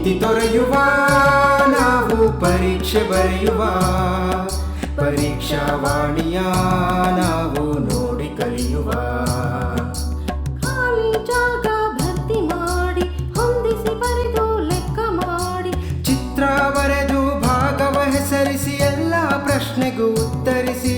ಭೀತಿ ತೊರೆಯುವ ನಾವು ಪರೀಕ್ಷೆ ಬರೆಯುವ ಪರೀಕ್ಷಾವಾಣಿಯ ನಾವು ನೋಡಿ ಕಲಿಯುವ ಖಾಲಿ ಜಾಗ ಭರ್ತಿ ಮಾಡಿ ಹೊಂದಿಸಿ ಬರೆದು ಲೆಕ್ಕ ಮಾಡಿ ಚಿತ್ರ ಬರೆದು ಭಾಗವ ಹೆಸರಿಸಿ ಎಲ್ಲ ಪ್ರಶ್ನೆಗೂ ಉತ್ತರಿಸಿ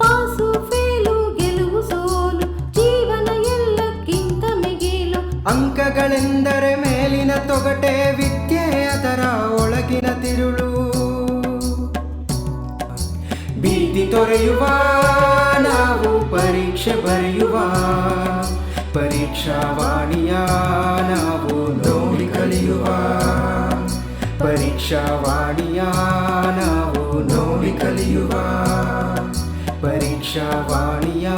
ಪಾಸು ಫೇಲು ಗೆಲುವು ಸೋಲು ಜೀವನ ಎಲ್ಲಕ್ಕಿಂತ ಮಿಗಿಲು ಅಂಕಗಳೆಂದರೆ ಮೇಲಿನ ತೊಗಟೆ ವಿದ್ಯೆ ಅದರ ಒಳಗಿನ ತಿರುಳು ಭೀತಿ ತೊರೆಯುವ ನಾವು ಪರೀಕ್ಷೆ ಬರೆಯುವ ಪರೀಕ್ಷಾವಾಣಿಯ ನಾವು ನೋಡಿ ಕಲಿಯುವ ಪರೀಕ್ಷಾವಾಣಿಯ ನಾವು ನೋಡಿ ಕಲಿಯುವ ಪರೀಕ್ಷಾವಾಣಿಯ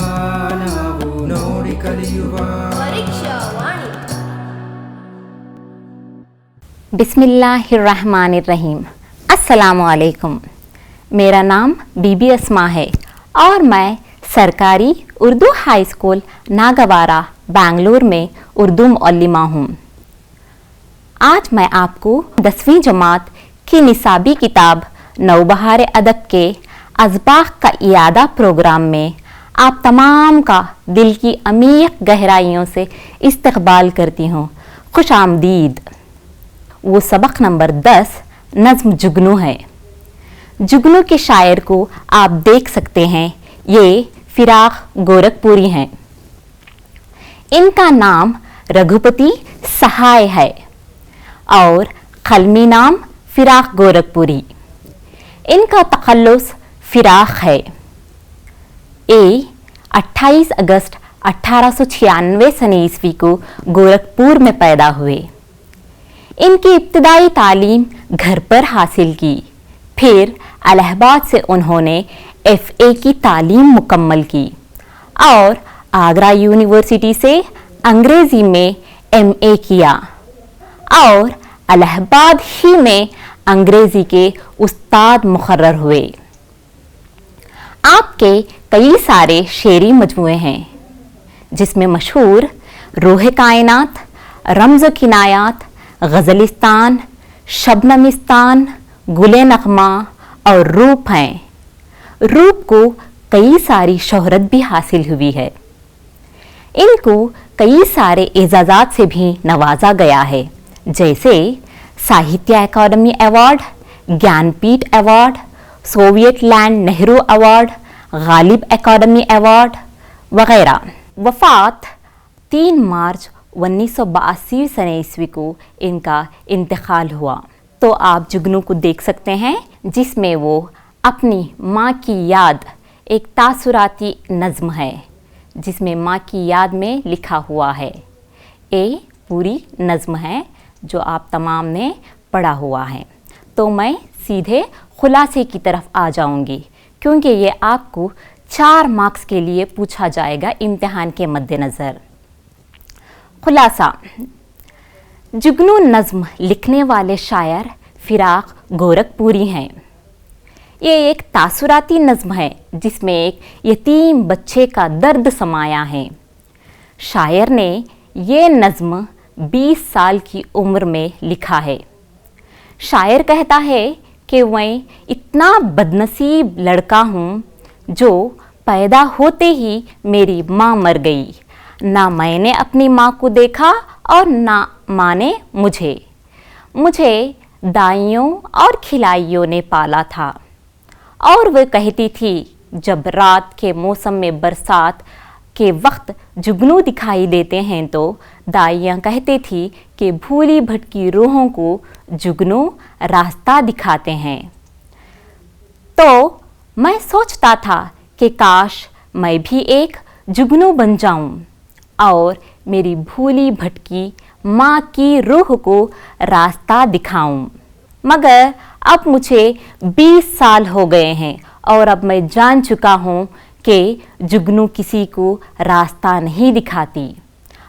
ನಾವು ನೋಡಿ ಕಲಿಯುವ ಪರೀಕ್ಷಾವಾಣಿ. बिस्मिल्लाहिर्रहमानिर्रहीम। अस्सलामुअलैकुम। मेरा नाम बीबी अस्मा है और मैं सरकारी उर्दू हाई स्कूल नागवारा बेंगलुरु में उर्दू मुअल्लिमा हूँ। आज मैं आपको 10वीं जमात की निसाबी किताब नौबहार अदब के अज़बाह का इयादा प्रोग्राम में आप तमाम का दिल की अमीर गहराइयों से इस्तकबाल करती हूँ। खुश आमदीद। वो सबक नंबर 10 नज़्म जुगनू है। जुगनू के शायर को आप देख सकते हैं, ये फिराक गोरखपुरी हैं। इनका नाम रघुपति सहाय है और कलमी नाम फिराक गोरखपुरी। इनका तखल्लुस फिराक है। ये 28 अगस्त 1896 सने ईस्वी को गोरखपुर में पैदा हुए। इनकी इब्तदाई तालीम घर पर हासिल की, फिर इलाहाबाद से उन्होंने FA की तालीम मुकम्मल की और आगरा यूनिवर्सिटी से अंग्रेज़ी में MA किया और इलाहाबाद ही में अंग्रेज़ी के उस्ताद मुकर्रर हुए। आपके कई सारे शेरी मजमूए हैं जिसमें मशहूर रूह कायनात, रमज़ किनायात, गज़लिस्तान, शबनमिस्तान, गुले नग़मा और रूप हैं। रूप को कई सारी शोहरत भी हासिल हुई है। इनको कई सारे एजाज़ात से भी नवाजा गया है, जैसे Sahitya Akademi award, Jnanpith award, Soviet Land Nehru award, Ghalib Akademi award वगैरह। वफ़ात 3 मार्च 1982 सने ईस्वी को इनका इंतकाल हुआ। तो आप जुगनू को देख सकते हैं जिसमें वो अपनी माँ की याद, एक तासुराती नज़्म है जिसमें माँ की याद में लिखा हुआ है। ये पूरी नज़्म है जो आप तमाम ने पढ़ा हुआ है। तो मैं सीधे खुलासे की तरफ आ जाऊंगी क्योंकि ये आपको 4 मार्क्स के लिए पूछा जाएगा इम्तिहान के मद्देनज़र। खुलासा। जुगनू नज़्म लिखने वाले शायर फिराक गोरखपुरी हैं। ये एक तासुराती नज़्म है जिसमें एक यतीम बच्चे का दर्द समाया है। शायर ने ये नज़्म 20 साल की उम्र में लिखा है। शायर कहता है कि मैं इतना बदनसीब लड़का हूँ जो पैदा होते ही मेरी माँ मर गई। ना मैंने अपनी माँ को देखा और ना माँ ने मुझे दाइयों और खिलाइयों ने पाला था। और वह कहती थी जब रात के मौसम में बरसात के वक्त जुगनू दिखाई देते हैं तो दाइयाँ कहती थी कि भूली भटकी रूहों को जुगनू रास्ता दिखाते हैं। तो मैं सोचता था कि काश मैं भी एक जुगनू बन जाऊं और मेरी भूली भटकी माँ की रूह को रास्ता दिखाऊं। मगर अब मुझे 20 साल हो गए हैं और अब मैं जान चुका हूँ कि जुगनू किसी को रास्ता नहीं दिखाती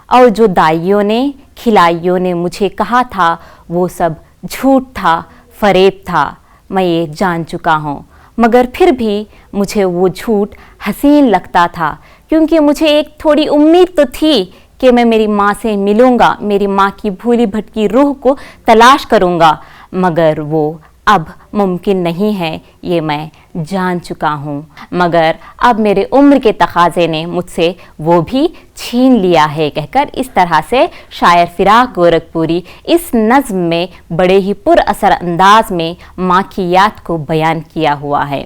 और जो दाइयों ने खिलाइयों ने मुझे कहा था वो सब झूठ था, फरेब था। मैं ये जान चुका हूँ मगर फिर भी मुझे वो झूठ हसीन लगता था क्योंकि मुझे एक थोड़ी उम्मीद तो थी कि मैं मेरी माँ से मिलूँगा, मेरी माँ की भूली भटकी रूह को तलाश करूँगा, मगर वो अब मुमकिन नहीं है, ये मैं जान चुका हूँ। मगर अब मेरे उम्र के तकाज़े ने मुझसे वो भी छीन लिया है, कहकर इस तरह से शायर फिराक गोरखपुरी इस नज़्म में बड़े ही पुरअसर अंदाज में माँ की याद को बयान किया हुआ है।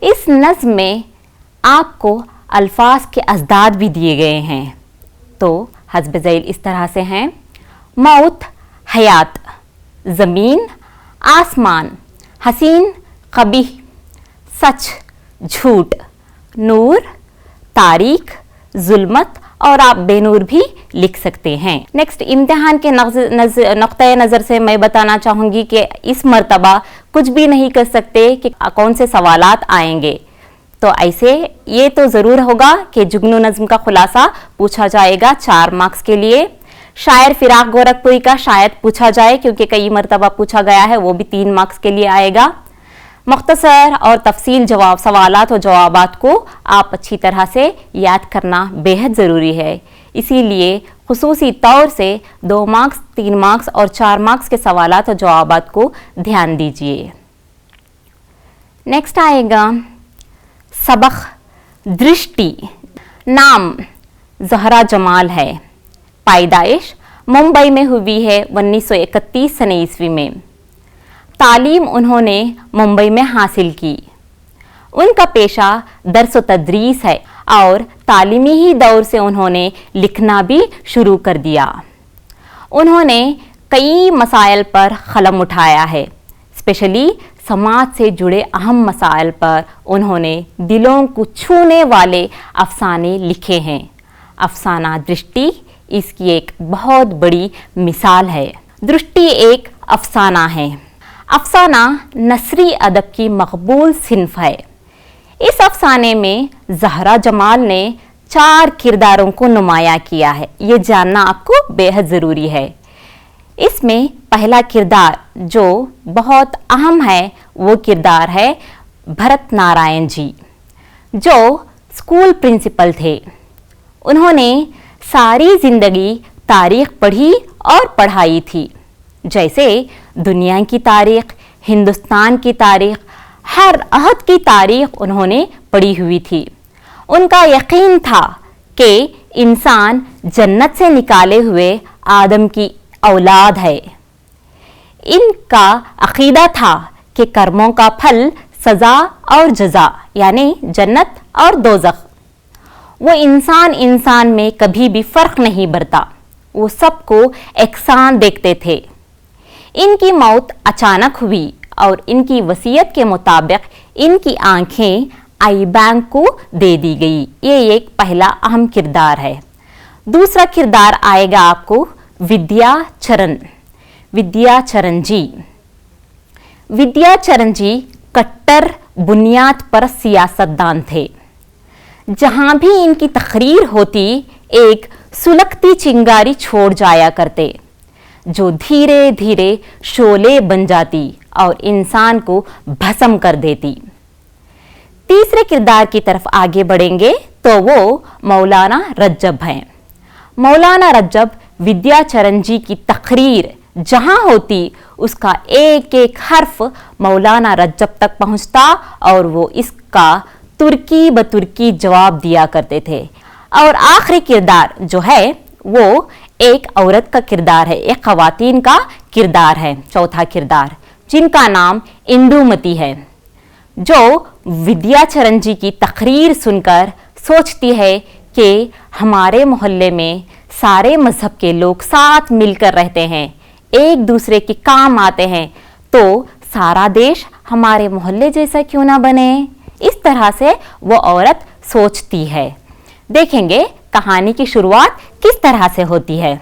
इस नज़्म में आपको अल्फाज के अज़दाद भी दिए गए हैं। तो हस्ब ज़ैल इस तरह से हैं: मौत, हयात, ज़मीन, आसमान, हसीन, कबीह, सच, झूठ, नूर, तारीख, जुल्मत, और आप बेनूर भी लिख सकते हैं। नेक्स्ट, इम्तिहान के नुक्ते नज़र से मैं बताना चाहूँगी कि इस मर्तबा कुछ भी नहीं कर सकते कि कौन से सवालात आएंगे। तो ऐसे ये तो ज़रूर होगा कि जुगनू नज़्म का खुलासा पूछा जाएगा 4 मार्क्स के लिए। शायर फिराक गोरखपुरी का शायद पूछा जाए, क्योंकि कई मरतबा पूछा गया है, वो भी 3 मार्क्स के लिए आएगा। मुख्तसर और तफसील जवाब सवालात और जवाबात को आप अच्छी तरह से याद करना बेहद ज़रूरी है। इसीलिए खुसूसी तौर से 2 मार्क्स, 3 मार्क्स और 4 मार्क्स के सवालात और जवाबात को ध्यान दीजिए। नेक्स्ट आएगा सबक दृष्टि। नाम ज़हरा जमाल है। पैदाइश मुंबई में हुई है 1931 सने ईस्वी में। तालीम उन्होंने मुंबई में हासिल की। उनका पेशा दर्स व तदरीस है और तालीमी ही दौर से उन्होंने लिखना भी शुरू कर दिया। उन्होंने कई मसाइल पर कलम उठाया है। स्पेशली समाज से जुड़े अहम मसाइल पर उन्होंने दिलों को छूने वाले अफसाने लिखे हैं। अफसाना दृष्टि इसकी एक बहुत बड़ी मिसाल है। दृष्टि एक अफसाना है। अफसाना नसरी अदब की मकबूल सिन्फ है। इस अफसाने में ज़हरा जमाल ने 4 किरदारों को नुमाया किया है। ये जानना आपको बेहद ज़रूरी है। इसमें पहला किरदार जो बहुत अहम है वो किरदार है भरत नारायण जी, जो स्कूल प्रिंसिपल थे। उन्होंने सारी ज़िंदगी तारीख़ पढ़ी और पढ़ाई थी। जैसे दुनिया की तारीख़, हिंदुस्तान की तारीख़, हर अहद की तारीख़ उन्होंने पढ़ी हुई थी। उनका यकीन था कि इंसान जन्नत से निकाले हुए आदम की औलाद है। इनका अक़ीदा था कि कर्मों का फल सज़ा और जज़ा, यानी जन्नत और दोज़ख। वो इंसान में कभी भी फ़र्क नहीं बरता, वो सबको एकसान देखते थे। इनकी मौत अचानक हुई और इनकी वसीयत के मुताबिक इनकी आंखें आई बैंक को दे दी गई। ये एक पहला अहम किरदार है। दूसरा किरदार आएगा आपको विद्याचरण। विद्याचरण जी। विद्याचरण जी कट्टर बुनियाद पर सियासतदान थे। जहां भी इनकी तकरीर होती एक सुलगती चिंगारी छोड़ जाया करते, जो धीरे धीरे शोले बन जाती और इंसान को भस्म कर देती। तीसरे किरदार की तरफ आगे बढ़ेंगे तो वो मौलाना रज्जब हैं। मौलाना रज्जब विद्याचरण जी की तकरीर जहां होती उसका एक एक हर्फ मौलाना रज्जब तक पहुंचता और वो इसका तुर्की ब तुर्की जवाब दिया करते थे। और आखिरी किरदार जो है वो एक औरत का किरदार है, एक ख़वातीन का किरदार है, चौथा किरदार, जिनका नाम इंदुमती है, जो विद्याचरण जी की तकरीर सुनकर सोचती है कि हमारे मोहल्ले में सारे मज़हब के लोग साथ मिलकर रहते हैं, एक दूसरे के काम आते हैं, तो सारा देश हमारे मोहल्ले जैसा क्यों ना बने। इस तरह से वो औरत सोचती है। देखेंगे कहानी की शुरुआत किस तरह से होती है।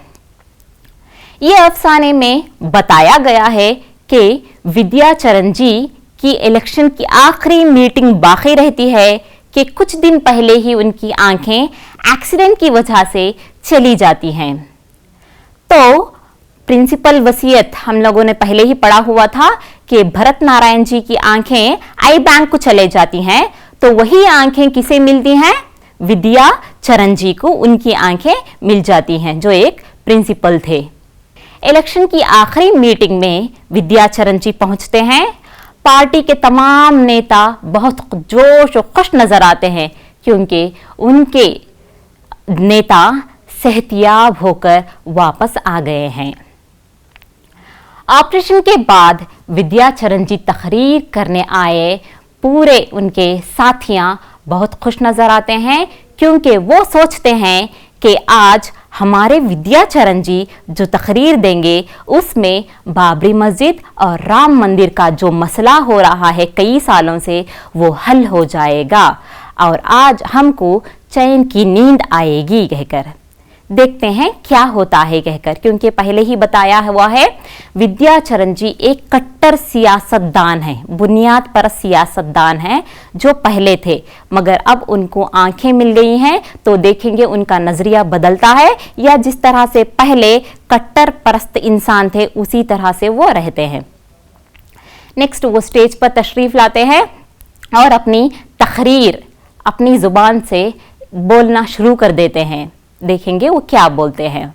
ये अफसाने में बताया गया है कि विद्याचरण जी की इलेक्शन की आखिरी मीटिंग बाकी रहती है कि कुछ दिन पहले ही उनकी आंखें एक्सीडेंट की वजह से चली जाती हैं। तो प्रिंसिपल वसीयत हम लोगों ने पहले ही पढ़ा हुआ था कि भरत नारायण जी की आंखें आई बैंक को चले जाती हैं, तो वही आंखें किसे मिलती हैं? विद्या चरण जी को उनकी आंखें मिल जाती हैं, जो एक प्रिंसिपल थे। इलेक्शन की आखिरी मीटिंग में विद्या चरण जी पहुंचते हैं। पार्टी के तमाम नेता बहुत जोश और खुश नजर आते हैं क्योंकि उनके नेता सेहतियाब होकर वापस आ गए हैं। ऑपरेशन के बाद विद्या चरण जी तकरीर करने आए पूरे उनके साथियां बहुत खुश नजर आते हैं क्योंकि वो सोचते हैं कि आज हमारे विद्या चरण जी जो तकरीर देंगे उसमें बाबरी मस्जिद और राम मंदिर का जो मसला हो रहा है कई सालों से वो हल हो जाएगा और आज हमको चैन की नींद आएगी कहकर। देखते हैं क्या होता है कहकर, क्योंकि पहले ही बताया हुआ है विद्या चरण जी एक कट्टर सियासतदान हैं, बुनियाद पर सियासतदान हैं जो पहले थे, मगर अब उनको आंखें मिल गई हैं तो देखेंगे उनका नजरिया बदलता है या जिस तरह से पहले कट्टर परस्त इंसान थे उसी तरह से वो रहते हैं। नेक्स्ट वो स्टेज पर तशरीफ लाते हैं और अपनी तकरीर अपनी जुबान से बोलना शुरू कर देते हैं। देखेंगे वो क्या बोलते हैं।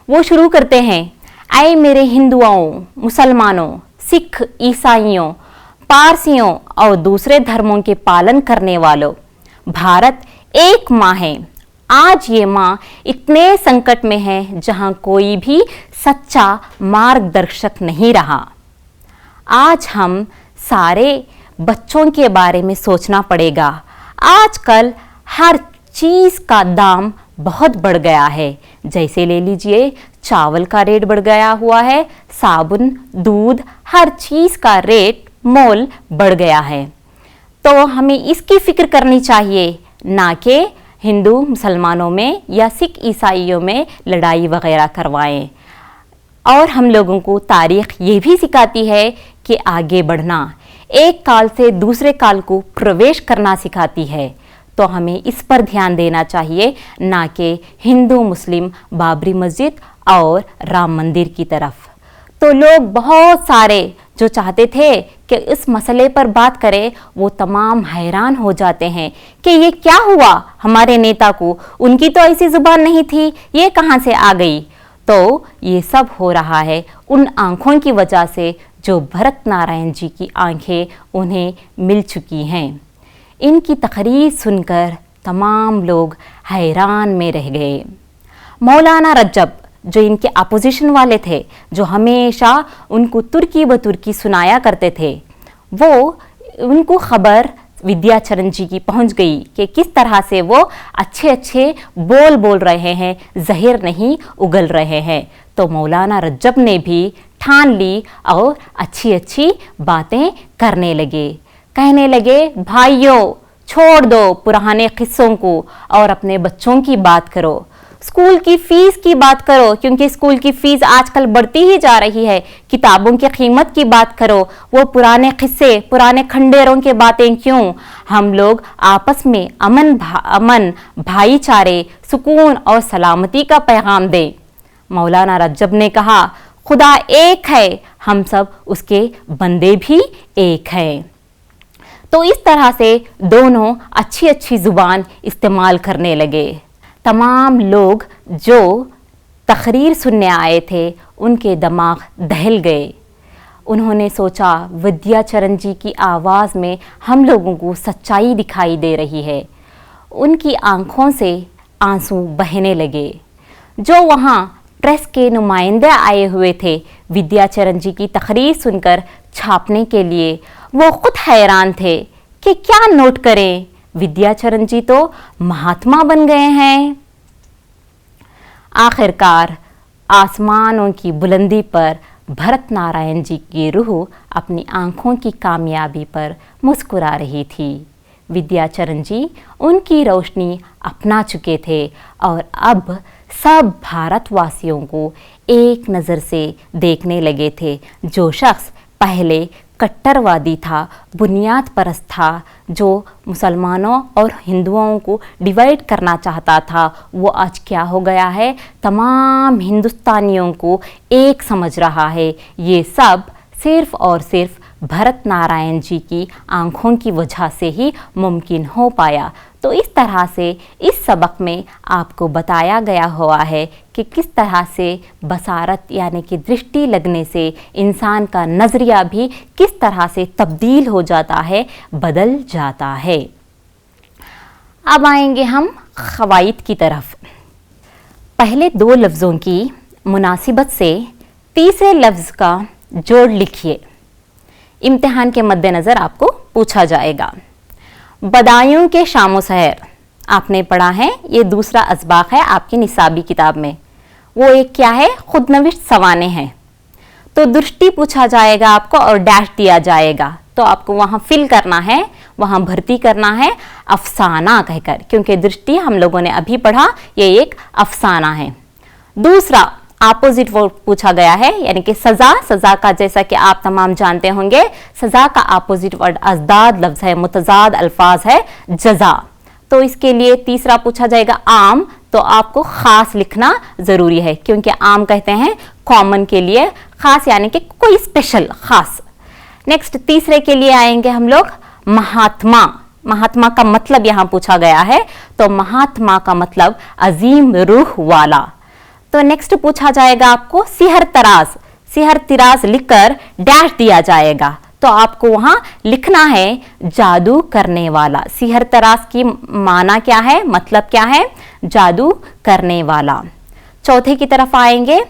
वो शुरू करते हैं, ऐ मेरे हिंदुओं, मुसलमानों, सिख, ईसाइयों, पारसियों और दूसरे धर्मों के पालन करने वालों, भारत एक माँ है। आज ये माँ इतने संकट में है जहाँ कोई भी सच्चा मार्गदर्शक नहीं रहा। आज हम सारे बच्चों के बारे में सोचना पड़ेगा। आजकल हर चीज़ का दाम बहुत बढ़ गया है, जैसे ले लीजिए चावल का रेट बढ़ गया हुआ है, साबुन, दूध, हर चीज़ का रेट मोल बढ़ गया है। तो हमें इसकी फिक्र करनी चाहिए, ना कि हिंदू मुसलमानों में या सिख ईसाइयों में लड़ाई वगैरह करवाएं। और हम लोगों को तारीख ये भी सिखाती है कि आगे बढ़ना, एक काल से दूसरे काल को प्रवेश करना सिखाती है। तो हमें इस पर ध्यान देना चाहिए, ना कि हिंदू मुस्लिम बाबरी मस्जिद और राम मंदिर की तरफ। तो लोग बहुत सारे जो चाहते थे कि इस मसले पर बात करें वो तमाम हैरान हो जाते हैं कि ये क्या हुआ हमारे नेता को, उनकी तो ऐसी जुबान नहीं थी, ये कहाँ से आ गई। तो ये सब हो रहा है उन आँखों की वजह से जो भरत नारायण जी की आँखें उन्हें मिल चुकी हैं। इनकी तकरीर सुनकर तमाम लोग हैरान में रह गए। मौलाना रज्जब जो इनके अपोजिशन वाले थे, जो हमेशा उनको तुर्की ब तुर्की सुनाया करते थे, वो उनको खबर विद्या चरण जी की पहुंच गई कि किस तरह से वो अच्छे अच्छे बोल रहे हैं, जहर नहीं उगल रहे हैं। तो मौलाना रज्जब ने भी ठान ली और अच्छी अच्छी बातें करने लगे, कहने लगे भाइयों छोड़ दो पुराने किस्सों को और अपने बच्चों की बात करो, स्कूल की फीस की बात करो क्योंकि स्कूल की फीस आजकल बढ़ती ही जा रही है, किताबों की कीमत की बात करो, वो पुराने किस्से पुराने खंडेरों के बातें क्यों। हम लोग आपस में अमन भाईचारे सुकून और सलामती का पैगाम दें। मौलाना रज्जब ने कहा खुदा एक है, हम सब उसके बंदे भी एक हैं। तो इस तरह से दोनों अच्छी अच्छी जुबान इस्तेमाल करने लगे। तमाम लोग जो तकरीर सुनने आए थे उनके दिमाग दहल गए। उन्होंने सोचा विद्या चरण जी की आवाज़ में हम लोगों को सच्चाई दिखाई दे रही है। उनकी आंखों से आंसू बहने लगे। जो वहाँ प्रेस के नुमाइंदे आए हुए थे विद्या चरण जी की तकरीर सुनकर छापने के लिए, वो खुद हैरान थे कि क्या नोट करें, विद्या चरण जी तो महात्मा बन गए हैं। आखिरकार आसमानों की बुलंदी पर भरत नारायण जी की रूह अपनी आंखों की कामयाबी पर मुस्कुरा रही थी। विद्या चरण जी उनकी रोशनी अपना चुके थे और अब सब भारतवासियों को एक नज़र से देखने लगे थे। जो शख्स पहले कट्टरवादी था, बुनियाद परस्त था, जो मुसलमानों और हिंदुओं को डिवाइड करना चाहता था, वो आज क्या हो गया है, तमाम हिंदुस्तानियों को एक समझ रहा है। ये सब सिर्फ़ और सिर्फ भरत नारायण जी की आंखों की वजह से ही मुमकिन हो पाया। तो इस तरह से इस सबक में आपको बताया गया हुआ है कि किस तरह से बसारत यानी कि दृष्टि लगने से इंसान का नज़रिया भी किस तरह से तब्दील हो जाता है, बदल जाता है। अब आएंगे हम ख़वाइद की तरफ। पहले 2 लफ्ज़ों की मुनासिबत से तीसरे लफ्ज़ का जोड़ लिखिए। इम्तिहान के मद्देनज़र आपको पूछा जाएगा। बदायूं के शामो सहर आपने पढ़ा है, ये दूसरा असबाक है आपकी निसाबी किताब में। वो एक क्या है, खुदनविश्त सवाने हैं। तो दृष्टि पूछा जाएगा आपको और डैश दिया जाएगा, तो आपको वहाँ फिल करना है, वहाँ भर्ती करना है अफसाना कहकर, क्योंकि दृष्टि हम लोगों ने अभी पढ़ा ये एक अफसाना है। दूसरा अपोजिट वर्ड पूछा गया है, यानी कि सज़ा। सज़ा का जैसा कि आप तमाम जानते होंगे, सज़ा का अपोजिट वर्ड अज़दाद लफ्ज़ है, मुतज़ाद अल्फाज है जज़ा। तो इसके लिए तीसरा पूछा जाएगा आम, तो आपको ख़ास लिखना ज़रूरी है, क्योंकि आम कहते हैं कॉमन के लिए, ख़ास यानी कि कोई स्पेशल ख़ास। नेक्स्ट तीसरे के लिए आएंगे हम लोग महात्मा। महात्मा का मतलब यहाँ पूछा गया है, तो महात्मा का मतलब अजीम रूह वाला। तो नेक्स्ट पूछा जाएगा आपको सिहर तराज। सिहर तिराज लिखकर डैश दिया जाएगा, तो आपको वहां लिखना है जादू करने वाला। सिहर तराज की माना क्या है, मतलब क्या है, जादू करने वाला। चौथे की तरफ आएंगे,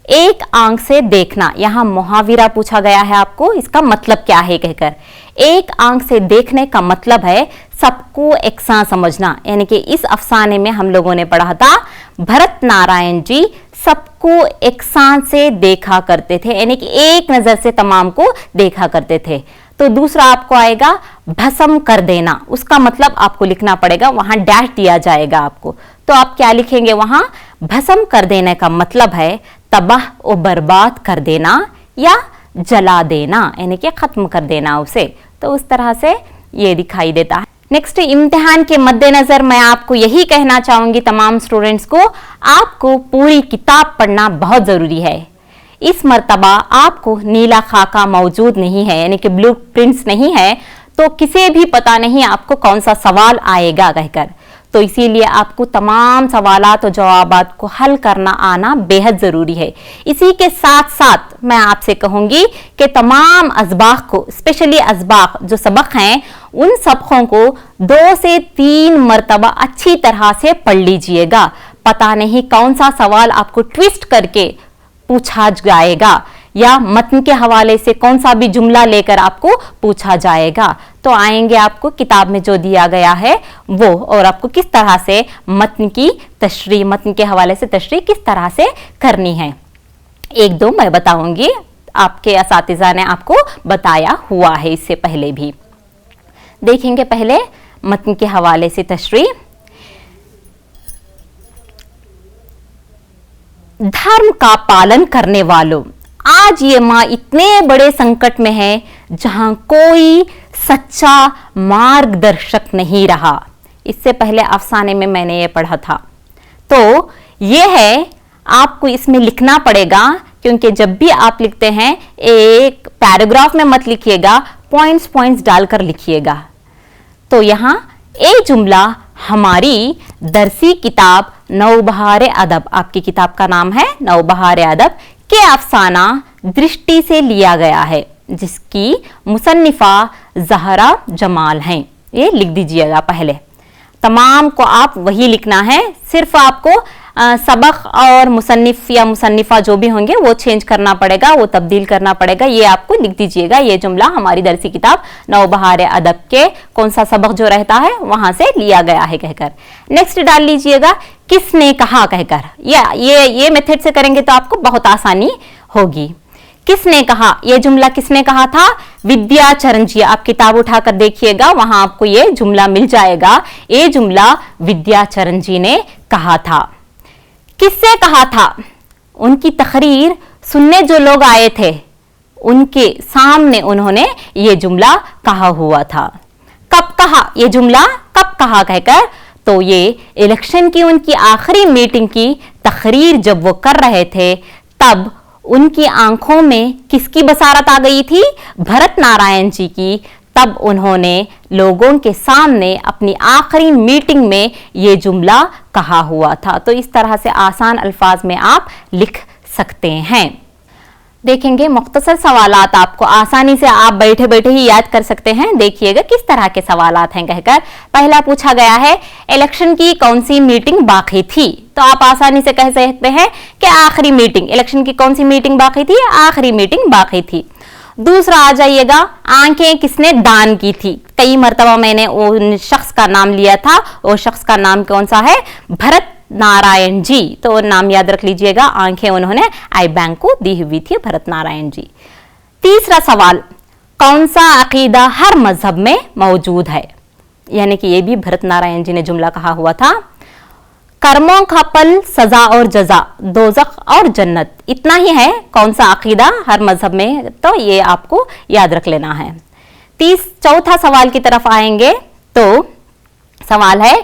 एक आंख से देखना। यहाँ मुहाविरा पूछा गया है आपको, इसका मतलब क्या है कहकर। एक आंख से देखने का मतलब है सबको एक साथ समझना, यानी कि इस अफसाने में हम लोगों ने पढ़ा था भरत नारायण जी सबको एक साथ से देखा करते थे, यानी कि एक नजर से तमाम को देखा करते थे। तो दूसरा आपको आएगा भस्म कर देना, उसका मतलब आपको लिखना पड़ेगा, वहां डैश दिया जाएगा आपको। तो आप क्या लिखेंगे वहां, भस्म कर देने का मतलब है तबाह और बर्बाद कर देना या जला देना, यानी कि खत्म कर देना उसे। तो उस तरह से ये दिखाई देता है। नेक्स्ट इम्तिहान के मद्देनजर मैं आपको यही कहना चाहूंगी तमाम स्टूडेंट्स को, आपको पूरी किताब पढ़ना बहुत जरूरी है। इस मर्तबा आपको नीला खाका मौजूद नहीं है, यानी कि ब्लू प्रिंट्स नहीं है, तो किसी भी पता नहीं आपको कौन सा सवाल आएगा कहकर। तो इसीलिए आपको तमाम सवालात और जवाबात को हल करना आना बेहद ज़रूरी है। इसी के साथ साथ मैं आपसे कहूँगी कि तमाम असबाक को, स्पेशली असबाक जो सबक हैं, उन सबकों को 2 से 3 मरतबा अच्छी तरह से पढ़ लीजिएगा। पता नहीं कौन सा सवाल आपको ट्विस्ट करके पूछा जाएगा या मतन के हवाले से कौन सा भी जुमला लेकर आपको पूछा जाएगा। तो आएंगे आपको किताब में जो दिया गया है वो, और आपको किस तरह से मतन की तशरीह, मतन के हवाले से तशरीह किस तरह से करनी है। 1-2 मैं बताऊंगी, आपके असातिज़ा ने आपको बताया हुआ है इससे पहले भी। देखेंगे पहले मतन के हवाले से तशरीह। धर्म का पालन करने वालों, आज ये माँ इतने बड़े संकट में है जहां कोई सच्चा मार्गदर्शक नहीं रहा। इससे पहले अफसाने में मैंने ये पढ़ा था। तो ये है, आपको इसमें लिखना पड़ेगा, क्योंकि जब भी आप लिखते हैं एक पैराग्राफ में मत लिखिएगा, पॉइंट्स डालकर लिखिएगा। तो यहाँ एक जुमला हमारी दरसी किताब नौबहार अदब, आपकी किताब का नाम है नौबहार अदब के अफसाना दृष्टि से लिया गया है, जिसकी मुसन्निफा ज़हरा जमाल हैं। ये लिख दीजिएगा पहले, तमाम को आप वही लिखना है। सिर्फ आपको सबक और मुसन्निफ या मुसन्निफा जो भी होंगे वो चेंज करना पड़ेगा, वो तब्दील करना पड़ेगा। ये आपको लिख दीजिएगा, ये जुमला हमारी दरसी किताब नौबहार अदब के कौन सा सबक जो रहता है वहां से लिया गया है कहकर। नेक्स्ट डाल लीजिएगा किसने कहा कहकर। ये मेथड से करेंगे तो आपको बहुत आसानी होगी। किसने कहा, ये जुमला किसने कहा था, विद्याचरण जी। आप किताब उठाकर देखिएगा, वहां आपको ये जुमला मिल जाएगा। ये जुमला विद्याचरण जी ने कहा था। किससे कहा था, उनकी तकरीर सुनने जो लोग आए थे उनके सामने उन्होंने ये जुमला कहा हुआ था। कब कहा, ये जुमला कब कहा कहकर, तो ये इलेक्शन की उनकी आखिरी मीटिंग की तकरीर जब वो कर रहे थे, तब उनकी आंखों में किसकी बसारत आ गई थी, भरत नारायण जी की। तब उन्होंने लोगों के सामने अपनी आखिरी मीटिंग में ये जुमला कहा हुआ था। तो इस तरह से आसान अल्फाज में आप लिख सकते हैं। देखेंगे मुख्तसर सवालात आपको आसानी से आप बैठे बैठे ही याद कर सकते हैं। देखिएगा किस तरह के सवालात हैं कहकर। पहला पूछा गया है इलेक्शन की कौन सी मीटिंग बाकी थी, तो आप आसानी से कह सकते हैं कि आखिरी मीटिंग। इलेक्शन की कौन सी मीटिंग बाकी थी, आखिरी मीटिंग बाकी थी। दूसरा आ जाइएगा, आंखें किसने दान की थी। कई मर्तबा मैंने उन शख्स का नाम लिया था, वो शख्स का नाम कौन सा है, भरत नारायण जी। तो नाम याद रख लीजिएगा, आंखें उन्होंने आई बैंक को दी हुई थी, भरत नारायण जी। तीसरा सवाल, कौन सा अकीदा हर मजहब में मौजूद है, यानी कि ये भी भरत नारायण जी ने जुमला कहा हुआ था। कर्मों का फल सजा और जजा, दोज़ख और जन्नत, इतना ही है कौन सा अकीदा हर मजहब में, तो ये आपको याद रख लेना है। चौथा सवाल की तरफ आएंगे तो सवाल है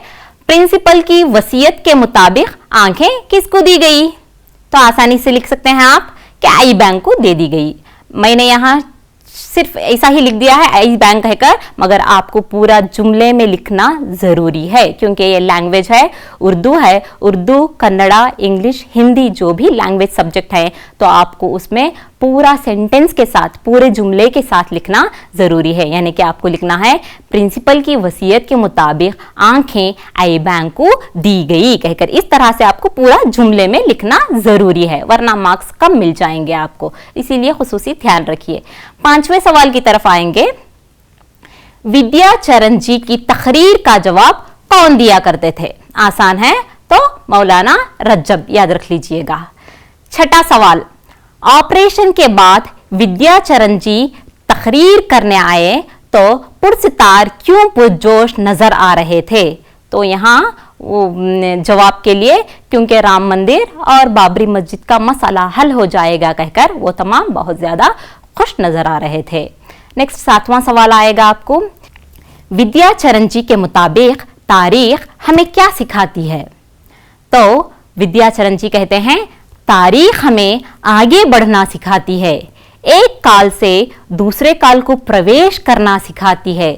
प्रिंसिपल की वसीयत के मुताबिक आंखें किसको दी गई, तो आसानी से लिख सकते हैं आप कि आई बैंक को दे दी गई। मैंने यहाँ सिर्फ ऐसा ही लिख दिया है आई बैंक कहकर, मगर आपको पूरा जुमले में लिखना जरूरी है क्योंकि ये लैंग्वेज है, उर्दू कन्नड़ा इंग्लिश हिंदी जो भी लैंग्वेज सब्जेक्ट है, तो आपको उसमें पूरा सेंटेंस के साथ पूरे जुमले के साथ लिखना जरूरी है। यानी कि आपको लिखना है प्रिंसिपल की वसीयत के मुताबिक आंखें आई बैंक को दी गई कहकर। इस तरह से आपको पूरा जुमले में लिखना जरूरी है, वरना मार्क्स कम मिल जाएंगे आपको, इसीलिए खुसूसी ध्यान रखिए। पांचवें सवाल की तरफ आएंगे, विद्याचरण जी की तकरीर का जवाब कौन दिया करते थे, आसान है तो मौलाना रज्जब, याद रख लीजिएगा। छठा सवाल, ऑपरेशन के बाद विद्याचरण जी तकरीर करने आए तो पुरसितार क्यों पुरजोश नजर आ रहे थे, तो यहाँ जवाब के लिए क्योंकि राम मंदिर और बाबरी मस्जिद का मसला हल हो जाएगा कहकर वो तमाम बहुत ज्यादा खुश नजर आ रहे थे। नेक्स्ट सातवां सवाल आएगा आपको, विद्याचरण जी के मुताबिक तारीख हमें क्या सिखाती है, तो विद्याचरण जी कहते हैं तारीख हमें आगे बढ़ना सिखाती है, एक काल से दूसरे काल को प्रवेश करना सिखाती है,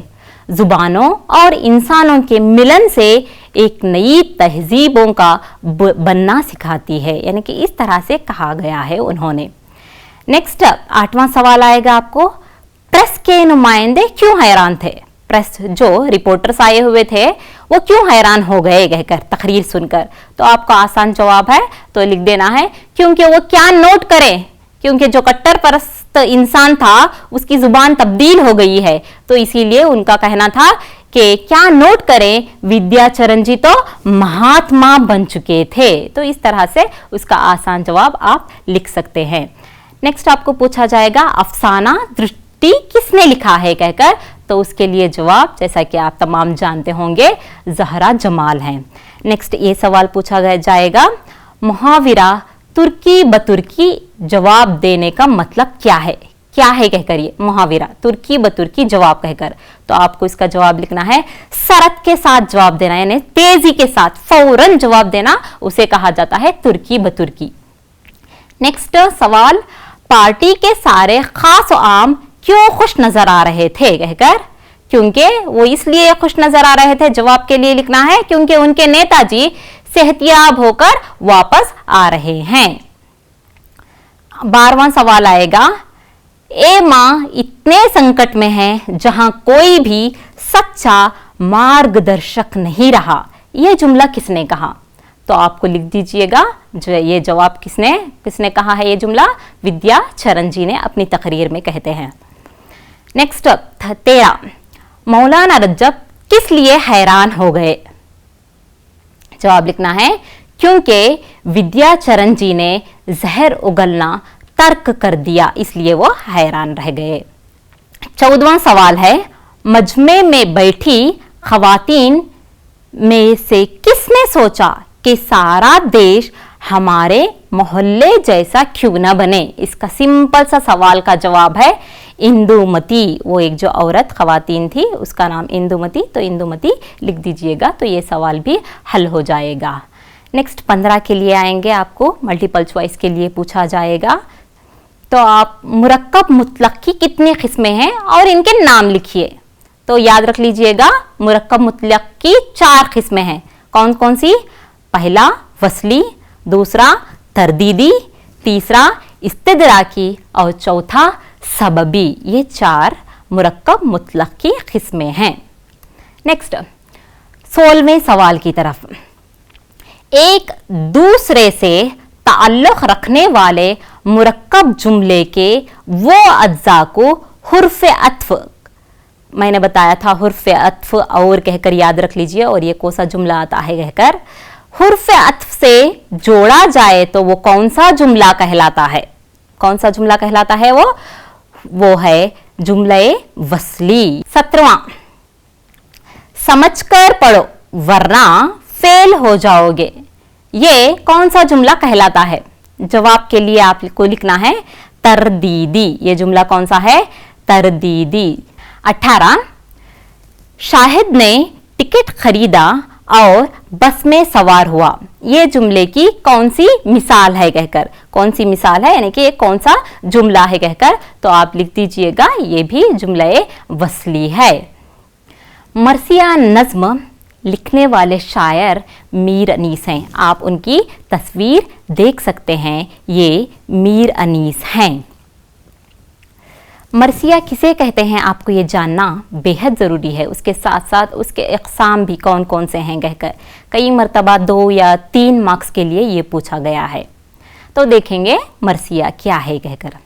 जुबानों और इंसानों के मिलन से एक नई तहजीबों का बनना सिखाती है, यानी कि इस तरह से कहा गया है उन्होंने। नेक्स्ट आठवां सवाल आएगा आपको, प्रेस के नुमाइंदे क्यों हैरान थे, प्रेस जो रिपोर्टर्स आए हुए थे वो क्यों हैरान हो गए कहकर तकरीर सुनकर, तो आपका आसान जवाब है तो लिख देना है क्योंकि वो क्या नोट करें, क्योंकि जो कट्टर परस्त इंसान था उसकी जुबान तब्दील हो गई है, तो इसीलिए उनका कहना था कि क्या नोट करें, विद्याचरण जी तो महात्मा बन चुके थे। तो इस तरह से उसका आसान जवाब आप लिख सकते हैं। नेक्स्ट आपको पूछा जाएगा अफसाना दृष्टि किसने लिखा है कहकर, तो उसके लिए जवाब जैसा कि आप तमाम जानते होंगे ज़हरा जमाल हैं। नेक्स्ट ये सवाल पूछा जाएगा, मुहाविरा तुर्की बतुर्की जवाब देने का मतलब क्या है कहकर, ये मुहाविरा तुर्की बतुर्की जवाब कहकर, तो आपको इसका जवाब लिखना है सरत के साथ जवाब देना, यानी तेजी के साथ फौरन जवाब देना, उसे कहा जाता है तुर्की बतुर्की। नेक्स्ट सवाल, पार्टी के सारे खास आम क्यों खुश नजर आ रहे थे कहकर, क्योंकि वो इसलिए खुश नजर आ रहे थे, जवाब के लिए लिखना है क्योंकि उनके नेताजी सेहतियाब होकर वापस आ रहे हैं। 12वां सवाल आएगा, ए मां इतने संकट में है जहां कोई भी सच्चा मार्गदर्शक नहीं रहा, यह जुमला किसने कहा, तो आपको लिख दीजिएगा जो ये जवाब किसने कहा है, ये जुमला विद्याचरण जी ने अपनी तकरीर में कहते हैं। नेक्स्ट 13, मौलाना रज्जब किस लिए हैरान हो गए, जवाब लिखना है क्योंकि विद्याचरण जी ने जहर उगलना तर्क कर दिया, इसलिए वो हैरान रह गए। 14वां सवाल है, मजमे में बैठी खवातीन में से किसने सोचा कि सारा देश हमारे मोहल्ले जैसा क्यों न बने, इसका सिंपल सा सवाल का जवाब है इंदुमती, वो एक जो औरत खवातीन थी उसका नाम इंदुमती, तो इंदुमती लिख दीजिएगा, तो ये सवाल भी हल हो जाएगा। नेक्स्ट 15 के लिए आएंगे, आपको मल्टीपल चॉइस के लिए पूछा जाएगा, तो आप मुरक्कब मुतलक की कितनी किस्में हैं और इनके नाम लिखिए, तो याद रख लीजिएगा मुरक्कब मुतलक की 4 किस्में हैं। कौन कौन सी? पहला वसली, दूसरा तरदीदी, तीसरा इस्तिदराकी और चौथा सबबी। ये 4 मुरक्कब मुतलक की किस्में हैं। नेक्स्ट 16वें सवाल की तरफ। एक दूसरे से ताल्लुक रखने वाले मुरक्कब जुमले के वो अज्जा को हुर्फ अत्फ, मैंने बताया था हुर्फ अत्फ और कहकर याद रख लीजिए, और ये कौन सा जुमला आता है कहकर, हुर्फ अत्फ से जोड़ा जाए तो वो कौन सा जुमला कहलाता है? कौन सा जुमला कहलाता है? वो है जुमले वसली। 17वां, समझकर पढ़ो वरना फेल हो जाओगे। ये कौन सा जुमला कहलाता है? जवाब के लिए आपको लिखना है तरदीदी। ये जुमला कौन सा है? तरदीदी। 18, शाहिद ने टिकट खरीदा और बस में सवार हुआ। ये जुमले की कौन सी मिसाल है कहकर, कौन सी मिसाल है, यानी कि ये कौन सा जुमला है कहकर, तो आप लिख दीजिएगा ये भी जुमले वसली है। मरसिया नज्म लिखने वाले शायर मीर अनीस हैं। आप उनकी तस्वीर देख सकते हैं, ये मीर अनीस हैं। मरसिया किसे कहते हैं आपको ये जानना बेहद ज़रूरी है। उसके साथ साथ उसके इक़साम भी कौन कौन से हैं कहकर कई मरतबा 2 या 3 मार्क्स के लिए ये पूछा गया है। तो देखेंगे मरसिया क्या है कहकर।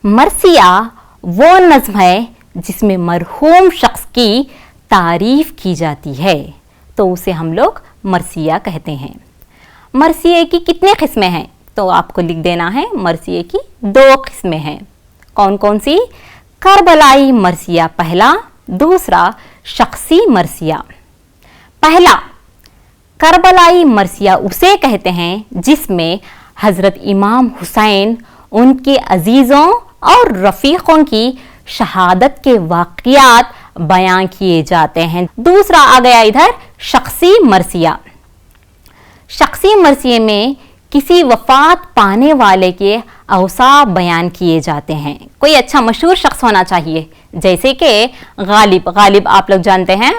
मरसिया वो नज़्म है जिसमें मरहूम शख्स की तारीफ की जाती है, तो उसे हम लोग मरसिया कहते हैं। मरसिए की कितने किस्में हैं? तो आपको लिख देना है मरसिए की 2 किस्में हैं। कौन कौन सी? करबलाई मरसिया पहला, दूसरा शख्सी मरसिया। पहला करबलाई मरसिया उसे कहते हैं जिसमें हज़रत इमाम हुसैन, उनके अजीज़ों और रफ़ीक़ों की शहादत के वाक़ियात बयां किए जाते हैं। दूसरा आ गया इधर शख्सी मरसिया। शख्सी मरसिए में किसी वफात पाने वाले के अवसाफ बयान किए जाते हैं। कोई अच्छा मशहूर शख्स होना चाहिए, जैसे कि गालिब आप लोग जानते हैं,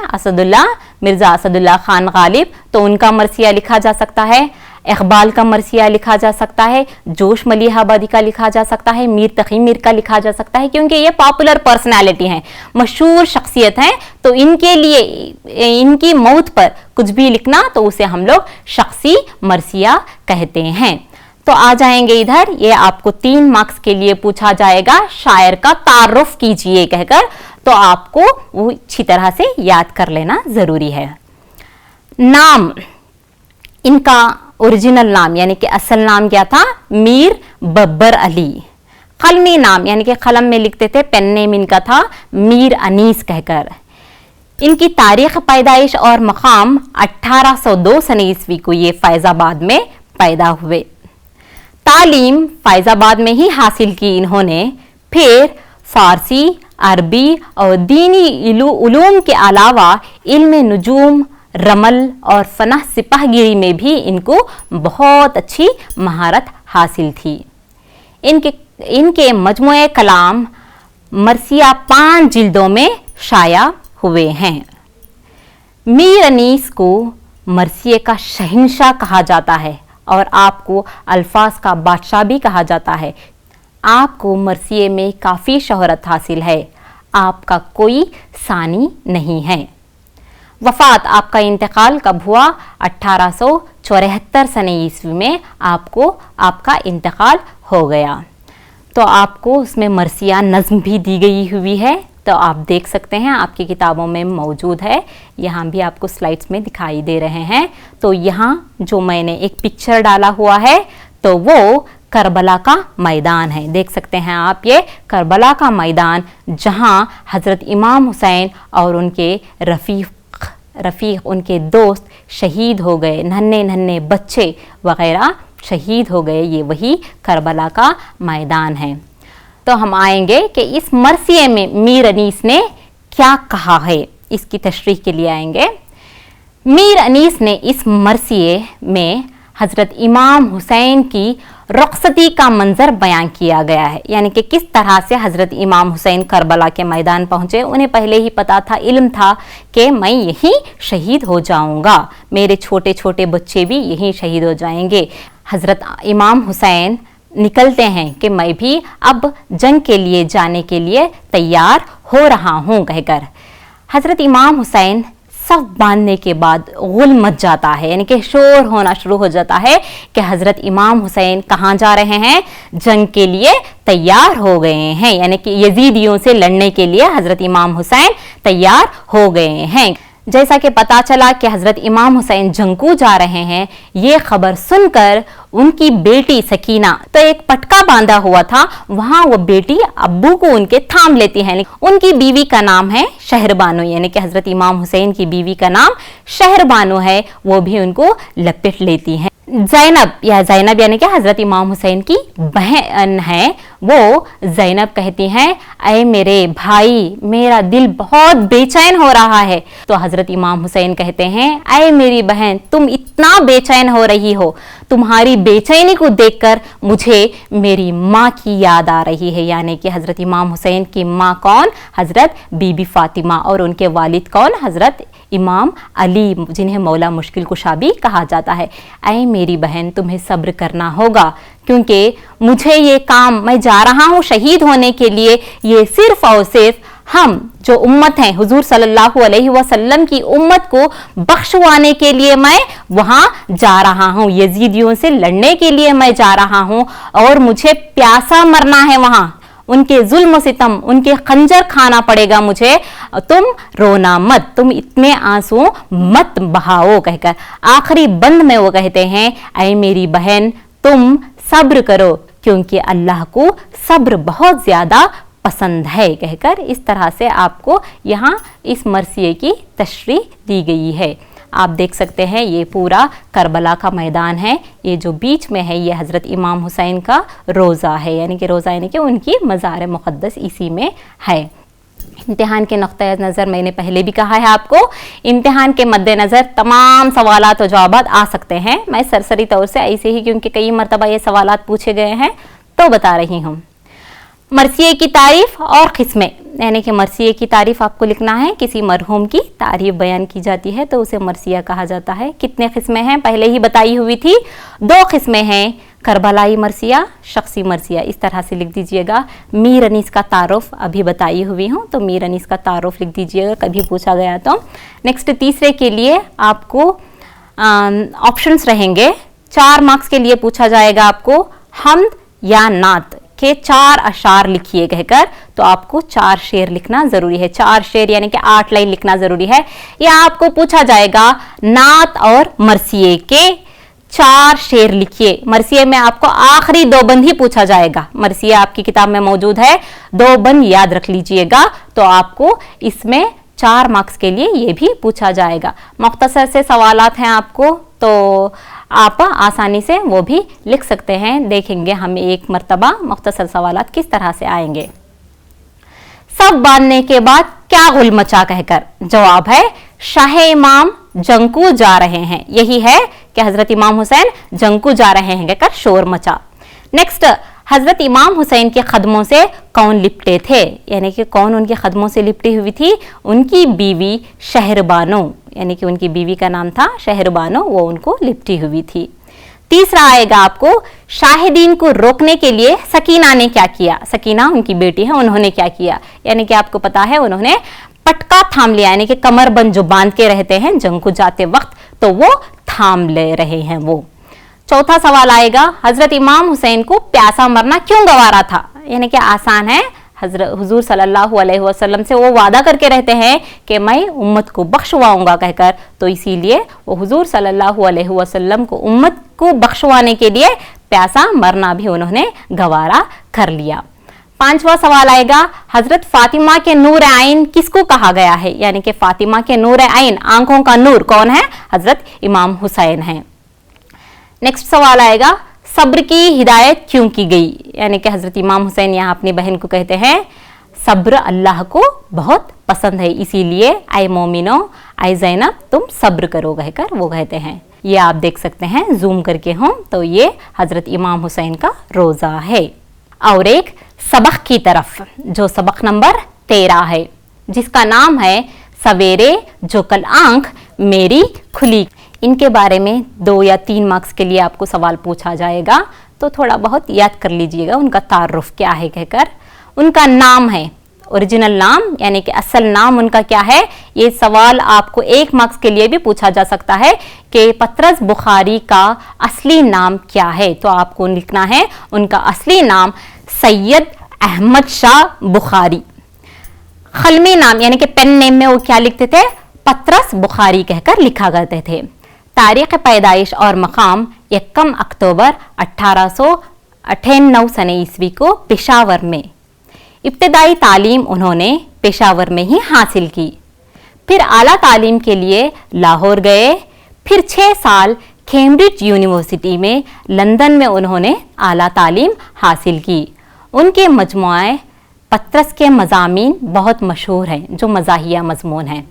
मिर्ज़ा असदुल्ला खान गालिब, तो उनका मरसिया लिखा जा सकता है। इकबाल का मरसिया लिखा जा सकता है, जोश मलिहाबादी का लिखा जा सकता है, मीर तकी मीर का लिखा जा सकता है, क्योंकि ये पॉपुलर पर्सनालिटी हैं, मशहूर शख्सियत हैं। तो इनके लिए इनकी मौत पर कुछ भी लिखना तो उसे हम लोग शख्सी मरसिया कहते हैं। तो आ जाएंगे इधर, ये आपको 3 मार्क्स के लिए पूछा जाएगा, शायर का तारुफ कीजिए कहकर, तो आपको वो अच्छी तरह से याद कर लेना जरूरी है। नाम, इनका ओरिजिनल नाम यानी कि असल नाम क्या था? मीर बब्बर अली। कलमी नाम यानी कि कलम में लिखते थे, पेन नेम इनका था मीर अनीस कहकर। इनकी तारीख पैदाइश और मकाम 1802 सन ईस्वी को ये फैजाबाद में पैदा हुए। तालीम फैजाबाद में ही हासिल की इन्होंने। फिर फारसी, अरबी और दीनी उलूम के अलावा इल्म नुजूम, रमल और फनह सिपाहगिरी में भी इनको बहुत अच्छी महारत हासिल थी। इनके मजमूए कलाम मरसिया 5 जिल्दों में शाया हुए हैं। मीर अनीस को मरसिए का शहंशाह कहा जाता है और आपको अल्फाज का बादशाह भी कहा जाता है। आपको मरसिए में काफ़ी शोहरत हासिल है, आपका कोई सानी नहीं है। वफ़ात, आपका इंतकाल कब हुआ? 1874 सन ईस्वी में आपका इंतकाल हो गया। तो आपको उसमें मरसिया नज़्म भी दी गई हुई है, तो आप देख सकते हैं, आपकी किताबों में मौजूद है। यहाँ भी आपको स्लाइड्स में दिखाई दे रहे हैं। तो यहाँ जो मैंने एक पिक्चर डाला हुआ है, तो वो करबला का मैदान है। देख सकते हैं आप, ये करबला का मैदान जहाँ हज़रत इमाम हुसैन और उनके रफ़ीक़ उनके दोस्त शहीद हो गए, नन्हे नन्हे बच्चे वग़ैरह शहीद हो गए, ये वही करबला का मैदान है। तो हम आएंगे कि इस मरसिए में मीर अनीस ने क्या कहा है, इसकी तशरीह के लिए आएंगे। मीर अनीस ने इस मरसिए में हज़रत इमाम हुसैन की रुखसती का मंजर बयां किया गया है, यानी कि किस तरह से हजरत इमाम हुसैन करबला के मैदान पहुंचे। उन्हें पहले ही पता था, इल्म था कि मैं यहीं शहीद हो जाऊंगा, मेरे छोटे छोटे बच्चे भी यहीं शहीद हो जाएंगे। हजरत इमाम हुसैन निकलते हैं कि मैं भी अब जंग के लिए जाने के लिए तैयार हो रहा हूं कहकर। हजरत इमाम हुसैन सफ बांधने के बाद गुल मच जाता है, यानी कि शोर होना शुरू हो जाता है कि हजरत इमाम हुसैन कहाँ जा रहे हैं, जंग के लिए तैयार हो गए हैं, यानी कि यजीदियों से लड़ने के लिए हजरत इमाम हुसैन तैयार हो गए हैं। जैसा कि पता चला कि हजरत इमाम हुसैन जंगू जा रहे हैं, ये खबर सुनकर उनकी बेटी सकीना तो एक पटका बांधा हुआ था, वहां वो बेटी अब्बू को उनके थाम लेती हैं। उनकी बीवी का नाम है शहरबानो, यानी कि हजरत इमाम हुसैन की बीवी का नाम शहरबानो है, वो भी उनको लपेट लेती हैं। ज़ैनब यानी कि हजरत इमाम हुसैन की बहन है, वो ज़ैनब कहती हैं, ऐ मेरे भाई, मेरा दिल बहुत बेचैन हो रहा है। तो हजरत इमाम हुसैन कहते हैं, ऐ मेरी बहन, तुम इतना बेचैन हो रही हो, तुम्हारी बेचैनी को देखकर मुझे मेरी माँ की याद आ रही है। यानी कि हजरत इमाम हुसैन की माँ कौन, हजरत बीबी फातिमा, और उनके वालिद कौन, हजरत इमाम अली, जिन्हें मौला मुश्किल कुशा भी कहा जाता है। ऐ मेरी बहन, तुम्हें सब्र करना होगा, क्योंकि मुझे ये काम, मैं जा रहा हूँ शहीद होने के लिए, ये सिर्फ और सिर्फ हम जो उम्मत हैं, हुजूर सल्लल्लाहु अलैहि वसल्लम की उम्मत को बख्शवाने के लिए मैं वहां जा रहा हूं, यजीदियों से लड़ने के लिए मैं जा रहा हूं, और मुझे प्यासा मरना है वहां, उनके जुल्म सितम, उनके खंजर खाना पड़ेगा मुझे, तुम रोना मत, तुम इतने आंसू मत बहाओ कहकर आखिरी बंद में वो कहते हैं, ऐ मेरी बहन, तुम सब्र करो, क्योंकि अल्लाह को सब्र बहुत ज्यादा पसंद है कहकर इस तरह से आपको यहाँ इस मरसिए की तशरीह दी गई है। आप देख सकते हैं ये पूरा करबला का मैदान है, ये जो बीच में है ये हज़रत इमाम हुसैन का रोज़ा है, यानी कि रोज़ा यानी कि उनकी मज़ार मुक़द्दस इसी में है। इम्तिहान के नुक्ते नज़र मैंने पहले भी कहा है आपको, इम्तिहान के मद्देनज़र तमाम सवालात और जवाबात आ सकते हैं। मैं सरसरी तौर से ऐसे ही, क्योंकि कई मरतबा ये सवालात पूछे गए हैं, तो बता रही हूँ। मरसिए की तारीफ और किस्में, यानी कि मरसिए की तारीफ आपको लिखना है, किसी मरहूम की तारीफ बयान की जाती है तो उसे मरसिया कहा जाता है। कितने किस्में हैं पहले ही बताई हुई थी, 2 किस्में हैं, करबलाई मरसिया, शख्सी मरसिया, इस तरह से लिख दीजिएगा। मीर अनीस का तारुफ अभी बताई हुई हूँ, तो मीर अनीस का तारुफ लिख दीजिएगा कभी पूछा गया तो। नेक्स्ट तीसरे के लिए आपको ऑप्शंस रहेंगे, 4 मार्क्स के लिए पूछा जाएगा आपको, हम्द या नात के 4 अशार लिखिए कहकर, तो आपको 4 शेर लिखना जरूरी है, 4 शेर यानी कि 8 लाइन लिखना जरूरी है। या आपको पूछा जाएगा नात और मरसिए के 4 शेर लिखिए, मरसिए में आपको आखिरी 2 बंद ही पूछा जाएगा, मरसिए आपकी किताब में मौजूद है, 2 बंद याद रख लीजिएगा, तो आपको इसमें 4 मार्क्स के लिए ये भी पूछा जाएगा। मुख्तसर से सवालात हैं आपको, तो आप आसानी से वो भी लिख सकते हैं। देखेंगे हम एक मर्तबा मुख्तसर सवालात किस तरह से आएंगे। सब बांधने के बाद क्या गुल मचा कहकर, जवाब है शाह इमाम जंकू जा रहे हैं, यही है कि हजरत इमाम हुसैन जंकू जा रहे हैं कहकर शोर मचा। नेक्स्ट, हजरत इमाम हुसैन के खदमों से कौन लिपटे थे, यानी कि कौन उनके खदमों से लिपटी हुई थी, उनकी बीवी शहरबानो, यानी कि उनकी बीवी का नाम था शहरबानो, वो उनको लिपटी हुई थी। तीसरा आएगा आपको, शाहिदीन को रोकने के लिए सकीना ने क्या किया, सकीना उनकी बेटी है, उन्होंने क्या किया, यानी कि आपको पता है उन्होंने पटका थाम लिया, यानी कि कमरबंद जो बांध के रहते हैं जंग को जाते वक्त, तो वो थाम ले रहे हैं वो। चौथा सवाल आएगा, हजरत इमाम हुसैन को प्यासा मरना क्यों गवारा था, यानी कि आसान है, हजरत हुजूर सल्लल्लाहु अलैहि वसल्लम से वो वादा करके रहते हैं कि मैं उम्मत को बख्शवाऊंगा कहकर, तो इसीलिए वो हुजूर सल्लल्लाहु अलैहि वसल्लम को उम्मत को बख्शवाने के लिए प्यासा मरना भी उन्होंने गवारा कर लिया। 5वां सवाल आएगा, हजरत फातिमा के नूर आइन किसको कहा गया है, यानी कि फातिमा के नूर आइन, आंखों का नूर कौन है, हजरत इमाम हुसैन है। नेक्स्ट सवाल आएगा, सब्र की हिदायत क्यों की गई, यानी कि हजरत इमाम हुसैन यहाँ अपनी बहन को कहते हैं सब्र अल्लाह को बहुत पसंद है, इसीलिए आए मोमिनो आए ज़ैनब तुम सब्र करो कहकर वो कहते हैं। ये आप देख सकते हैं जूम करके हम, तो ये हजरत इमाम हुसैन का रोजा है। और एक सबक की तरफ, जो सबक नंबर 13 है, जिसका नाम है सवेरे जो कल आंख मेरी खुली। इनके बारे में 2 या 3 मार्क्स के लिए आपको सवाल पूछा जाएगा, तो थोड़ा बहुत याद कर लीजिएगा उनका तारुफ क्या है कहकर। उनका नाम है, ओरिजिनल नाम यानी कि असल नाम उनका क्या है, ये सवाल आपको 1 मार्क्स के लिए भी पूछा जा सकता है कि पतरस बुखारी का असली नाम क्या है। तो आपको लिखना है उनका असली नाम सैयद अहमद शाह बुखारी। खलमी नाम यानी कि पेन नेम में वो क्या लिखते थे, पतरस बुखारी कहकर लिखा करते थे। तारीख पैदाइश और मकाम 1 अक्टूबर 1898 सने ईस्वी को पेशावर में। इब्तदाई तालीम उन्होंने पेशावर में ही हासिल की। फिर आला तालीम के लिए लाहौर गए। फिर 6 साल कैम्ब्रिज यूनिवर्सिटी में लंदन में उन्होंने आला तालीम हासिल की। उनके मजमुए पतरस के मज़ामीन बहुत मशहूर हैं, जो मज़ाहिया मज़मून हैं।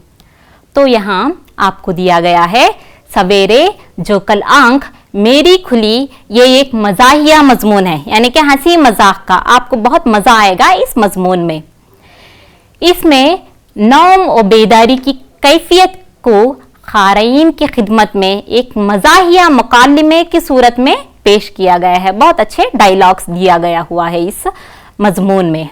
तो यहाँ आपको दिया गया है सवेरे जो कल आंख मेरी खुली, ये एक मज़ाहिया मज़मून है, यानी कि हंसी मजाक का, आपको बहुत मज़ा आएगा इस मज़मून में। इसमें नौम और बेदारी की कैफियत को क़ारीन की खिदमत में एक मज़ाहिया मुकालमे की सूरत में पेश किया गया है। बहुत अच्छे डायलॉग्स दिया गया हुआ है इस मज़मून में।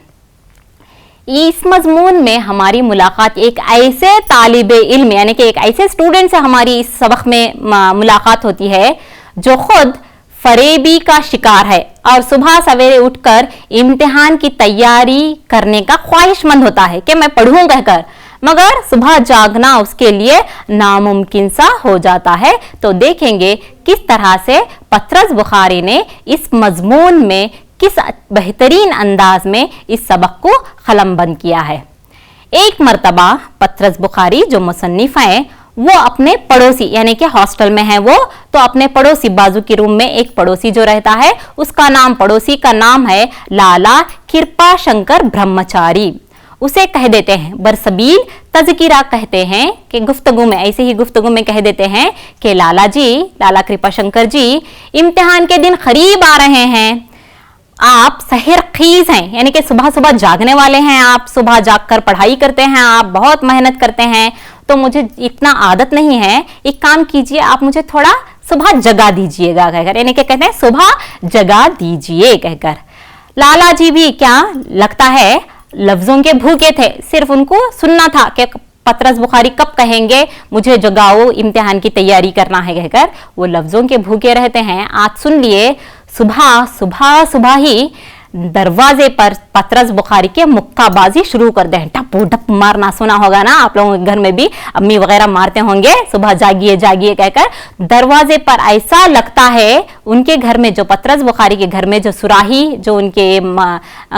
इस मजमून में हमारी मुलाकात एक ऐसे तालिबे इल्म यानी कि एक ऐसे स्टूडेंट से हमारी इस सबक में मुलाकात होती है जो खुद फरेबी का शिकार है और सुबह सवेरे उठकर इम्तिहान की तैयारी करने का ख्वाहिशमंद होता है कि मैं पढ़ूं कहकर, मगर सुबह जागना उसके लिए नामुमकिन सा हो जाता है। तो देखेंगे किस तरह से पतरस बुखारी ने इस मजमून में किस बेहतरीन अंदाज में इस सबक को कलमबंद किया है। एक मर्तबा पतरस बुखारी जो मुसन्निफ हैं, वो अपने पड़ोसी यानी कि हॉस्टल में है वो, तो अपने पड़ोसी बाजू के रूम में एक पड़ोसी जो रहता है उसका नाम, पड़ोसी का नाम है लाला कृपा शंकर ब्रह्मचारी। उसे कह देते हैं बरसबील तज़किरा कहते हैं कि गुफ्तगू में, ऐसे ही गुफ्तगू में कह देते हैं कि लाला जी, लाला कृपा शंकर जी, इम्तिहान के दिन करीब आ रहे हैं, आप सहर खीज हैं यानी कि सुबह सुबह जागने वाले हैं, आप सुबह जागकर पढ़ाई करते हैं, आप बहुत मेहनत करते हैं, तो मुझे इतना आदत नहीं है, एक काम कीजिए आप मुझे थोड़ा सुबह जगा दीजिएगा कहकर, यानी कि कहते हैं सुबह जगा दीजिए कहकर। लाला जी भी क्या लगता है लफ्जों के भूखे थे, सिर्फ उनको सुनना था कि पतरस बुखारी कब कहेंगे मुझे जगाओ इम्तिहान की तैयारी करना है कहकर, वो लफ्जों के भूखे रहते हैं। आज सुन लिए सुबह ही दरवाजे पर पतरस बुखारी के मुक्काबाजी शुरू कर दे, टप्पू टप मारना सुना होगा ना आप लोगों के घर में भी, अम्मी वगैरह मारते होंगे सुबह जागिए जागिए कहकर। दरवाजे पर ऐसा लगता है उनके घर में, जो पतरस बुखारी के घर में जो सुराही जो उनके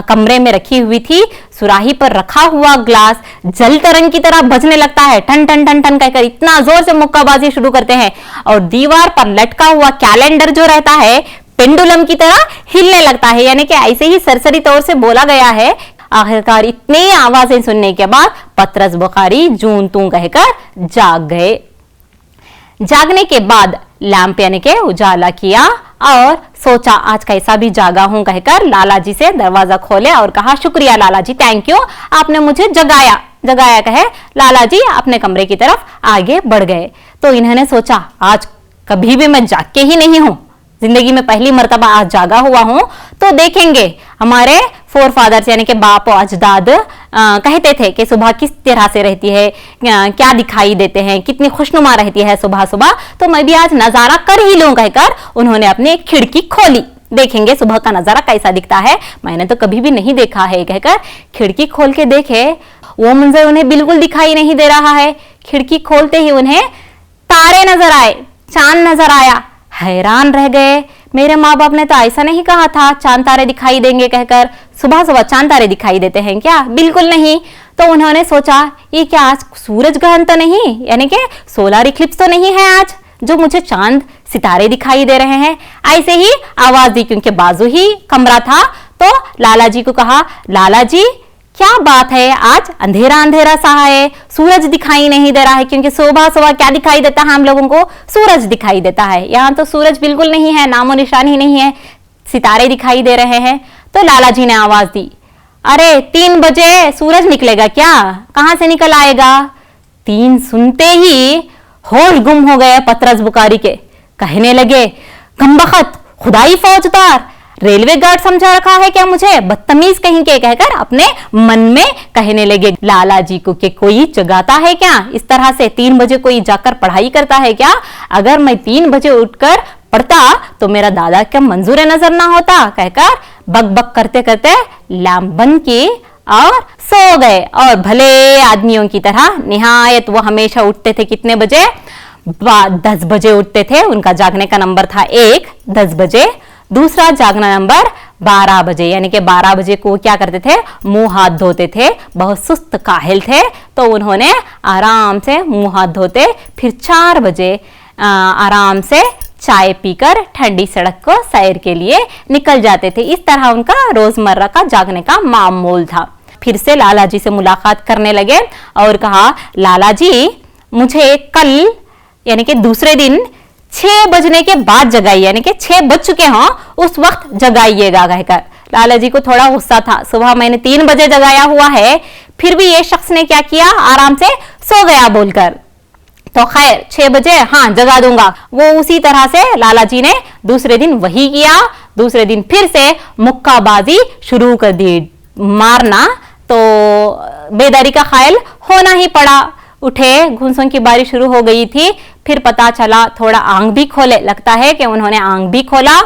कमरे में रखी हुई थी, सुराही पर रखा हुआ ग्लास जल तरंग की तरह बजने लगता है, टन टन टन टन कहकर इतना जोर से मुक्काबाजी शुरू करते हैं। और दीवार पर लटका हुआ कैलेंडर जो रहता है पेंडुलम की तरह हिलने लगता है, यानी कि ऐसे ही सरसरी तौर से बोला गया है। आखिरकार इतनी आवाजें सुनने के बाद पतरस बुखारी जून तू कहकर जाग गए। जागने के बाद लैंप यानी के उजाला किया और सोचा आज कैसा भी जागा हूं कहकर लाला जी से दरवाजा खोले और कहा शुक्रिया लाला जी, थैंक यू, आपने मुझे जगाया कहे लाला जी अपने कमरे की तरफ आगे बढ़ गए। तो इन्होंने सोचा आज कभी भी मैं जाग के ही नहीं हूं, जिंदगी में पहली मर्तबा आज जागा हुआ हूं, तो देखेंगे हमारे फोर फादर्स यानी कि बाप और अजदाद कहते थे कि सुबह किस तरह से रहती है, क्या दिखाई देते हैं, कितनी खुशनुमा रहती है सुबह सुबह, तो मैं भी आज नजारा कर ही लूं कहकर उन्होंने अपनी एक खिड़की खोली। देखेंगे सुबह का नजारा कैसा दिखता है, मैंने तो कभी भी नहीं देखा है कहकर खिड़की खोल के देखे, वो मंजर उन्हें बिल्कुल दिखाई नहीं दे रहा है। खिड़की खोलते ही उन्हें तारे नजर आए, चांद नजर आया, हैरान रह गए। मेरे माँ बाप ने तो ऐसा नहीं कहा था चांद तारे दिखाई देंगे कहकर, सुबह सुबह चांद तारे दिखाई देते हैं क्या? बिल्कुल नहीं। तो उन्होंने सोचा ये क्या आज सूरज ग्रहण तो नहीं, यानी कि सोलर इक्लिप्स तो नहीं है आज जो मुझे चांद सितारे दिखाई दे रहे हैं। ऐसे ही आवाज दी, क्योंकि बाजू ही कमरा था, तो लाला जी को कहा लाला जी क्या बात है, आज अंधेरा अंधेरा सा है, सूरज दिखाई नहीं दे रहा है, क्योंकि सुबह सुबह क्या दिखाई देता है हम लोगों को, सूरज दिखाई देता है। यहाँ तो सूरज बिल्कुल नहीं है, नामो निशान ही नहीं है, सितारे दिखाई दे रहे हैं। तो लाला जी ने आवाज दी, अरे 3 बजे सूरज निकलेगा क्या, कहां से निकल आएगा। 3 सुनते ही होश गुम हो गए पतरस बुखारी के। कहने लगे, कमबख्त, खुदाई फौजदार, रेलवे गार्ड समझा रखा है क्या मुझे, बदतमीज कहीं के, कहकर अपने मन में कहने लगे लाला जी को कि कोई जगाता है क्या, इस तरह से 3 बजे कोई जाकर पढ़ाई करता है क्या। अगर मैं 3 बजे उठकर पढ़ता तो मेरा दादा क्या मंजूर नजर ना होता, कहकर बक बक करते करते लैम्प बंद की और सो गए। और भले आदमियों की तरह निहायत वो हमेशा उठते थे, कितने बजे, 10 बजे उठते थे। उनका जागने का नंबर था 1 10 बजे, दूसरा जागना नंबर 12 बजे, यानी कि 12 बजे को क्या करते थे, मुंह हाथ धोते थे। बहुत सुस्त काहिल थे तो उन्होंने आराम से मुंह हाथ धोते, फिर 4 बजे आराम से चाय पीकर ठंडी सड़क को सैर के लिए निकल जाते थे। इस तरह उनका रोजमर्रा का जागने का मामूल था। फिर से लाला जी से मुलाकात करने लगे और कहा, लाला जी मुझे कल यानी कि दूसरे दिन 6 बजने के बाद जगाइए, यानी कि 6 बज चुके हों उस वक्त जगाइएगा, कहकर। लाला जी को थोड़ा गुस्सा था, सुबह मैंने 3 बजे जगाया हुआ है, फिर भी ये शख्स ने क्या किया, आराम से सो गया बोलकर। तो खैर 6 बजे हाँ जगा दूंगा। वो उसी तरह से लाला जी ने दूसरे दिन वही किया। दूसरे दिन फिर से मुक्काबाजी शुरू कर दी, मारना। तो बेदारी का ख्याल होना ही पड़ा। उठे, घूंसों की बारी शुरू हो गई थी। फिर पता चला, थोड़ा आंख भी खोले, लगता है कि उन्होंने आंख भी खोला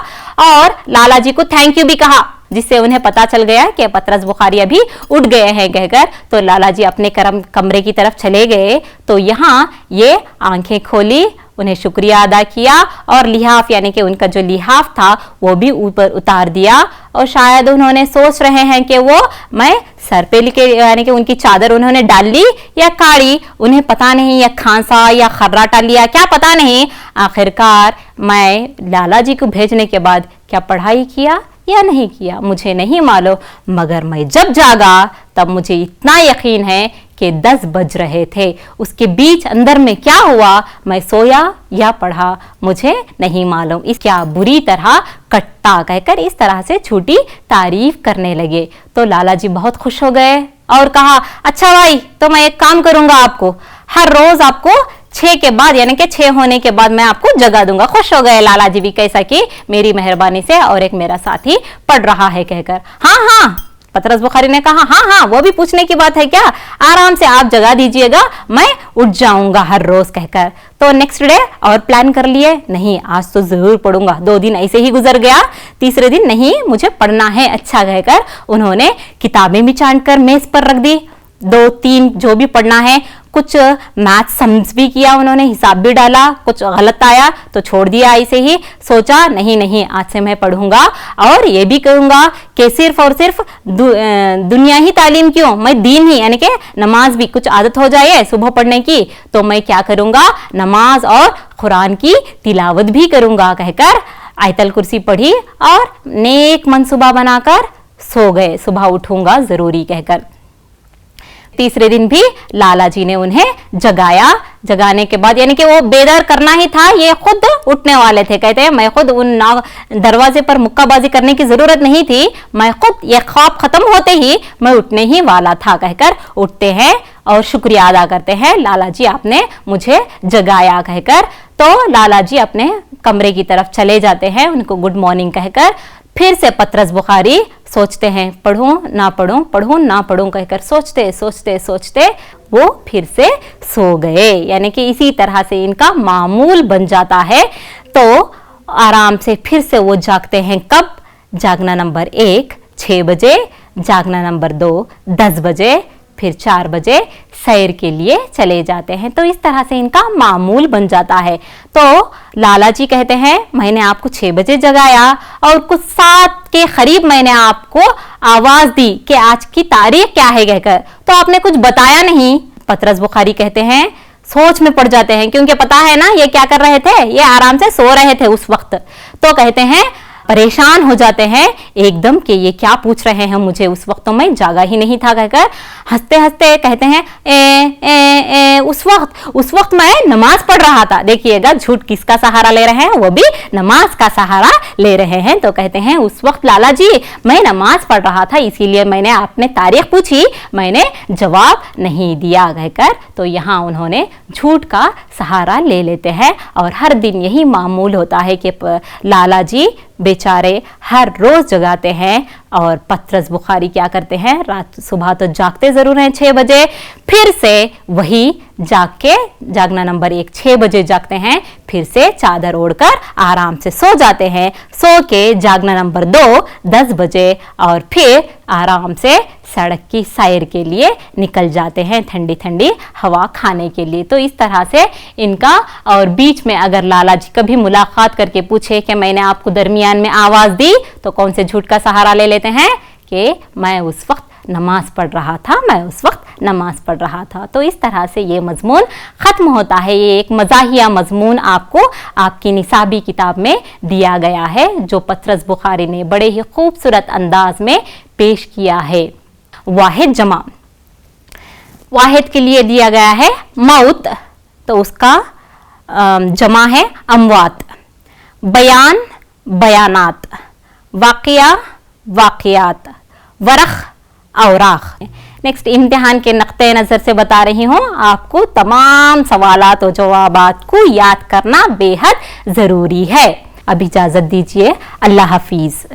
और लाला जी को थैंक यू भी कहा, जिससे उन्हें पता चल गया कि पतरस बुखारी अभी उठ गए हैं कहकर। तो लाला जी अपने कमरे की तरफ चले गए। तो यहाँ ये आंखें खोली, उन्हें शुक्रिया अदा किया और लिहाफ यानी कि उनका जो लिहाफ था वो भी ऊपर उतार दिया। और शायद उन्होंने सोच रहे हैं कि वो मैं सर पे लेके यानी कि उनकी चादर उन्होंने डाल ली या काढ़ी, उन्हें पता नहीं, या खांसा या खर्राटा लिया, क्या पता नहीं। आखिरकार मैं लाला जी को भेजने के बाद क्या पढ़ाई किया या नहीं किया मुझे नहीं मालूम, मगर मैं जब जागा तब मुझे इतना यकीन है कि 10 बज रहे थे। उसके बीच अंदर में क्या हुआ, मैं सोया या पढ़ा मुझे नहीं मालूम। इस क्या बुरी तरह कट्टा, कहकर इस तरह से छोटी तारीफ करने लगे। तो लाला जी बहुत खुश हो गए और कहा, अच्छा भाई तो मैं एक काम करूंगा, आपको हर रोज आपको 6 के बाद यानी कि 6 होने के बाद मैं आपको जगा दूंगा। खुश हो गए लाला जी भी, कैसा कि मेरी मेहरबानी से और एक मेरा साथी पढ़ रहा है कहकर। हाँ हाँ, पतरस बुखारी ने कहा, हाँ हाँ वो भी पूछने की बात है क्या, आराम से आप जगा दीजिएगा, मैं उठ जाऊंगा हर रोज कहकर। तो नेक्स्ट डे और प्लान कर लिए, नहीं आज तो जरूर पढ़ूंगा। 2 दिन ऐसे ही गुजर गया, तीसरे दिन नहीं मुझे पढ़ना है अच्छा कहकर उन्होंने किताबें भी छांट कर मेज पर रख दी। 2-3 जो भी पढ़ना है, कुछ मैथ समझ भी किया उन्होंने, हिसाब भी डाला, कुछ गलत आया तो छोड़ दिया ऐसे ही। सोचा नहीं नहीं आज से मैं पढ़ूंगा और ये भी करूंगा कि सिर्फ और सिर्फ दुनिया ही तालीम क्यों, मैं दीन ही यानी कि नमाज भी कुछ आदत हो जाए सुबह पढ़ने की, तो मैं क्या करूंगा, नमाज और कुरान की तिलावत भी करूंगा कहकर आयतल कुर्सी पढ़ी और नेक मनसूबा बनाकर सो गए, सुबह उठूंगा जरूरी कहकर। तीसरे दिन भी लाला जी ने उन्हें जगाया। जगाने के बाद यानी कि वो बेदार करना ही था, ये खुद उठने वाले थे। कहते हैं मैं खुद उन दरवाजे पर मुक्काबाजी करने की जरूरत नहीं थी, मैं खुद ये ख्वाब खत्म होते ही मैं उठने ही वाला था कहकर उठते हैं और शुक्रिया अदा करते हैं, लाला जी आपने मुझे जगाया कहकर। तो लाला जी अपने कमरे की तरफ चले जाते हैं, उनको गुड मॉर्निंग कहकर। फिर से पतरस बुखारी सोचते हैं, पढ़ूं ना पढ़ूं, पढ़ूं ना पढ़ूं कहकर सोचते सोचते सोचते वो फिर से सो गए। यानी कि इसी तरह से इनका मामूल बन जाता है। तो आराम से फिर से वो जागते हैं, कब, जागना नंबर 1 6 बजे, जागना नंबर 2 10 बजे, फिर 4 बजे सैर के लिए चले जाते हैं। तो इस तरह से इनका मामूल बन जाता है। तो लाला जी कहते हैं मैंने आपको 6 बजे जगाया और कुछ 7 के करीब मैंने आपको आवाज दी कि आज की तारीख क्या है कहकर, तो आपने कुछ बताया नहीं। पतरस बुखारी कहते हैं सोच में पड़ जाते हैं, क्योंकि पता है ना ये क्या कर रहे थे, ये आराम से सो रहे थे उस वक्त। तो कहते हैं परेशान हो जाते हैं एकदम कि ये क्या पूछ रहे हैं मुझे, उस वक्त तो मैं जागा ही नहीं था कहकर हंसते हंसते कहते हैं उस वक्त मैं नमाज पढ़ रहा था। देखिएगा झूठ किसका सहारा ले रहे हैं, वो भी नमाज का सहारा ले रहे हैं। तो कहते हैं उस वक्त लाला जी मैं नमाज पढ़ रहा था, इसीलिए मैंने आपने तारीख पूछी, मैंने जवाब नहीं दिया कहकर। तो यहाँ उन्होंने झूठ का सहारा ले लेते हैं और हर दिन यही मामूल होता है कि लाला जी बेचारे हर रोज जगाते हैं और पत्रस बुखारी क्या करते हैं, रात सुबह तो जागते जरूर हैं 6 बजे, फिर से वही जागना नंबर 1 6 बजे जागते हैं, फिर से चादर ओढ़कर आराम से सो जाते हैं, सो के जागना नंबर 2 10 बजे और फिर आराम से सड़क की सैर के लिए निकल जाते हैं, ठंडी ठंडी हवा खाने के लिए। तो इस तरह से इनका, और बीच में अगर लाला जी कभी मुलाकात करके पूछे कि मैंने आपको दरमियान में आवाज दी, तो कौन से झूठ का सहारा ले लेते हैं कि मैं उस वक्त नमाज पढ़ रहा था। तो इस तरह से ये मजमून ख़त्म होता है। ये एक मज़ाहिया मजमून आपको आपकी निसाबी किताब में दिया गया है, जो पत्रस बुखारी ने बड़े ही खूबसूरत अंदाज में पेश किया है। वाहिद जमा, वाहिद के लिए दिया गया है मौत, तो उसका जमा है अमवात। बयान बयानात, वाक़िया वाक़ियात, वरख औराख। नेक्स्ट इम्तिहान के नक्ते नज़र से बता रही हूँ आपको, तमाम सवालात और जवाबात को याद करना बेहद ज़रूरी है। अब इजाज़त दीजिए, अल्लाह हाफिज़।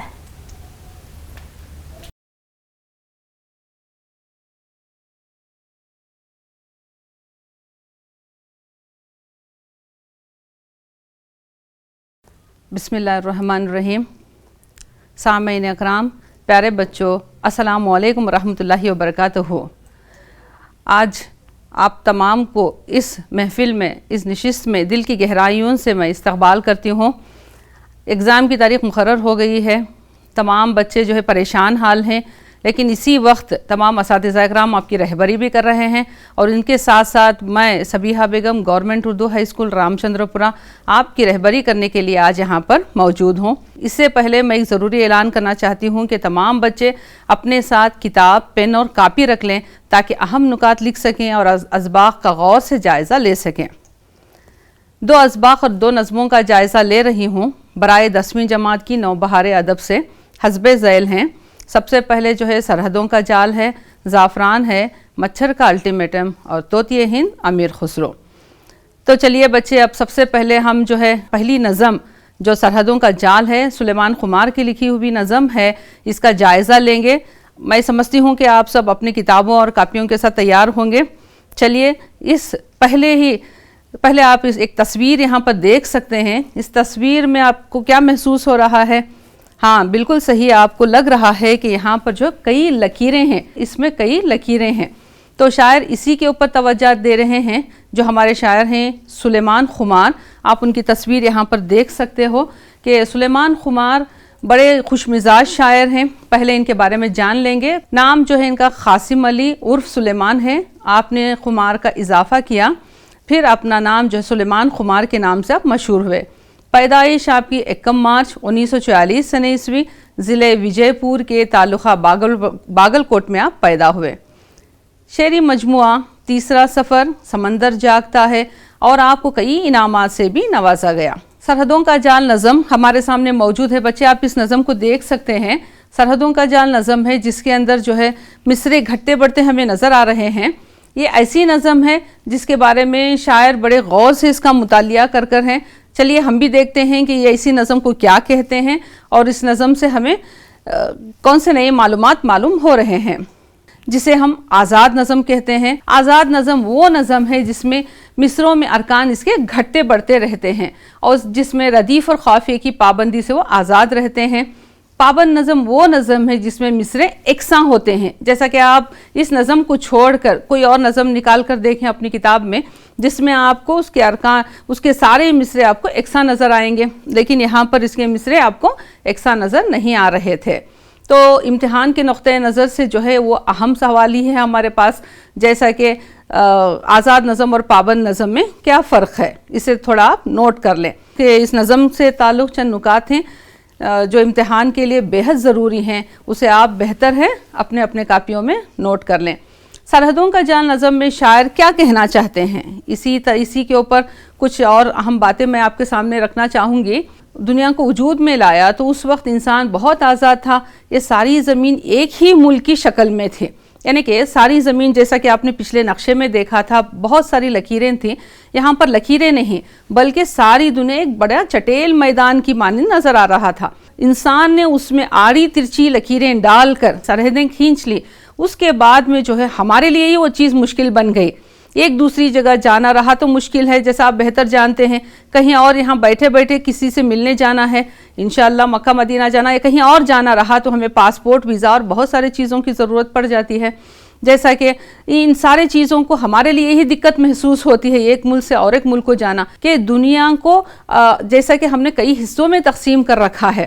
बिस्मिल्लाहिर्रहमानिर्रहीम। सामईन अकराम, प्यारे बच्चों, अस्सलामु अलैकुम वरहमतुल्लाहि वबरकातुहू। आज आप तमाम को इस महफ़िल में, इस नशिस्त में दिल की गहराइयों से मैं इस्तक़बाल करती हूँ। एग्ज़ाम की तारीख़ मुक़र्रर हो गई है, तमाम बच्चे जो है परेशान हाल हैं, लेकिन इसी वक्त तमाम असातिज़ा इकराम आपकी रहबरी भी कर रहे हैं, और इनके साथ साथ मैं Sabiha Begum government Urdu high school Ramchandrapura आपकी रहबरी करने के लिए आज यहाँ पर मौजूद हूँ। इससे पहले मैं एक ज़रूरी ऐलान करना चाहती हूँ कि तमाम बच्चे अपने साथ किताब, पेन और कापी रख लें, ताकि अहम नुकात लिख सकें और असबाक़ का गौर से जायज़ा ले सकें। 2 असबाक़ और 2 नज़मों का जायज़ा ले रही हूँ बराए 10वीं जमात की नौबहार अदब से, हस्बे ज़ैल हैं। सबसे पहले जो है सरहदों का जाल है, ज़ाफ़रान है, मच्छर का अल्टीमेटम और तोतिए हिंद अमीर खुसरो। तो चलिए बच्चे, अब सबसे पहले हम जो है पहली नज़म जो सरहदों का जाल है, सुलेमान खुमार की लिखी हुई नज़म है, इसका जायज़ा लेंगे। मैं समझती हूँ कि आप सब अपनी किताबों और कापियों के साथ तैयार होंगे। चलिए, इस पहले आप एक तस्वीर यहाँ पर देख सकते हैं। इस तस्वीर में आपको क्या महसूस हो रहा है? हाँ, बिल्कुल सही, आपको लग रहा है कि यहाँ पर जो कई लकीरें हैं, इसमें कई लकीरें हैं। तो शायर इसी के ऊपर तवज्जो दे रहे हैं, जो हमारे शायर हैं सुलेमान खुमार। आप उनकी तस्वीर यहाँ पर देख सकते हो कि सुलेमान खुमार बड़े खुशमिजाज शायर हैं। पहले इनके बारे में जान लेंगे। नाम जो है इनका कासिम अली उर्फ सुलेमान है। आपने खुमार का इजाफा किया, फिर अपना नाम जो है सुलेमान खुमार के नाम से आप मशहूर हुए। पैदाइश आपकी 1 मार्च 1944 सन ईस्वी ज़िले विजयपुर के तालुका बागलकोट में आप पैदा हुए। शेरी मजमुआ तीसरा सफ़र, समंदर जागता है, और आपको कई इनामात से भी नवाजा गया। सरहदों का जाल नज़म हमारे सामने मौजूद है। बच्चे, आप इस नज़म को देख सकते हैं। सरहदों का जाल नज़म है जिसके अंदर जो है मिसरे घटते बढ़ते हमें नज़र आ रहे हैं। ये ऐसी नज़म है जिसके बारे में शायर बड़े गौर से इसका मुतालिया कर हैं। चलिए हम भी देखते हैं कि ये इसी नज़म को क्या कहते हैं और इस नज़म से हमें कौन से नए मालूमात मालूम हो रहे हैं, जिसे हम आज़ाद नज़म कहते हैं। आज़ाद नज़म वो नज़म है जिसमें मिसरों में अरकान इसके घटते बढ़ते रहते हैं और जिसमें रदीफ़ और ख़ाफ़िये की पाबंदी से वो आज़ाद रहते हैं। पाबंद नज़म वो नज़म है जिसमें मिसरे एकसां होते हैं। जैसा कि आप इस नज़म को छोड़कर कोई और नज़म निकाल कर देखें अपनी किताब में, जिसमें आपको उसके अरकान, उसके सारे मिसरे आपको एकसां नज़र आएंगे, लेकिन यहाँ पर इसके मिसरे आपको एकसां नज़र नहीं आ रहे थे। तो इम्तिहान के नुक़्ते नज़र से जो है वो अहम सवाल ही है हमारे पास, जैसा कि आज़ाद नज़म और पाबंद नज़म में क्या फ़र्क है, इसे थोड़ा आप नोट कर लें कि इस नज़म से ताल्लुक़ चंद नुकात हैं। جو امتحان کے لیے بے حد ضروری ہیں اسے آپ بہتر ہے اپنے اپنے کاپیوں میں نوٹ کر لیں۔ سرحدوں کا جال نظم میں شاعر کیا کہنا چاہتے ہیں، اسی کے اوپر کچھ اور اہم باتیں میں آپ کے سامنے رکھنا چاہوں گی۔ دنیا کو وجود میں لایا تو اس وقت انسان بہت آزاد تھا، یہ ساری زمین ایک ہی ملک کی شکل میں تھی، یعنی کہ ساری زمین جیسا کہ آپ نے پچھلے نقشے میں دیکھا تھا بہت ساری لکیریں تھیں، یہاں پر لکیریں نہیں بلکہ ساری دنیا ایک بڑا چٹیل میدان کی مانند نظر آ رہا تھا۔ انسان نے اس میں آڑی ترچی لکیریں ڈال کر سرحدیں کھینچ لی، اس کے بعد میں جو ہے ہمارے لیے ہی وہ چیز مشکل بن گئی۔ ایک دوسری جگہ جانا رہا تو مشکل ہے، جیسا آپ بہتر جانتے ہیں، کہیں اور یہاں بیٹھے بیٹھے کسی سے ملنے جانا ہے، انشاءاللہ مکہ مدینہ جانا ہے، کہیں اور جانا رہا تو ہمیں پاسپورٹ، ویزا اور بہت سارے چیزوں کی ضرورت پڑ جاتی ہے، جیسا کہ ان سارے چیزوں کو ہمارے لیے ہی دقت محسوس ہوتی ہے ایک ملک سے اور ایک ملک کو جانا، کہ دنیا کو جیسا کہ ہم نے کئی حصوں میں تقسیم کر رکھا ہے،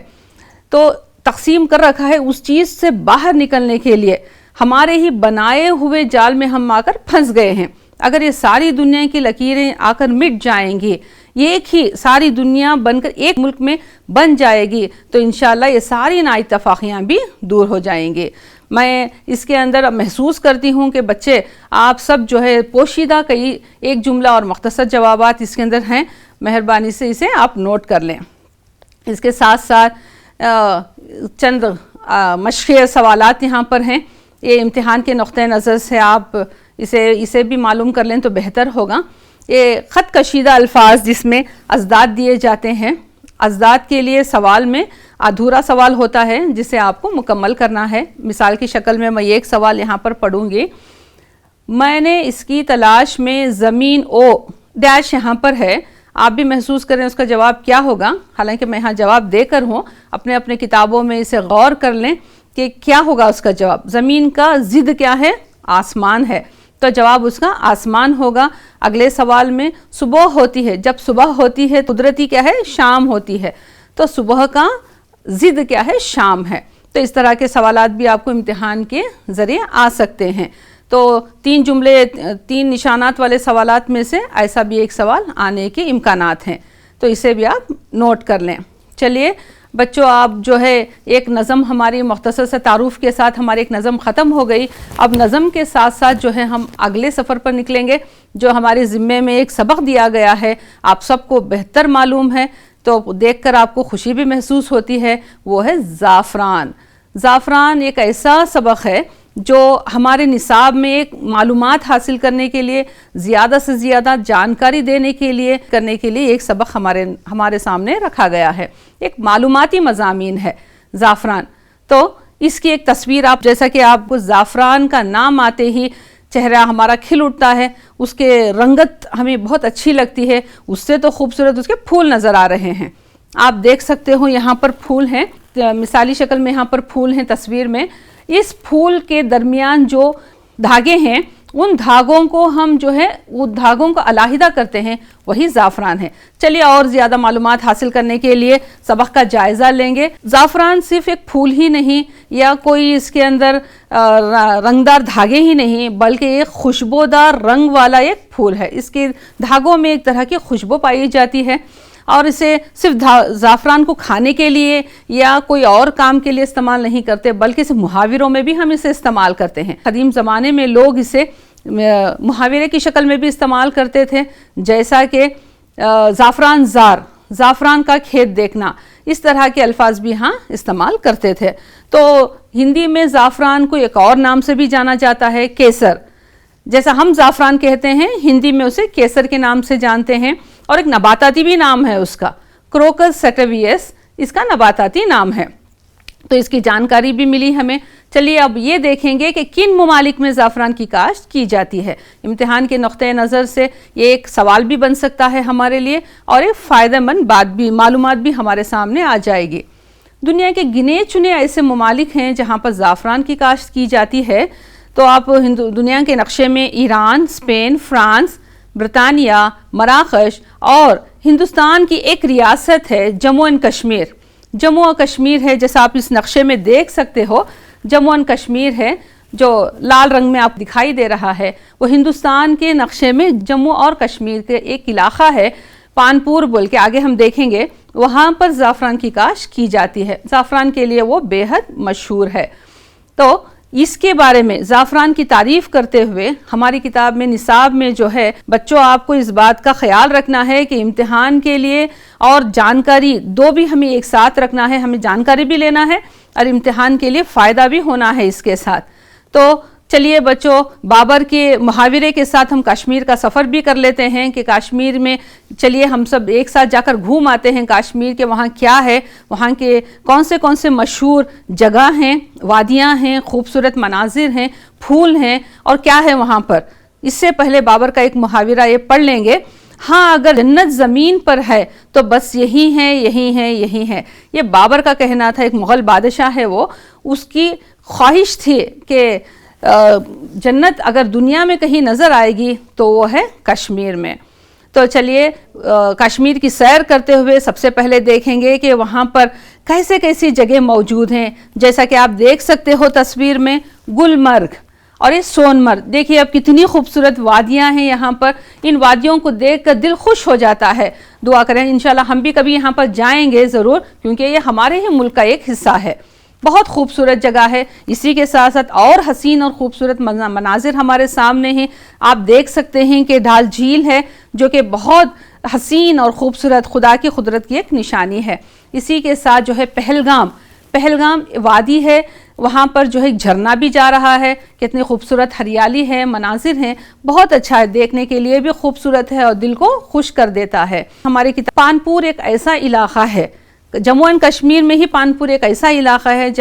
تو تقسیم کر رکھا ہے اس چیز سے باہر نکلنے کے لیے ہمارے ہی بنائے ہوئے جال میں ہم آ کر پھنس گئے ہیں۔ اگر یہ ساری دنیا کی لکیریں آ کر مٹ جائیں گی، یہ ایک ہی ساری دنیا بن کر ایک ملک میں بن جائے گی تو انشاءاللہ یہ ساری نااتفاقیاں بھی دور ہو جائیں گے۔ میں اس کے اندر محسوس کرتی ہوں کہ بچے آپ سب جو ہے پوشیدہ کئی ایک جملہ اور مختصر جوابات اس کے اندر ہیں، مہربانی سے اسے آپ نوٹ کر لیں۔ اس کے ساتھ ساتھ چند مشقی سوالات یہاں پر ہیں، یہ امتحان کے نقطۂ نظر سے آپ اسے بھی معلوم کر لیں تو بہتر ہوگا۔ یہ خط کشیدہ الفاظ جس میں ازداد دیے جاتے ہیں، ازداد کے لیے سوال میں ادھورا سوال ہوتا ہے جسے آپ کو مکمل کرنا ہے۔ مثال کی شکل میں ایک سوال یہاں پر پڑھوں گی، میں نے اس کی تلاش میں زمین او ڈیش یہاں پر ہے، آپ بھی محسوس کریں اس کا جواب کیا ہوگا، حالانکہ میں یہاں جواب دے کر ہوں، اپنے کتابوں میں اسے غور کر لیں کہ کیا ہوگا اس کا جواب۔ زمین کا ضد کیا ہے؟ آسمان ہے، تو جواب اس کا آسمان ہوگا۔ اگلے سوال میں صبح ہوتی ہے، جب صبح ہوتی ہے قدرتی کیا ہے؟ شام ہوتی ہے، تو صبح کا ضد کیا ہے؟ شام ہے۔ تو اس طرح کے سوالات بھی آپ کو امتحان کے ذریعے آ سکتے ہیں۔ تو 3 جملے 3 نشانات والے سوالات میں سے ایسا بھی ایک سوال آنے کے امکانات ہیں، تو اسے بھی آپ نوٹ کر لیں۔ چلیے بچوں، آپ جو ہے ایک نظم ہماری مختصر سے تعارف کے ساتھ ہماری ایک نظم ختم ہو گئی، اب نظم کے ساتھ ساتھ جو ہے ہم اگلے سفر پر نکلیں گے، جو ہمارے ذمے میں ایک سبق دیا گیا ہے، آپ سب کو بہتر معلوم ہے تو دیکھ کر آپ کو خوشی بھی محسوس ہوتی ہے، وہ ہے زعفران۔ زعفران ایک ایسا سبق ہے جو ہمارے نصاب میں ایک معلومات حاصل کرنے کے لیے، زیادہ سے زیادہ جانکاری دینے کے لیے ایک سبق ہمارے سامنے رکھا گیا ہے، ایک معلوماتی مضامین ہے زعفران۔ تو اس کی ایک تصویر آپ، جیسا کہ آپ کو زعفران کا نام آتے ہی چہرہ ہمارا کھل اٹھتا ہے، اس کے رنگت ہمیں بہت اچھی لگتی ہے، اس سے تو خوبصورت اس کے پھول نظر آ رہے ہیں، آپ دیکھ سکتے ہو یہاں پر پھول ہیں، مثالی شکل میں یہاں پر پھول ہیں تصویر میں، اس پھول کے درمیان جو دھاگے ہیں ان دھاگوں کو ہم جو ہے وہ دھاگوں کو علیحدہ کرتے ہیں، وہی زعفران ہے۔ چلیے اور زیادہ معلومات حاصل کرنے کے لیے سبق کا جائزہ لیں گے۔ زعفران صرف ایک پھول ہی نہیں یا کوئی اس کے اندر رنگدار دھاگے ہی نہیں، بلکہ ایک خوشبودار رنگ والا ایک پھول ہے، اس کے دھاگوں میں ایک طرح کی خوشبو پائی جاتی ہے، اور اسے صرف زعفران کو کھانے کے لیے یا کوئی اور کام کے لیے استعمال نہیں کرتے، بلکہ اسے محاوروں میں بھی ہم اسے استعمال کرتے ہیں۔ قدیم زمانے میں لوگ اسے محاورے کی شکل میں بھی استعمال کرتے تھے، جیسا کہ زعفران زار، زعفران کا کھیت دیکھنا، اس طرح کے الفاظ بھی ہاں استعمال کرتے تھے۔ تو ہندی میں زعفران کو ایک اور نام سے بھی جانا جاتا ہے، کیسر، جیسا ہم زعفران کہتے ہیں ہندی میں اسے کیسر کے نام سے جانتے ہیں، اور ایک نباتاتی بھی نام ہے اس کا، کروکس سیٹیویس اس کا نباتاتی نام ہے، تو اس کی جانکاری بھی ملی ہمیں۔ چلیے اب یہ دیکھیں گے کہ کن ممالک میں زعفران کی کاشت کی جاتی ہے۔ امتحان کے نقطۂ نظر سے یہ ایک سوال بھی بن سکتا ہے ہمارے لیے، اور ایک فائدہ مند بات بھی، معلومات بھی ہمارے سامنے آ جائے گی۔ دنیا کے گنے چنے ایسے ممالک ہیں جہاں پر زعفران کی کاشت کی جاتی ہے، تو آپ دنیا کے نقشے میں ایران، اسپین، فرانس، برطانیہ، مراکش اور ہندوستان کی ایک ریاست ہے جموں اینڈ کشمیر۔ جموں و کشمیر ہے، جیسا آپ اس نقشے میں دیکھ سکتے ہو، جموں اینڈ کشمیر ہے جو لال رنگ میں آپ دکھائی دے رہا ہے، وہ ہندوستان کے نقشے میں جموں اور کشمیر کے ایک علاقہ ہے، پانپور بول کے، آگے ہم دیکھیں گے वहाँ पर ज़ाफ़रान की काश्त की जाती है। ज़ाफ़रान के लिए वो बेहद मशहूर है। तो इसके बारे में ज़ाफ़रान की तारीफ़ करते हुए हमारी किताब में निसाब में जो है, बच्चों आपको इस बात का ख्याल रखना है कि इम्तिहान के लिए और जानकारी दो भी हमें एक साथ रखना है। हमें जानकारी भी लेना है और इम्तिहान के लिए फ़ायदा भी होना है इसके साथ। तो चलिए बच्चों, बाबर के मुहावरे के साथ हम कश्मीर का सफ़र भी कर लेते हैं कि कश्मीर में चलिए हम सब एक साथ जाकर घूम आते हैं। कश्मीर के वहाँ क्या है, वहाँ के कौन से मशहूर जगह हैं, वादियाँ हैं, खूबसूरत मनाजिर हैं, फूल हैं और क्या है वहाँ पर। इससे पहले बाबर का एक मुहावरा ये पढ़ लेंगे। हाँ, अगर जन्नत ज़मीन पर है तो बस यही है, यही है, यही है। ये बाबर का कहना था। एक मुग़ल बादशाह है, वो उसकी ख्वाहिश थी कि जन्नत अगर दुनिया में कहीं नज़र आएगी तो वो है कश्मीर में। तो चलिए कश्मीर की सैर करते हुए सबसे पहले देखेंगे कि वहाँ पर कैसे कैसी जगह मौजूद हैं। जैसा कि आप देख सकते हो तस्वीर में, गुलमर्ग और ये सोनमर्ग। देखिए अब कितनी खूबसूरत वादियाँ हैं यहाँ पर। इन वादियों को देखकर दिल खुश हो जाता है। दुआ करें इंशाल्लाह हम भी कभी यहाँ पर जाएंगे ज़रूर, क्योंकि ये हमारे ही मुल्क का एक हिस्सा है। बहुत खूबसूरत जगह है। इसी के साथ साथ और हसीन और ख़ूबसूरत मनाजिर हमारे सामने हैं। आप देख सकते हैं कि ढाल झील है, जो कि बहुत हसीन और ख़ूबसूरत खुदा की कुदरत की एक निशानी है। इसी के साथ जो है पहलगाम वादी है, वहाँ पर जो है एक झरना भी जा रहा है। कितनी खूबसूरत हरियाली है, मनाजिर हैं, बहुत अच्छा है, देखने के लिए भी खूबसूरत है और दिल को खुश कर देता है। हमारी किताब पानपुर एक ऐसा इलाका है, जम्मू एंड कश्मीर में ही पानपुर एक ऐसा इलाका है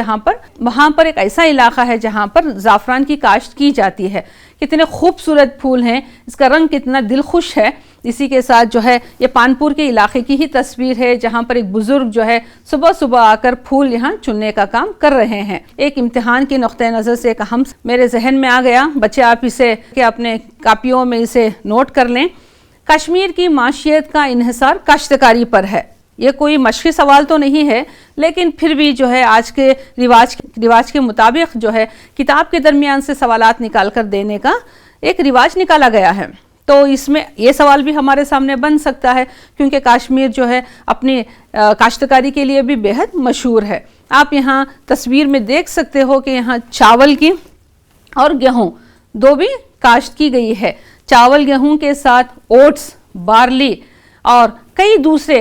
वहाँ पर एक ऐसा इलाका है जहाँ पर ज़ाफ़रान की काश्त की जाती है। कितने खूबसूरत फूल हैं, इसका रंग कितना दिल खुश है। इसी के साथ जो है ये पानपुर के इलाके की ही तस्वीर है, जहाँ पर एक बुज़ुर्ग जो है सुबह सुबह आकर फूल यहाँ चुनने का काम कर रहे हैं। एक इम्तिहान के नुक्ते नज़र से एक अहम मेरे जहन में आ गया। बच्चे आप इसे कि अपने कापियों में इसे नोट कर लें। कश्मीर की माशियत का इन्हिसार काश्तकारी पर है। ये कोई मशक़ी सवाल तो नहीं है, लेकिन फिर भी जो है आज के रिवाज के मुताबिक जो है किताब के दरमियान से सवालात निकाल कर देने का एक रिवाज निकाला गया है। तो इसमें ये सवाल भी हमारे सामने बन सकता है, क्योंकि कश्मीर जो है अपनी काश्तकारी के लिए भी बेहद मशहूर है। आप यहाँ तस्वीर में देख सकते हो कि यहाँ चावल की और गेहूँ दो भी काश्त की गई है। चावल गेहूँ के साथ ओट्स, बार्ली और कई दूसरे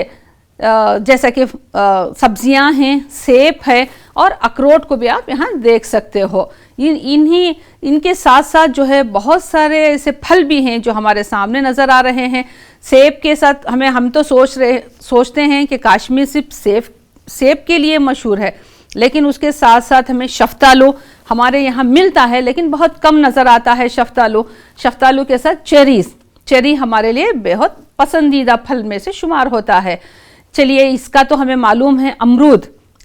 जैसा कि सब्जियां हैं, सेब है और अखरोट को भी आप यहाँ देख सकते हो। इनके साथ साथ जो है बहुत सारे ऐसे फल भी हैं जो हमारे सामने नज़र आ रहे हैं। सेब के साथ हम तो सोचते हैं कि कश्मीर सिर्फ सेब के लिए मशहूर है, लेकिन उसके साथ साथ हमें शफ्तालू हमारे यहाँ मिलता है, लेकिन बहुत कम नज़र आता है। शफ्तालू के साथ चेरी हमारे लिए बहुत पसंदीदा फल में से शुमार होता है। चलिए इसका तो हमें मालूम है।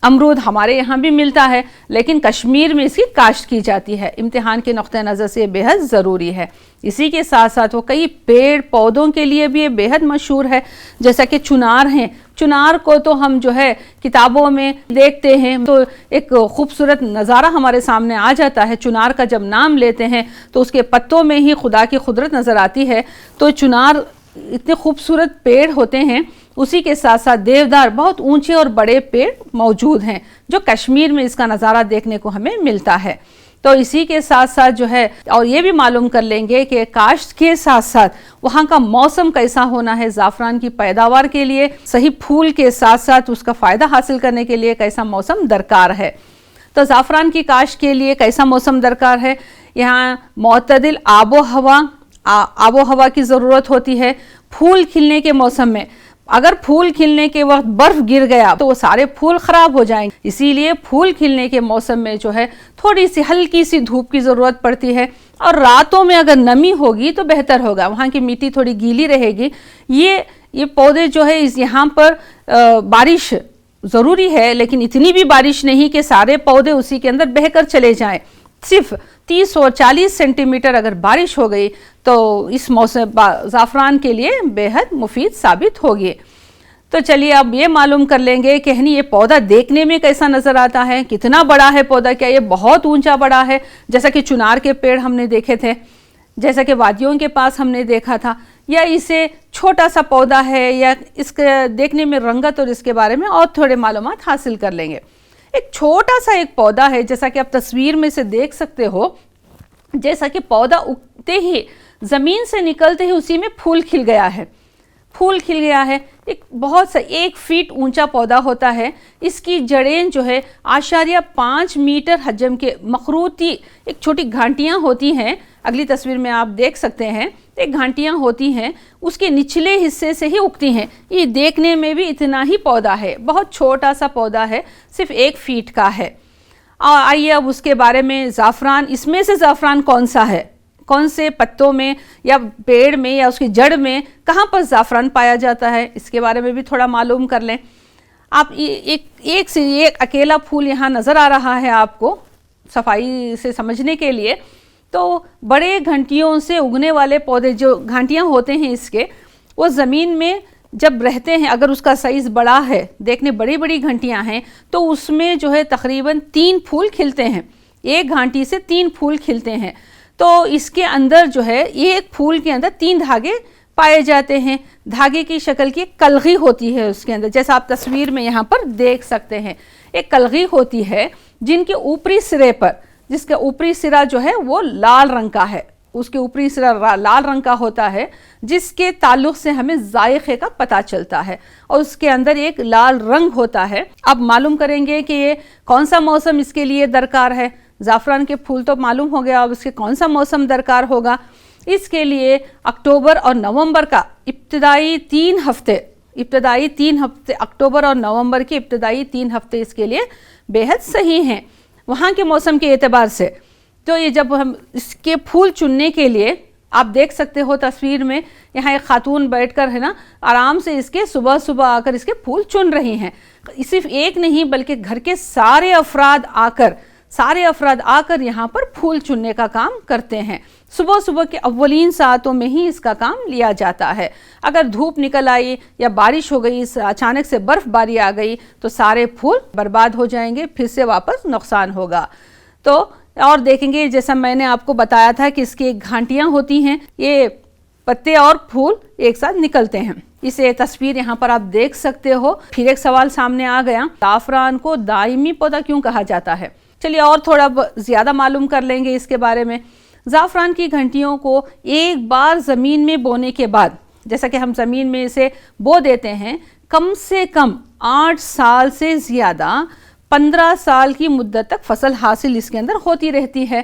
अमरूद हमारे यहाँ भी मिलता है, लेकिन कश्मीर में इसकी काश्त की जाती है। इम्तिहान के नुक्ते नज़र से बेहद ज़रूरी है। इसी के साथ साथ वो कई पेड़ पौधों के लिए भी ये बेहद मशहूर है, जैसा कि चुनार हैं। चुनार को तो हम जो है किताबों में देखते हैं तो एक खूबसूरत नज़ारा हमारे सामने आ जाता है। चुनार का जब नाम लेते हैं तो उसके पत्तों में ही खुदा की कुदरत नज़र आती है। तो चुनार इतने खूबसूरत पेड़ होते हैं। उसी के साथ साथ देवदार, बहुत ऊंचे और बड़े पेड़ मौजूद हैं जो कश्मीर में इसका नज़ारा देखने को हमें मिलता है। तो इसी के साथ साथ जो है और ये भी मालूम कर लेंगे कि काश्त के साथ साथ वहाँ का मौसम कैसा होना है। ज़ाफ़रान की पैदावार के लिए सही फूल के साथ साथ उसका फ़ायदा हासिल करने के लिए कैसा मौसम दरकार है। तो ज़ाफ़रान की काश्त के लिए कैसा मौसम दरकार है। यहाँ मुतदिल आबो हवा की ज़रूरत होती है। फूल खिलने के मौसम में अगर फूल खिलने के वक्त बर्फ़ गिर गया तो वो सारे फूल ख़राब हो जाएंगे। इसीलिए फूल खिलने के मौसम में जो है थोड़ी सी हल्की सी धूप की ज़रूरत पड़ती है, और रातों में अगर नमी होगी तो बेहतर होगा। वहाँ की मिट्टी थोड़ी गीली रहेगी। ये पौधे जो है यहाँ पर बारिश ज़रूरी है, लेकिन इतनी भी बारिश नहीं कि सारे पौधे उसी के अंदर बहकर चले जाएं। सिर्फ 30 और 40 सेंटीमीटर अगर बारिश हो गई तो इस मौसम ज़ाफ़रान के लिए बेहद मुफीद साबित होगी। तो चलिए अब ये मालूम कर लेंगे कि ये पौधा देखने में कैसा नज़र आता है, कितना बड़ा है पौधा, क्या ये बहुत ऊंचा बड़ा है जैसा कि चुनार के पेड़ हमने देखे थे, जैसा कि वादियों के पास हमने देखा था, یا اسے چھوٹا سا پودا ہے یا اس کے دیکھنے میں رنگت اور اس کے بارے میں اور تھوڑے معلومات حاصل کر لیں گے. ایک چھوٹا سا ایک پودا ہے جیسا کہ آپ تصویر میں سے دیکھ سکتے ہو. جیسا کہ پودا اگتے ہی زمین سے نکلتے ہی اسی میں پھول کھل گیا ہے. پھول کھل گیا ہے. ایک بہت سا 1 فٹ اونچا پودا ہوتا ہے. اس کی جڑیں جو ہے 5.5 میٹر حجم کے مخروطی ایک چھوٹی گھانٹیاں ہوتی ہیں. اگلی تصویر میں آپ دیکھ سکتے ہیں ایک گھانٹیاں ہوتی ہیں, اس کے نچلے حصے سے ہی اگتی ہیں. یہ دیکھنے میں بھی اتنا ہی پودا ہے, بہت چھوٹا سا پودا ہے, صرف 1 فٹ کا ہے. آئیے اب اس کے بارے میں زعفران, اس میں سے زعفران کون سا ہے, کون سے پتوں میں یا پیڑ میں یا اس کی جڑ میں کہاں پر زعفران پایا جاتا ہے, اس کے بارے میں بھی تھوڑا معلوم کر لیں. آپ ایک اکیلا پھول یہاں نظر آ رہا ہے آپ کو صفائی سے سمجھنے کے لیے. تو بڑے گھنٹیوں سے اگنے والے پودے جو گھانٹیاں ہوتے ہیں اس کے, وہ زمین میں جب رہتے ہیں, اگر اس کا سائز بڑا ہے, دیکھنے بڑی بڑی گھنٹیاں ہیں, تو اس میں جو ہے تقریباً 3 پھول کھلتے ہیں. ایک گھانٹی سے 3 پھول کھلتے ہیں. تو اس کے اندر جو ہے ایک پھول کے اندر 3 دھاگے پائے جاتے ہیں. دھاگے کی شکل کی ایک کلغی ہوتی ہے اس کے اندر, جیسا آپ تصویر میں یہاں پر دیکھ سکتے ہیں. ایک کلغی ہوتی ہے جن کے اوپری سرے پر, جس کا اوپری سرا جو ہے وہ لال رنگ کا ہے, اس کے اوپری سرا لال رنگ کا ہوتا ہے, جس کے تعلق سے ہمیں ذائقے کا پتہ چلتا ہے, اور اس کے اندر ایک لال رنگ ہوتا ہے. اب معلوم کریں گے کہ یہ کون سا موسم اس کے لیے درکار ہے. زعفران کے پھول تو معلوم ہو گیا, اب اس کے کون سا موسم درکار ہوگا. اس کے لیے اکتوبر اور نومبر کا ابتدائی 3 ہفتے, اکتوبر اور نومبر کے ابتدائی 3 ہفتے اس کے لیے بے حد صحیح ہیں وہاں کے موسم کے اعتبار سے. تو یہ جب ہم اس کے پھول چننے کے لیے, آپ دیکھ سکتے ہو تصویر میں یہاں ایک خاتون بیٹھ کر ہے نا آرام سے اس کے صبح آ کر اس کے پھول چن رہی ہیں. صرف ایک نہیں بلکہ گھر کے سارے افراد آ کر یہاں پر پھول چننے کا کام کرتے ہیں. صبح کے اولین ساعتوں میں ہی اس کا کام لیا جاتا ہے. اگر دھوپ نکل آئی یا بارش ہو گئی, اچانک سے برف باری آ گئی, تو سارے پھول برباد ہو جائیں گے, پھر سے واپس نقصان ہوگا. تو اور دیکھیں گے جیسا میں نے آپ کو بتایا تھا کہ اس کی گھانٹیاں ہوتی ہیں, یہ پتے اور پھول ایک ساتھ نکلتے ہیں. اسے تصویر یہاں پر آپ دیکھ سکتے ہو. پھر ایک سوال سامنے آ گیا, زعفران کو دائمی پودا کیوں کہا جاتا ہے. چلیے اور تھوڑا زیادہ معلوم کر لیں گے اس کے بارے میں. زعفران کی گھنٹیوں کو ایک بار زمین میں بونے کے بعد, جیسا کہ ہم زمین میں اسے بو دیتے ہیں, کم سے کم 8 سال سے زیادہ 15 سال کی مدت تک فصل حاصل اس کے اندر ہوتی رہتی ہے.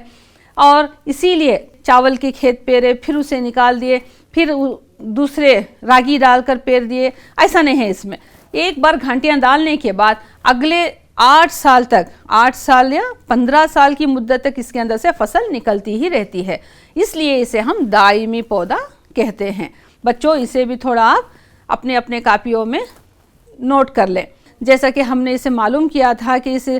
اور اسی لیے چاول کے کھیت پیرے, پھر اسے نکال دیے, پھر دوسرے راگی ڈال کر پیر دیے, ایسا نہیں ہے. اس میں ایک بار گھانٹیاں ڈالنے کے بعد اگلے 8 سال یا 15 سال کی مدت تک اس کے اندر سے فصل نکلتی ہی رہتی ہے. اس لیے اسے ہم دائمی پودا کہتے ہیں. بچوں اسے بھی تھوڑا آپ اپنے کاپیوں میں نوٹ کر لیں. جیسا کہ ہم نے اسے معلوم کیا تھا کہ اسے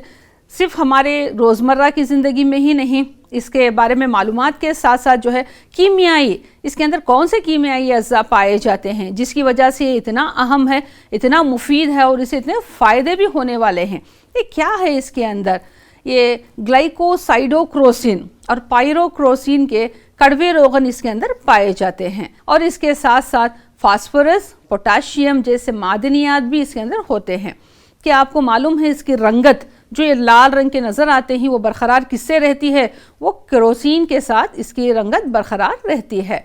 صرف ہمارے روزمرہ کی زندگی میں ہی نہیں, اس کے بارے میں معلومات کے ساتھ ساتھ جو ہے کیمیائی, اس کے اندر کون سے کیمیائی اجزاء پائے جاتے ہیں جس کی وجہ سے یہ اتنا اہم ہے, اتنا مفید ہے اور اسے اتنے فائدے بھی ہونے والے ہیں. یہ کیا ہے اس کے اندر؟ یہ گلائکوسائڈوکروسین اور پائروکروسین کے کڑوے روغن اس کے اندر پائے جاتے ہیں, اور اس کے ساتھ ساتھ فاسفورس, پوٹاشیم جیسے معدنیات بھی اس کے اندر ہوتے ہیں. کیا آپ کو معلوم ہے اس کی رنگت جو یہ لال رنگ کے نظر آتے ہیں وہ برقرار کس سے رہتی ہے؟ وہ کیروسین کے ساتھ اس کی رنگت برقرار رہتی ہے.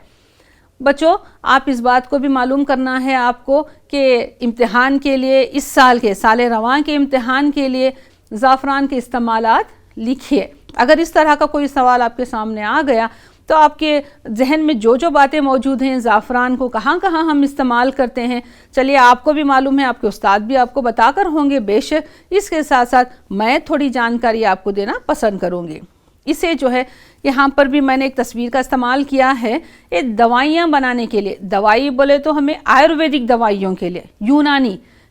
بچوں آپ اس بات کو بھی معلوم کرنا ہے آپ کو کہ امتحان کے لیے, اس سال رواں کے امتحان کے لیے زعفران کے استعمالات لکھیے. اگر اس طرح کا کوئی سوال آپ کے سامنے آ گیا تو آپ کے ذہن میں جو باتیں موجود ہیں, زعفران کو کہاں ہم استعمال کرتے ہیں, چلیے آپ کو بھی معلوم ہے, آپ کے استاد بھی آپ کو بتا کر ہوں گے بے شک. اس کے ساتھ ساتھ میں تھوڑی جانکاری آپ کو دینا پسند کروں گی. اسے جو ہے یہاں پر بھی میں نے ایک تصویر کا استعمال کیا ہے, یہ دوائیاں بنانے کے لیے. دوائی بولے تو ہمیں آیورویدک دوائیوں کے لیے,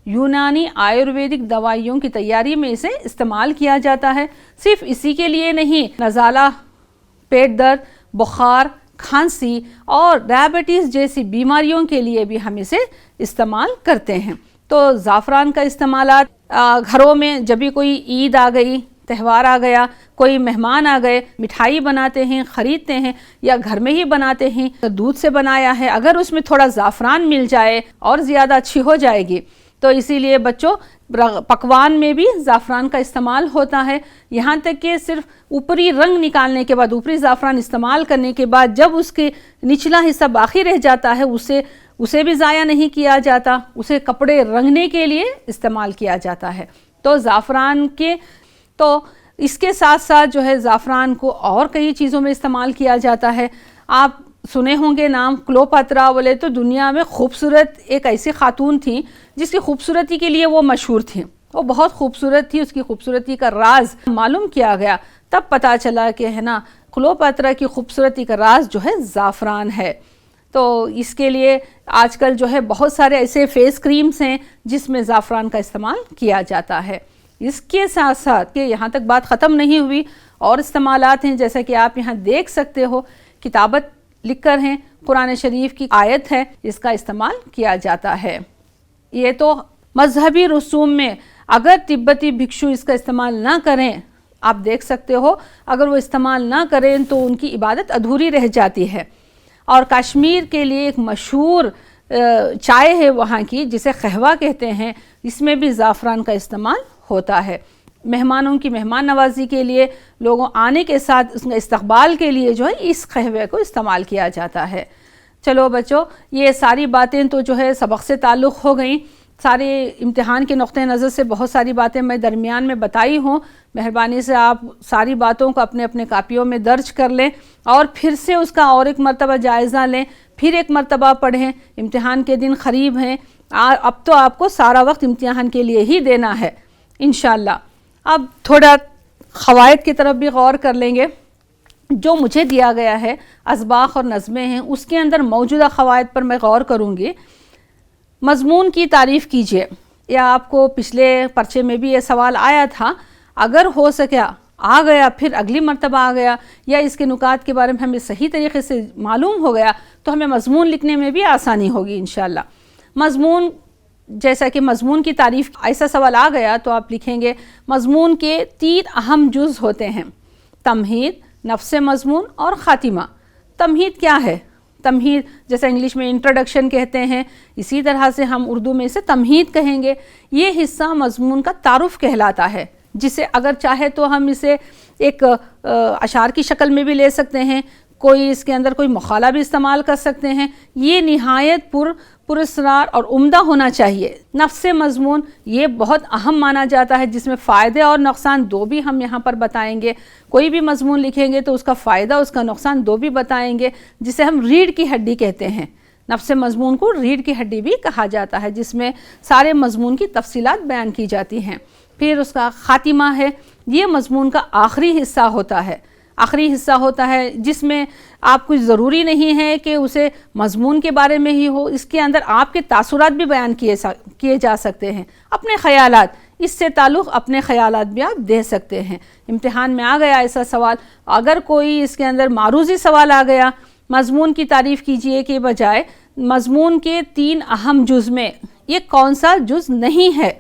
یونانی آیورویدک دوائیوں کی تیاری میں اسے استعمال کیا جاتا ہے. صرف اسی کے لیے نہیں, نزالہ, پیٹ درد, بخار, کھانسی اور ڈائبٹیز جیسی بیماریوں کے لیے بھی ہم اسے استعمال کرتے ہیں. تو زعفران کا استعمالات گھروں میں جب بھی کوئی عید آ گئی, تہوار آ گیا، کوئی مہمان آ گئے، مٹھائی بناتے ہیں، خریدتے ہیں یا گھر میں ہی بناتے ہیں، دودھ سے بنایا ہے، اگر اس میں تھوڑا زعفران مل جائے اور زیادہ اچھی ہو جائے گی۔ تو اسی لیے بچوں پکوان میں بھی زعفران کا استعمال ہوتا ہے، یہاں تک کہ صرف اوپری رنگ نکالنے کے بعد، اوپری زعفران استعمال کرنے کے بعد جب اس کے نچلا حصہ باقی رہ جاتا ہے اسے بھی ضائع نہیں کیا جاتا، اسے کپڑے رنگنے کے لیے استعمال کیا جاتا ہے۔ تو زعفران تو اس کے ساتھ ساتھ جو ہے زعفران کو اور کئی چیزوں میں استعمال کیا جاتا ہے۔ آپ سنے ہوں گے نام کلیوپاترا، بولے تو دنیا میں خوبصورت ایک ایسی خاتون تھی جس کی خوبصورتی کے لیے وہ مشہور تھی، وہ بہت خوبصورت تھی، اس کی خوبصورتی کا راز معلوم کیا گیا، تب پتہ چلا کہ ہے نا کلیوپاترا کی خوبصورتی کا راز جو ہے زعفران ہے۔ تو اس کے لیے آج کل جو ہے بہت سارے ایسے فیس کریمز ہیں جس میں زعفران کا استعمال کیا جاتا ہے۔ اس کے ساتھ ساتھ کہ یہاں تک بات ختم نہیں ہوئی، اور استعمالات ہیں جیسا کہ آپ یہاں دیکھ سکتے ہو، کتابت لکھ کر ہیں، قرآن شریف کی آیت ہے، اس کا استعمال کیا جاتا ہے۔ یہ تو مذہبی رسوم میں اگر تبتی بھکشو اس کا استعمال نہ کریں، آپ دیکھ سکتے ہو اگر وہ استعمال نہ کریں تو ان کی عبادت ادھوری رہ جاتی ہے۔ اور کشمیر کے لیے ایک مشہور چائے ہے وہاں کی جسے قہوہ کہتے ہیں، اس میں بھی زعفران کا استعمال ہوتا ہے۔ مہمانوں کی مہمان نوازی کے لیے، لوگوں آنے کے ساتھ اس کا استقبال کے لیے جو ہے اس قہوے کو استعمال کیا جاتا ہے۔ چلو بچوں، یہ ساری باتیں تو جو ہے سبق سے تعلق ہو گئیں، سارے امتحان کے نقطہ نظر سے بہت ساری باتیں میں درمیان میں بتائی ہوں۔ مہربانی سے آپ ساری باتوں کو اپنے اپنے کاپیوں میں درج کر لیں اور پھر سے اس کا اور ایک مرتبہ جائزہ لیں، پھر ایک مرتبہ پڑھیں۔ امتحان کے دن قریب ہیں، اب تو آپ کو سارا وقت امتحان کے لیے ہی دینا ہے انشاءاللہ۔ اب تھوڑا قواعد کی طرف بھی غور کر لیں گے۔ جو مجھے دیا گیا ہے اسباق اور نظمیں ہیں، اس کے اندر موجودہ قواعد پر میں غور کروں گی۔ مضمون کی تعریف کیجئے، یا آپ کو پچھلے پرچے میں بھی یہ سوال آیا تھا، اگر ہو سکیا آ گیا پھر اگلی مرتبہ آ گیا، یا اس کے نکات کے بارے میں ہمیں صحیح طریقے سے معلوم ہو گیا تو ہمیں مضمون لکھنے میں بھی آسانی ہوگی انشاءاللہ۔ مضمون، جیسا کہ مضمون کی تعریف ایسا سوال آ گیا تو آپ لکھیں گے مضمون کے 3 اہم جز ہوتے ہیں: تمہید، نفس مضمون اور خاتمہ۔ تمہید کیا ہے؟ تمہید جیسے انگلش میں انٹروڈکشن کہتے ہیں، اسی طرح سے ہم اردو میں اسے تمہید کہیں گے۔ یہ حصہ مضمون کا تعارف کہلاتا ہے، جسے اگر چاہے تو ہم اسے ایک اشعار کی شکل میں بھی لے سکتے ہیں، کوئی اس کے اندر کوئی مقالہ بھی استعمال کر سکتے ہیں۔ یہ نہایت پراسرار اور عمدہ ہونا چاہیے۔ نفس مضمون یہ بہت اہم مانا جاتا ہے، جس میں فائدے اور نقصان دو بھی ہم یہاں پر بتائیں گے۔ کوئی بھی مضمون لکھیں گے تو اس کا فائدہ، اس کا نقصان دو بھی بتائیں گے، جسے ہم ریڑھ کی ہڈی کہتے ہیں۔ نفس مضمون کو ریڑھ کی ہڈی بھی کہا جاتا ہے، جس میں سارے مضمون کی تفصیلات بیان کی جاتی ہیں۔ پھر اس کا خاتمہ ہے، یہ مضمون کا آخری حصہ ہوتا ہے۔ آخری حصہ ہوتا ہے جس میں آپ کو ضروری نہیں ہے کہ اسے مضمون کے بارے میں ہی ہو، اس کے اندر آپ کے تاثرات بھی بیان کیے جا سکتے ہیں، اپنے خیالات، اس سے تعلق اپنے خیالات بھی آپ دے سکتے ہیں۔ امتحان میں آ گیا ایسا سوال، اگر کوئی اس کے اندر معروضی سوال آ گیا، مضمون کی تعریف کیجئے کے بجائے مضمون کے 3 اہم جز میں یہ کون سا جز نہیں ہے،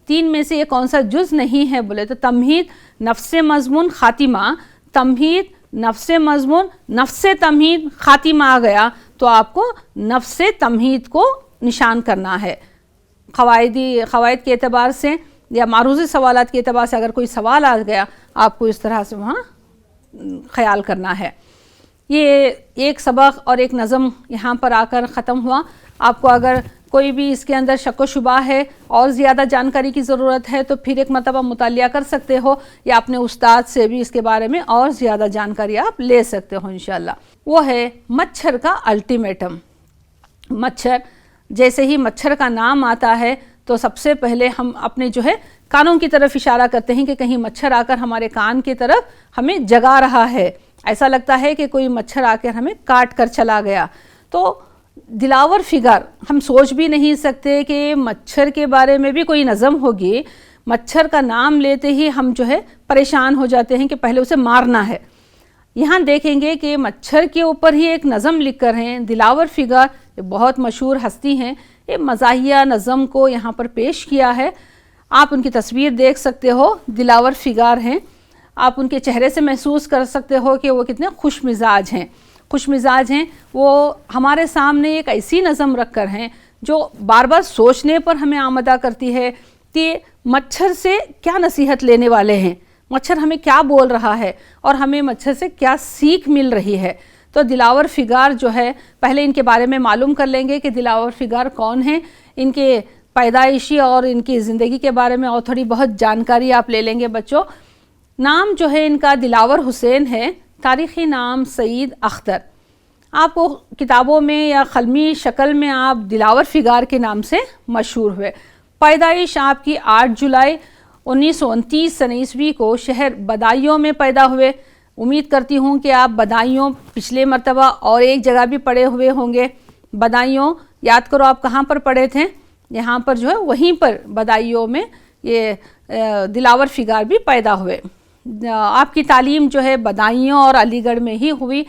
3 میں سے یہ کون سا جز نہیں ہے بولے تو تمہید، نفس مضمون، خاتمہ۔ تمہید، نفس مضمون، نفس تمہید، خاتمہ آ گیا تو آپ کو نفس تمہید کو نشان کرنا ہے۔ قواعد کے اعتبار سے یا معروضی سوالات کے اعتبار سے اگر کوئی سوال آ گیا، آپ کو اس طرح سے وہاں خیال کرنا ہے۔ یہ ایک سبق اور ایک نظم یہاں پر آ کر ختم ہوا۔ آپ کو اگر کوئی بھی اس کے اندر شک و شبہ ہے اور زیادہ جانکاری کی ضرورت ہے تو پھر ایک مرتبہ مطالعہ کر سکتے ہو، یا اپنے استاد سے بھی اس کے بارے میں اور زیادہ جانکاری آپ لے سکتے ہو انشاءاللہ۔ وہ ہے مچھر کا الٹیمیٹم۔ مچھر، جیسے ہی مچھر کا نام آتا ہے تو سب سے پہلے ہم اپنے جو ہے کانوں کی طرف اشارہ کرتے ہیں کہ کہیں مچھر آ کر ہمارے کان کی طرف ہمیں جگا رہا ہے، ایسا لگتا ہے کہ کوئی مچھر آ کر ہمیں کاٹ کر چلا گیا۔ تو دلاور فگر، ہم سوچ بھی نہیں سکتے کہ مچھر کے بارے میں بھی کوئی نظم ہوگی۔ مچھر کا نام لیتے ہی ہم جو ہے پریشان ہو جاتے ہیں کہ پہلے اسے مارنا ہے۔ یہاں دیکھیں گے کہ مچھر کے اوپر ہی ایک نظم لکھ کر ہیں دلاور فگر، یہ بہت مشہور ہستی ہیں، یہ مزاحیہ نظم کو یہاں پر پیش کیا ہے۔ آپ ان کی تصویر دیکھ سکتے ہو، دلاور فگار ہیں. آپ ان کے چہرے سے محسوس کر سکتے ہو کہ وہ کتنے خوش مزاج ہیں. خوش مزاج ہیں. وہ ہمارے سامنے ایک ایسی نظم رکھ کر ہیں جو بار بار سوچنے پر ہمیں آمادہ کرتی ہے کہ مچھر سے کیا نصیحت لینے والے ہیں، مچھر ہمیں کیا بول رہا ہے اور ہمیں مچھر سے کیا سیکھ مل رہی ہے. تو دلاور فگار جو ہے، پہلے ان کے بارے میں معلوم کر لیں گے کہ دلاور فگار کون ہیں، ان کے پیدائشی اور ان کی زندگی کے بارے میں اور تھوڑی بہت جانکاری آپ لے لیں گے بچوں. نام جو ہے ان کا دلاور حسین ہے، تاریخی نام سعید اختر. آپ کو کتابوں میں یا قلمی شکل میں آپ دلاور فگار کے نام سے مشہور ہوئے. پیدائش آپ کی 8 جولائی 1929 کو شہر بدایوں میں پیدا ہوئے. امید کرتی ہوں کہ آپ بدایوں پچھلے مرتبہ اور ایک جگہ بھی پڑھے ہوئے ہوں گے. بدایوں یاد کرو آپ کہاں پر پڑھے تھے، یہاں پر جو ہے وہیں پر بدایوں میں یہ دلاور فگار بھی پیدا ہوئے. آپ کی تعلیم جو ہے بدایوں اور علی گڑھ میں ہی ہوئی.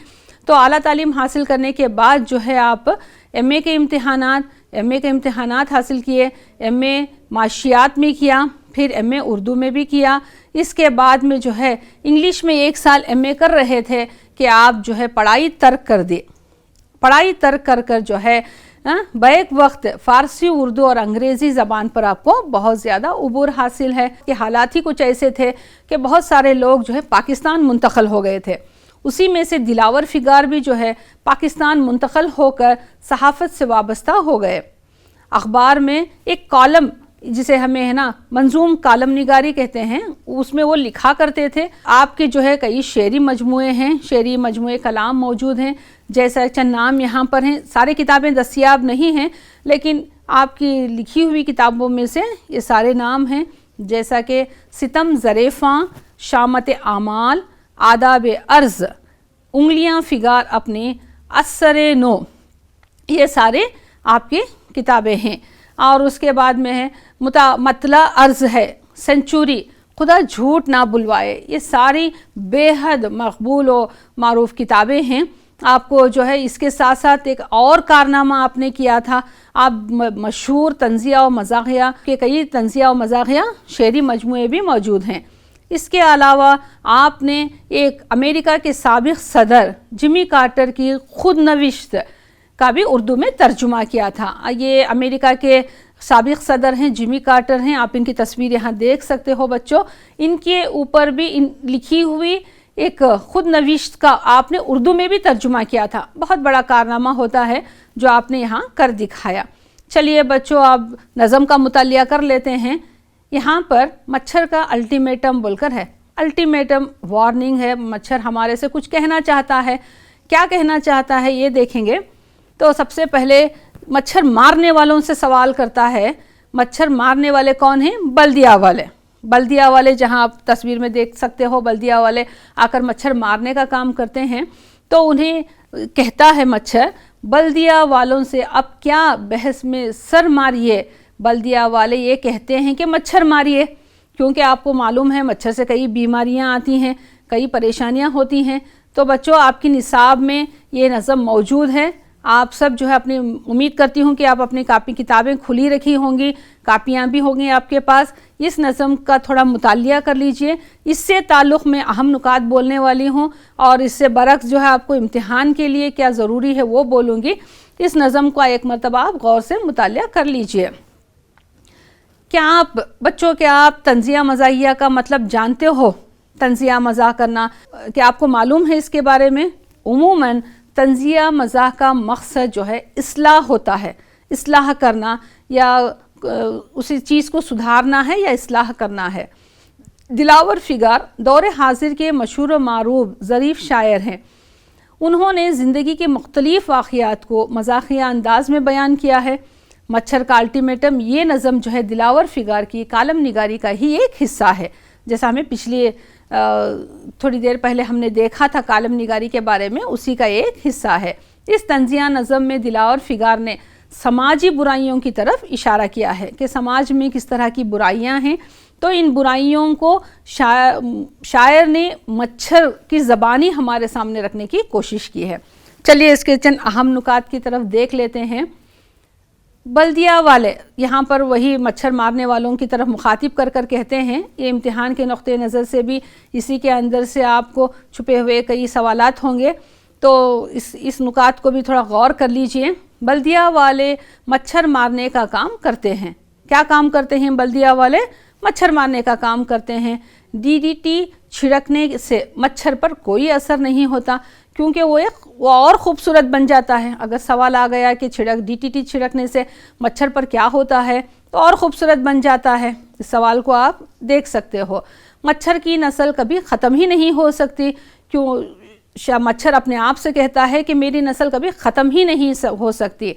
تو اعلیٰ تعلیم حاصل کرنے کے بعد جو ہے آپ ایم اے کے امتحانات حاصل کیے. ایم اے معاشیات میں کیا، پھر ایم اے اردو میں بھی کیا. اس کے بعد میں جو ہے انگلش میں 1 سال ایم اے کر رہے تھے کہ آپ جو ہے پڑھائی ترک کر دے. پڑھائی ترک کر جو ہے بیک وقت فارسی، اردو اور انگریزی زبان پر آپ کو بہت زیادہ عبور حاصل ہے. کہ حالات ہی کچھ ایسے تھے کہ بہت سارے لوگ جو ہے پاکستان منتقل ہو گئے تھے. اسی میں سے دلاور فگار بھی جو ہے پاکستان منتقل ہو کر صحافت سے وابستہ ہو گئے. اخبار میں ایک کالم جسے ہمیں ہے نا منظوم کالم نگاری کہتے ہیں، اس میں وہ لکھا کرتے تھے. آپ کے جو ہے کئی شعری مجموعے ہیں، شعری مجموعے کلام موجود ہیں. جیسا چند نام یہاں پر ہیں، سارے کتابیں دستیاب نہیں ہیں لیکن آپ کی لکھی ہوئی کتابوں میں سے یہ سارے نام ہیں. جیسا کہ ستم زریفاں، شامت اعمال، آداب عرض، انگلیاں فگار اپنے، اثر نو، یہ سارے آپ کی کتابیں ہیں. اور اس کے بعد میں ہے مطلع عرض ہے، سینچوری، خدا جھوٹ نہ بلوائے. یہ ساری بے حد مقبول و معروف کتابیں ہیں. آپ کو جو ہے اس کے ساتھ ساتھ ایک اور کارنامہ آپ نے کیا تھا. آپ مشہور طنزیہ و مزاحیہ کے کئی طنزیہ و مزاحیہ شعری مجموعے بھی موجود ہیں. اس کے علاوہ آپ نے ایک امریکہ کے سابق صدر جمی کارٹر کی خود نوشت کا بھی اردو میں ترجمہ کیا تھا. یہ امریکہ کے سابق صدر ہیں، جمی کارٹر ہیں. آپ ان کی تصویر یہاں دیکھ سکتے ہو بچوں. ان کے اوپر بھی لکھی ہوئی ایک خود نوشت کا آپ نے اردو میں بھی ترجمہ کیا تھا. بہت بڑا کارنامہ ہوتا ہے جو آپ نے یہاں کر دکھایا. چلیے بچوں آپ نظم کا مطالعہ کر لیتے ہیں. یہاں پر مچھر کا الٹیمیٹم بول کر ہے. الٹیمیٹم وارننگ ہے، مچھر ہمارے سے کچھ کہنا چاہتا ہے. کیا کہنا چاہتا ہے یہ دیکھیں گے. تو سب سے پہلے مچھر مارنے والوں سے سوال کرتا ہے. مچھر مارنے والے کون ہیں؟ بلدیہ والے. بلدیہ والے جہاں آپ تصویر میں دیکھ سکتے ہو، بلدیہ والے آ کر مچھر مارنے کا کام کرتے ہیں. تو انہیں کہتا ہے مچھر، بلدیہ والوں سے اب کیا بحث میں سر ماریے. بلدیہ والے یہ کہتے ہیں کہ مچھر ماریے، کیونکہ آپ کو معلوم ہے مچھر سے کئی بیماریاں آتی ہیں، کئی پریشانیاں ہوتی ہیں. تو بچوں آپ کی نصاب میں یہ نظم موجود ہے. آپ سب جو ہے اپنی امید کرتی ہوں کہ آپ اپنی کاپی کتابیں کھلی رکھی ہوں گی، کاپیاں بھی ہوں گی آپ کے پاس. اس نظم کا تھوڑا مطالعہ کر لیجئے. اس سے تعلق میں اہم نکات بولنے والی ہوں اور اس سے برعکس جو ہے آپ کو امتحان کے لیے کیا ضروری ہے وہ بولوں گی. اس نظم کا ایک مرتبہ آپ غور سے مطالعہ کر لیجئے. کیا آپ بچوں طنزیہ مزاحیہ کا مطلب جانتے ہو؟ طنزیہ مزاح کرنا کیا آپ کو معلوم ہے اس کے بارے میں؟ عموماً طنزیہ مزاح کا مقصد جو ہے اصلاح ہوتا ہے. اصلاح کرنا یا اسی چیز کو سدھارنا ہے یا اصلاح کرنا ہے. دلاور فگار دور حاضر کے مشہور و معروف ظریف شاعر ہیں. انہوں نے زندگی کے مختلف واقعات کو مزاحیہ انداز میں بیان کیا ہے. مچھر کا الٹیمیٹم یہ نظم جو ہے دلاور فگار کی کالم نگاری کا ہی ایک حصہ ہے. جیسا ہمیں پچھلی تھوڑی دیر پہلے ہم نے دیکھا تھا کالم نگاری کے بارے میں، اسی کا ایک حصہ ہے. اس طنزیہ نظم میں دلاور فگار نے سماجی برائیوں کی طرف اشارہ کیا ہے کہ سماج میں کس طرح کی برائیاں ہیں. تو ان برائیوں کو شاعر نے مچھر کی زبانی ہمارے سامنے رکھنے کی کوشش کی ہے. چلیے اس کے چند اہم نکات کی طرف دیکھ لیتے ہیں. بلدیہ والے یہاں پر وہی مچھر مارنے والوں کی طرف مخاطب کر کر کہتے ہیں. یہ امتحان کے نقطۂ نظر سے بھی اسی کے اندر سے آپ کو چھپے ہوئے کئی سوالات ہوں گے، تو اس نکات کو بھی تھوڑا غور کر لیجئے. بلدیہ والے مچھر مارنے کا کام کرتے ہیں. کیا کام کرتے ہیں بلدیہ والے؟ مچھر مارنے کا کام کرتے ہیں. DDT چھڑکنے سے مچھر پر کوئی اثر نہیں ہوتا، کیونکہ وہ اور خوبصورت بن جاتا ہے. اگر سوال آ گیا کہ DDT چھڑکنے سے مچھر پر کیا ہوتا ہے تو اور خوبصورت بن جاتا ہے. اس سوال کو آپ دیکھ سکتے ہو. مچھر کی نسل کبھی ختم ہی نہیں ہو سکتی. کیوں؟ مچھر اپنے آپ سے کہتا ہے کہ میری نسل کبھی ختم ہی نہیں ہو سکتی،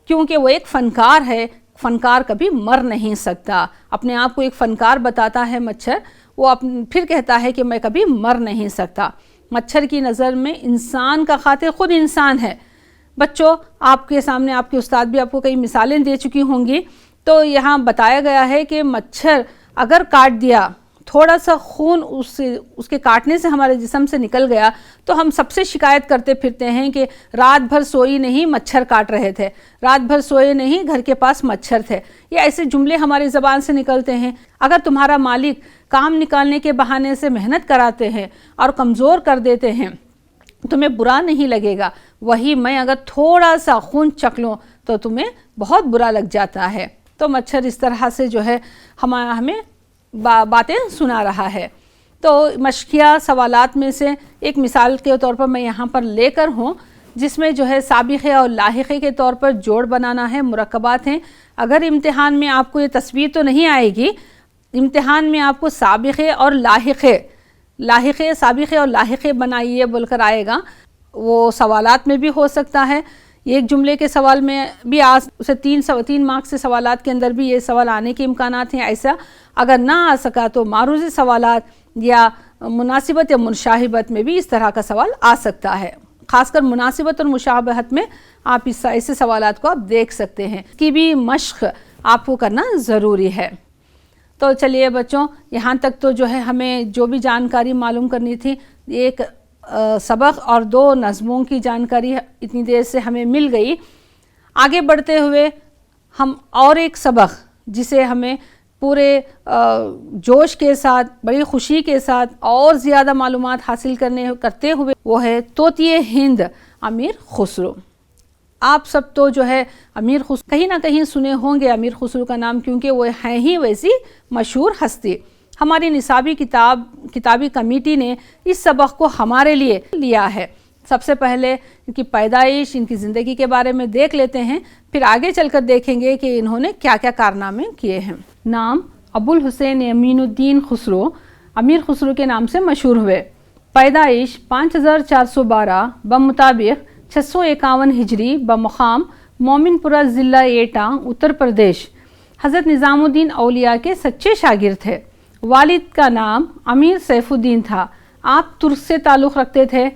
کیونکہ وہ ایک فنکار ہے. فنکار کبھی مر نہیں سکتا. اپنے آپ کو ایک فنکار بتاتا ہے مچھر. وہ پھر کہتا ہے کہ میں کبھی مر نہیں سکتا. مچھر کی نظر میں انسان کا قاتل خود انسان ہے. بچوں، آپ کے سامنے آپ کے استاد بھی آپ کو کئی مثالیں دے چکی ہوں گی. تو یہاں بتایا گیا ہے کہ مچھر اگر کاٹ دیا، تھوڑا سا خون اس کے کاٹنے سے ہمارے جسم سے نکل گیا، تو ہم سب سے شکایت کرتے پھرتے ہیں کہ رات بھر سوئی نہیں، مچھر کاٹ رہے تھے، رات بھر سوئے نہیں، گھر کے پاس مچھر تھے. یہ ایسے جملے ہماری زبان سے نکلتے ہیں. اگر تمہارا مالک کام نکالنے کے بہانے سے محنت کراتے ہیں اور کمزور کر دیتے ہیں، تمہیں برا نہیں لگے گا. وہی میں اگر تھوڑا سا خون چکھ لوں تو تمہیں بہت برا لگ جاتا ہے. تو مچھر اس طرح سے جو ہے ہمیں باتیں سنا رہا ہے. تو مشقیہ سوالات میں سے ایک مثال کے طور پر میں یہاں پر لے کر ہوں، جس میں جو ہے سابقے اور لاحقے کے طور پر جوڑ بنانا ہے، مرکبات ہیں. اگر امتحان میں آپ کو یہ تصویر تو نہیں آئے گی، امتحان میں آپ کو سابقے اور لاحقے سابقے اور لاحقے بنائیے بول کر آئے گا. وہ سوالات میں بھی ہو سکتا ہے. ایک جملے کے سوال میں بھی اسے 3 مارکس سے سوالات کے اندر بھی یہ سوال آنے کے امکانات ہیں. ایسا اگر نہ آ سکا تو معروضی سوالات یا مناسبت یا مشابہت میں بھی اس طرح کا سوال آ سکتا ہے. خاص کر مناسبت اور مشابہت میں آپ ایسے سوالات کو آپ دیکھ سکتے ہیں. اس کی بھی مشق آپ کو کرنا ضروری ہے. تو چلیے بچوں، یہاں تک تو جو ہے ہمیں جو بھی جانکاری معلوم کرنی تھی، ایک سبق اور 2 نظموں کی جانکاری اتنی دیر سے ہمیں مل گئی. آگے بڑھتے ہوئے ہم اور ایک سبق جسے ہمیں پورے جوش کے ساتھ، بڑی خوشی کے ساتھ اور زیادہ معلومات حاصل کرتے ہوئے، وہ ہے طوطئ ہند امیر خسرو. آپ سب تو جو ہے امیر خسرو کہیں نہ کہیں سنے ہوں گے امیر خسرو کا نام، کیونکہ وہ ہیں ہی ویسی مشہور ہستی. ہماری نصابی کتابی کمیٹی نے اس سبق کو ہمارے لیے لیا ہے. سب سے پہلے ان کی پیدائش، ان کی زندگی کے بارے میں دیکھ لیتے ہیں، پھر آگے چل کر دیکھیں گے کہ انہوں نے کیا کیا کارنامے کیے ہیں. نام ابو الحسین امین الدین خسرو امیر خسرو کے نام سے مشہور ہوئے. پیدائش 5412 بمطابق 651 ہجری بمقام مومن پورہ ضلع ایٹا اتر پردیش. حضرت نظام الدین اولیاء کے سچے شاگرد تھے. والد کا نام امیر سیف الدین تھا. آپ ترک سے تعلق رکھتے تھے.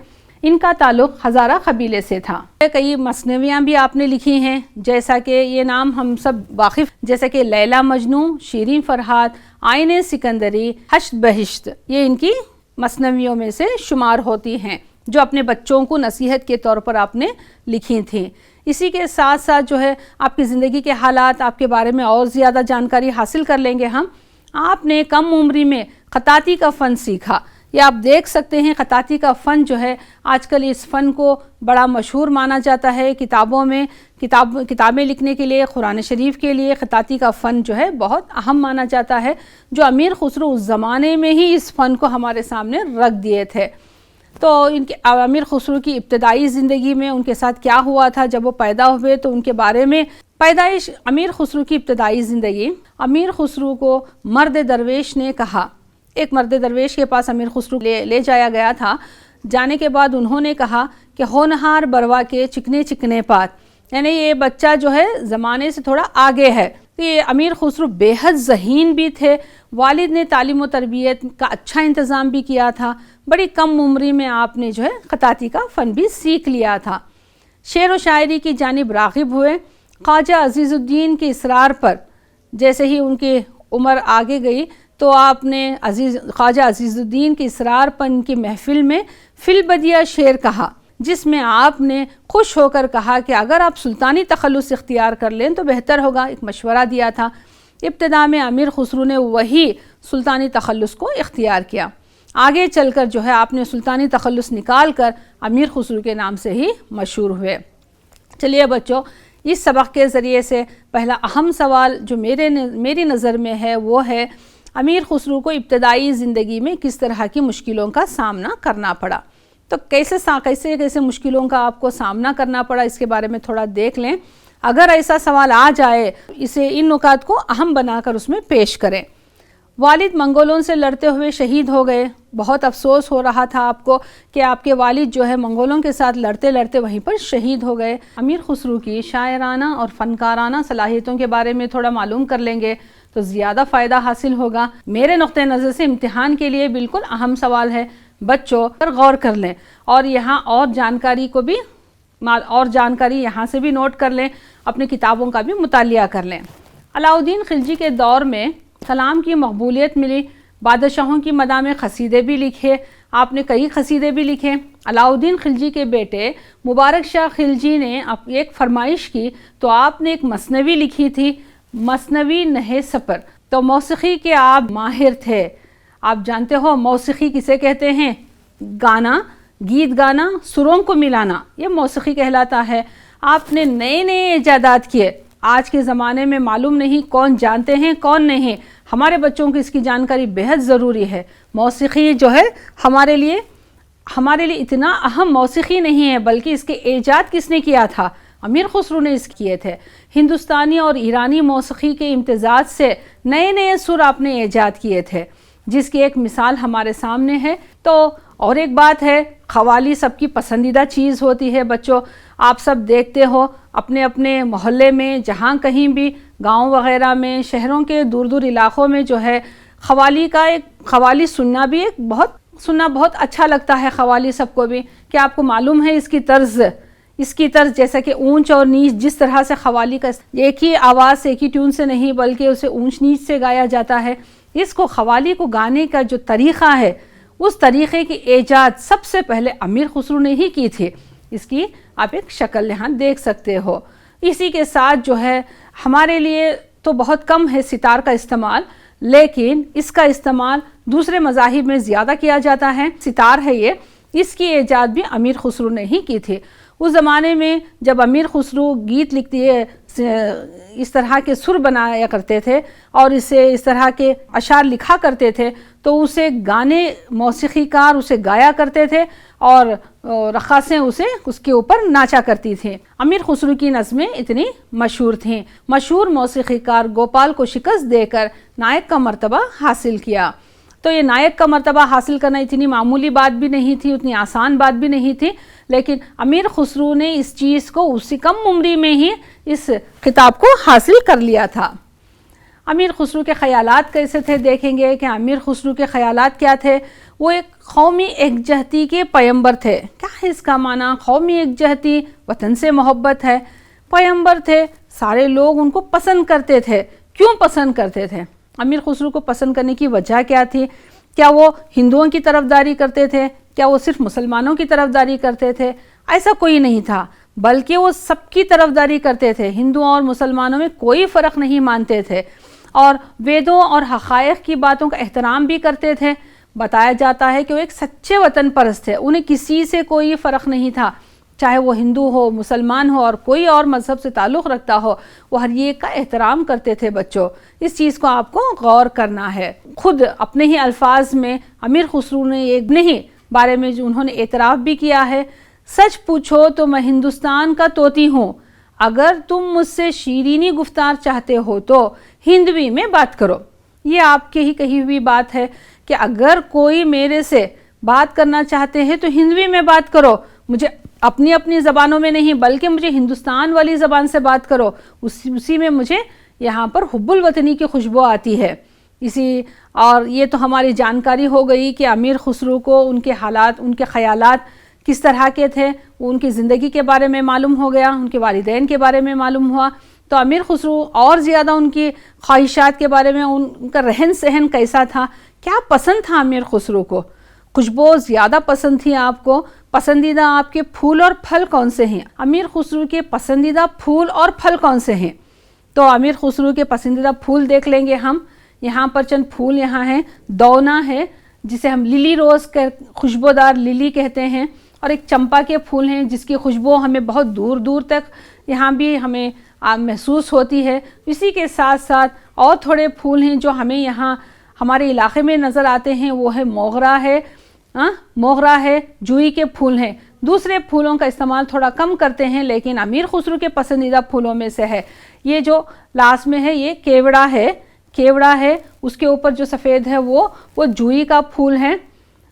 ان کا تعلق ہزارہ قبیلے سے تھا. کئی مثنویاں بھی آپ نے لکھی ہیں، جیسا کہ یہ نام ہم سب واقف، جیسا کہ لیلا مجنوں، شیریں فرحات، آئین سکندری، حشت بہشت، یہ ان کی مثنویوں میں سے شمار ہوتی ہیں جو اپنے بچوں کو نصیحت کے طور پر آپ نے لکھی تھیں. اسی کے ساتھ ساتھ جو ہے آپ کی زندگی کے حالات، آپ کے بارے میں اور زیادہ جانکاری حاصل کر لیں گے ہم. آپ نے کم عمری میں خطاطی کا فن سیکھا. یہ آپ دیکھ سکتے ہیں خطاطی کا فن جو ہے آج کل اس فن کو بڑا مشہور مانا جاتا ہے. کتابوں میں کتابیں لکھنے کے لیے، قرآن شریف کے لیے خطاطی کا فن جو ہے بہت اہم مانا جاتا ہے، جو امیر خسرو اس زمانے میں ہی اس فن کو ہمارے سامنے رکھ دیے تھے. تو ان کے امیر خسرو کی ابتدائی زندگی میں ان کے ساتھ کیا ہوا تھا جب وہ پیدا ہوئے، تو ان کے بارے میں پیدائش امیر خسرو کی ابتدائی زندگی. امیر خسرو کو مرد درویش نے کہا. ایک مرد درویش کے پاس امیر خسرو لے جایا گیا تھا. جانے کے بعد انہوں نے کہا کہ ہونہار بروا کے چکنے چکنے پات، یعنی یہ بچہ جو ہے زمانے سے تھوڑا آگے ہے. یہ امیر خسرو بے حد ذہین بھی تھے. والد نے تعلیم و تربیت کا اچھا انتظام بھی کیا تھا. بڑی کم عمری میں آپ نے جو ہے خطاطی کا فن بھی سیکھ لیا تھا. شعر و شاعری کی جانب راغب ہوئے. خواجہ عزیز الدین کے اصرار پر جیسے ہی ان کی عمر آگے گئی تو آپ نے خواجہ عزیز الدین کے اصرار پر ان کی محفل میں فی البدیہ شعر کہا. جس میں آپ نے خوش ہو کر کہا کہ اگر آپ سلطانی تخلص اختیار کر لیں تو بہتر ہوگا، ایک مشورہ دیا تھا۔ ابتدا میں امیر خسرو نے وہی سلطانی تخلص کو اختیار کیا، آگے چل کر جو ہے آپ نے سلطانی تخلص نکال کر امیر خسرو کے نام سے ہی مشہور ہوئے۔ چلیے بچوں، اس سبق کے ذریعے سے پہلا اہم سوال جو میری نظر میں ہے وہ ہے امیر خسرو کو ابتدائی زندگی میں کس طرح کی مشکلوں کا سامنا کرنا پڑا۔ تو کیسے مشکلوں کا آپ کو سامنا کرنا پڑا اس کے بارے میں تھوڑا دیکھ لیں۔ اگر ایسا سوال آ جائے ان نکات کو اہم بنا کر اس میں پیش کریں۔ والد منگولوں سے لڑتے ہوئے شہید ہو گئے، بہت افسوس ہو رہا تھا آپ کو کہ آپ کے والد جو ہے منگولوں کے ساتھ لڑتے لڑتے وہیں پر شہید ہو گئے۔ امیر خسرو کی شاعرانہ اور فنکارانہ صلاحیتوں کے بارے میں تھوڑا معلوم کر لیں گے تو زیادہ فائدہ حاصل ہوگا۔ میرے نقطۂ نظر سے امتحان کے لیے بالکل اہم سوال ہے، بچوں پر غور کر لیں اور یہاں اور جانکاری یہاں سے بھی نوٹ کر لیں، اپنی کتابوں کا بھی مطالعہ کر لیں۔ علاؤالدین خلجی کے دور میں کلام کی مقبولیت ملی، بادشاہوں کی مداح میں قصیدے بھی لکھے، آپ نے کئی قصیدے بھی لکھے۔ علاؤالدین خلجی کے بیٹے مبارک شاہ خلجی نے ایک فرمائش کی تو آپ نے ایک مثنوی لکھی تھی، مثنوی نہے سپر۔ تو موسیقی کے آپ ماہر تھے، آپ جانتے ہو موسیقی کسے کہتے ہیں؟ گانا، گیت گانا، سروں کو ملانا، یہ موسیقی کہلاتا ہے۔ آپ نے نئے ایجادات کیے، آج کے زمانے میں معلوم نہیں کون جانتے ہیں کون نہیں، ہمارے بچوں کو اس کی جانکاری بہت ضروری ہے۔ موسیقی جو ہے ہمارے لیے اتنا اہم موسیقی نہیں ہے، بلکہ اس کے ایجاد کس نے کیا تھا؟ امیر خسرو نے اس کیے تھے۔ ہندوستانی اور ایرانی موسیقی کے امتزاج سے نئے سر آپ نے ایجاد کیے تھے، جس کی ایک مثال ہمارے سامنے ہے۔ تو اور ایک بات ہے، قوالی سب کی پسندیدہ چیز ہوتی ہے بچوں، آپ سب دیکھتے ہو اپنے اپنے محلے میں، جہاں کہیں بھی گاؤں وغیرہ میں، شہروں کے دور علاقوں میں جو ہے قوالی سننا بہت اچھا لگتا ہے۔ قوالی سب کو بھی کیا آپ کو معلوم ہے اس کی طرز جیسا کہ اونچ اور نیچ، جس طرح سے قوالی کا ایک ہی آواز ایک ہی ٹیون سے نہیں بلکہ اسے اونچ نیچ سے گایا جاتا ہے۔ قوالی کو گانے کا جو طریقہ ہے، اس طریقے کی ایجاد سب سے پہلے امیر خسرو نے ہی کی تھی۔ اس کی آپ ایک شکل یہاں دیکھ سکتے ہو۔ اسی کے ساتھ جو ہے ہمارے لیے تو بہت کم ہے ستار کا استعمال، لیکن اس کا استعمال دوسرے مذاہب میں زیادہ کیا جاتا ہے۔ ستار ہے یہ، اس کی ایجاد بھی امیر خسرو نے ہی کی تھی۔ اس زمانے میں جب امیر خسرو گیت لکھتی ہے، اس طرح کے سر بنایا کرتے تھے اور اس طرح کے اشعار لکھا کرتے تھے تو اسے گانے موسیقی کار اسے گایا کرتے تھے اور رقاصیں اس کے اوپر ناچا کرتی تھیں۔ امیر خسرو کی نظمیں اتنی مشہور تھیں۔ مشہور موسیقی کار گوپال کو شکست دے کر نائک کا مرتبہ حاصل کیا۔ تو یہ نائک کا مرتبہ حاصل کرنا اتنی معمولی بات بھی نہیں تھی، اتنی آسان بات بھی نہیں تھی، لیکن امیر خسرو نے اس چیز کو اسی کم عمری میں ہی اس خطاب کو حاصل کر لیا تھا۔ امیر خسرو کے خیالات کیسے تھے دیکھیں گے کہ امیر خسرو کے خیالات کیا تھے۔ وہ ایک قومی یکجہتی کے پیمبر تھے۔ کیا ہے اس کا معنی؟ قومی یکجہتی وطن سے محبت ہے۔ پیمبر تھے، سارے لوگ ان کو پسند کرتے تھے۔ کیوں پسند کرتے تھے؟ امیر خسرو کو پسند کرنے کی وجہ کیا تھی؟ کیا وہ ہندوؤں کی طرفداری کرتے تھے؟ کیا وہ صرف مسلمانوں کی طرفداری کرتے تھے؟ ایسا کوئی نہیں تھا، بلکہ وہ سب کی طرفداری کرتے تھے۔ ہندوؤں اور مسلمانوں میں کوئی فرق نہیں مانتے تھے اور ویدوں اور حقائق کی باتوں کا احترام بھی کرتے تھے۔ بتایا جاتا ہے کہ وہ ایک سچے وطن پرست تھے، انہیں کسی سے کوئی فرق نہیں تھا، چاہے وہ ہندو ہو، مسلمان ہو اور کوئی اور مذہب سے تعلق رکھتا ہو، وہ ہر ایک کا احترام کرتے تھے۔ بچوں، اس چیز کو آپ کو غور کرنا ہے۔ خود اپنے ہی الفاظ میں امیر خسرو نے ایک نہیں بارے میں جو انہوں نے اعتراف بھی کیا ہے، سچ پوچھو تو میں ہندوستان کا طوطی ہوں، اگر تم مجھ سے شیرینی گفتار چاہتے ہو تو ہندوی میں بات کرو۔ یہ آپ کے ہی کہی ہوئی بات ہے کہ اگر کوئی میرے سے بات کرنا چاہتے ہیں تو ہندوی میں بات کرو، مجھے اپنی زبانوں میں نہیں بلکہ مجھے ہندوستان والی زبان سے بات کرو، اسی میں مجھے یہاں پر حب الوطنی کی خوشبو آتی ہے۔ اور یہ تو ہماری جانکاری ہو گئی کہ امیر خسرو کو ان کے حالات، ان کے خیالات کس طرح کے تھے، ان کی زندگی کے بارے میں معلوم ہو گیا، ان کے والدین کے بارے میں معلوم ہوا۔ تو امیر خسرو اور زیادہ ان کی خواہشات کے بارے میں، ان کا رہن سہن کیسا تھا، کیا پسند تھا امیر خسرو کو؟ خوشبو زیادہ پسند تھی آپ کو، पसंदीदा आपके फूल और फल कौन से हैं? अमीर खुसरो के पसंदीदा फूल और फल कौन से हैं? तो अमीर खुसरो के पसंदीदा फूल देख लेंगे हम। यहाँ पर चंद फूल यहाँ हैं। दौना है जिसे हम लिली रोज़ खुशबूदार लिली कहते हैं, और एक चंपा के फूल हैं जिसकी खुशबू हमें बहुत दूर दूर तक यहाँ भी हमें महसूस होती है। इसी के साथ साथ और थोड़े फूल हैं जो हमें यहाँ हमारे इलाके में नज़र आते हैं, वो है मोगरा है, मोगरा है, जूही के फूल हैं। दूसरे फूलों का इस्तेमाल थोड़ा कम करते हैं, लेकिन अमीर खुसरो के पसंदीदा फूलों में से है। ये जो लास्ट में है ये केवड़ा है, केवड़ा है, उसके ऊपर जो सफ़ेद है वो जूही का फूल है,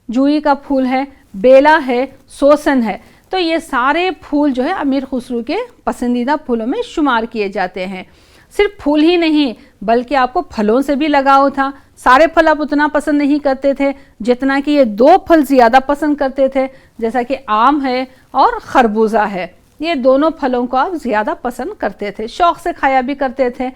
जूही का फूल है, बेला है, सोसन है। तो ये सारे फूल जो है अमीर खुसरो के पसंदीदा फूलों में शुमार किए जाते हैं। सिर्फ फूल ही नहीं बल्कि आपको फलों से भी लगाव था। सारे फल आप उतना पसंद नहीं करते थे जितना कि ये 2 फल ज़्यादा पसंद करते थे, जैसा कि आम है और खरबूजा है। ये दोनों फलों को आप ज़्यादा पसंद करते थे, शौक़ से खाया भी करते थे।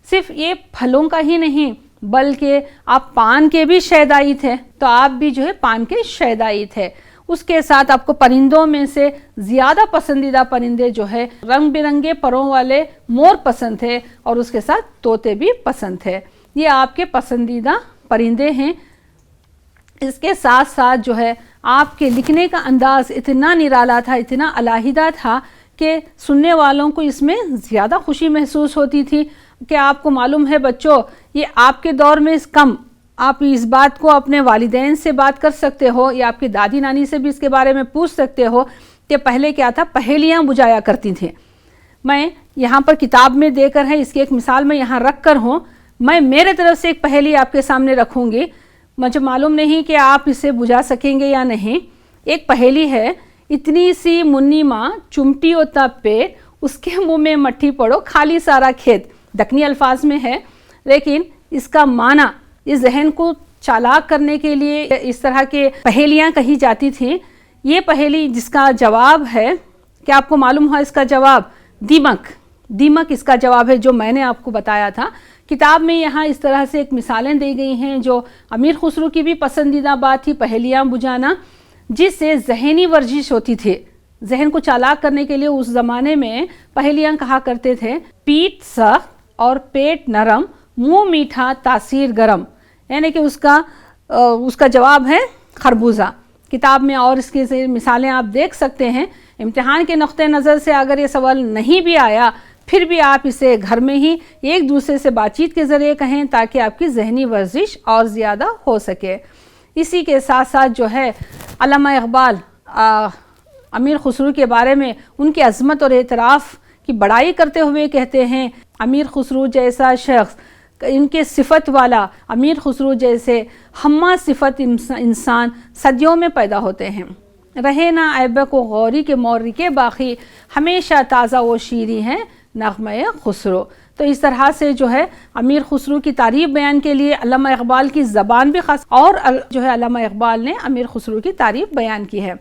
सिर्फ ये फलों का ही नहीं बल्कि आप पान के भी शैदाई थे, तो आप भी जो है पान के शैदाई थे। उसके साथ आपको परिंदों में से ज़्यादा पसंदीदा परिंदे जो है रंग बिरंगे परों वाले मोर पसंद थे, और उसके साथ तोते भी पसंद थे। ये आपके पसंदीदा परिंदे हैं। इसके साथ साथ जो है आपके लिखने का अंदाज़ इतना निराला था, इतना अलहदा था कि सुनने वालों को इसमें ज़्यादा खुशी महसूस होती थी। कि आपको मालूम है बच्चों, ये आपके दौर में कम आप इस बात को अपने वालिदैन से बात कर सकते हो या आपकी दादी नानी से भी इसके बारे में पूछ सकते हो कि पहले क्या था, पहेलियाँ बुझाया करती थी। मैं यहाँ पर किताब में देकर है, इसकी एक मिसाल मैं यहाँ रख कर हूँ। मैं मेरे तरफ से एक पहेली आपके सामने रखूँगी, मुझे मालूम नहीं कि आप इसे बुझा सकेंगे या नहीं। एक पहेली है, इतनी सी मुन्नी माँ चुमटी होता पेट, उसके मुँह में मट्ठी पड़ो खाली सारा खेत। दक्कनी अल्फाज में है, लेकिन इसका माना इस जहन को चालाक करने के लिए इस तरह के पहेलियाँ कही जाती थी। ये पहेली जिसका जवाब है, क्या आपको मालूम है इसका जवाब? दीमक। दीमक इसका जवाब है जो मैंने आपको बताया था। किताब में यहाँ इस तरह से एक मिसालें दी गई हैं जो अमीर खुसरो की भी पसंदीदा बात थी, पहेलियाँ बुझाना, जिससे जहनी वर्जिश होती थी। जहन को चालाक करने के लिए उस ज़माने में पहेलियाँ कहा करते थे, पीठ सख्त और पेट नरम, मुंह मीठा तासीर गरम, यानी कि उसका जवाब है खरबूजा। किताब में और इसकी मिसालें आप देख सकते हैं। इम्तिहान के नुक्ते नज़र से अगर ये सवाल नहीं भी आया फिर भी आप इसे घर में ही एक दूसरे से बातचीत के ज़रिए कहें ताकि आपकी जहनी वर्जिश और ज़्यादा हो सके। इसी के साथ साथ जो है अल्लामा इकबाल अमीर खुसरो के बारे में उनकी अज़मत और एतराफ़ की बड़ाई करते हुए कहते हैं, अमीर खुसरो जैसा शख्स, इनके सिफत वाला अमीर खुसरो जैसे हम्मा सिफत इंसान सदियों में पैदा होते हैं। रहे ना ऐब को गौरी के मौरी के बाकी, हमेशा ताज़ा व शीरी हैं नग़्मे खुसरो। तो इस तरह से जो है अमीर खुसरो की तारीफ़ बयान के लिए अल्लामा इकबाल की ज़बान भी ख़ास और जो है अल्लामा इकबाल ने अमीर खुसरो की तारीफ़ बयान की है।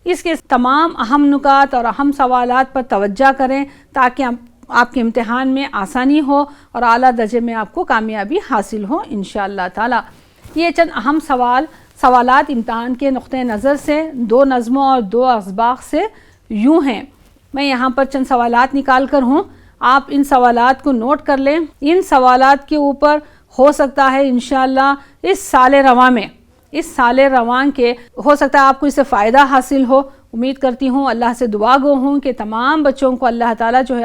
इसके तमाम अहम नुकात और अहम सवालात पर तवज्जो करें ताकि आपके इम्तिहान में आसानी हो और आला दर्जे में आपको कामयाबी हासिल हो इंशाअल्लाह ताला। ये चंद अहम सवालात इम्तिहान के नुक्ते नज़र से 2 नज़मों और 2 असबाक़ से यूँ हैं। मैं यहाँ पर चंद सवालात निकाल कर हूँ, आप इन सवालात को नोट कर लें। इन सवालात के ऊपर हो सकता है इंशाअल्लाह इस साल रवां के हो सकता है आपको इससे फ़ायदा हासिल हो। उम्मीद करती हूँ, अल्लाह से दुआ गो हूँ कि तमाम बच्चों को अल्लाह ताला जो है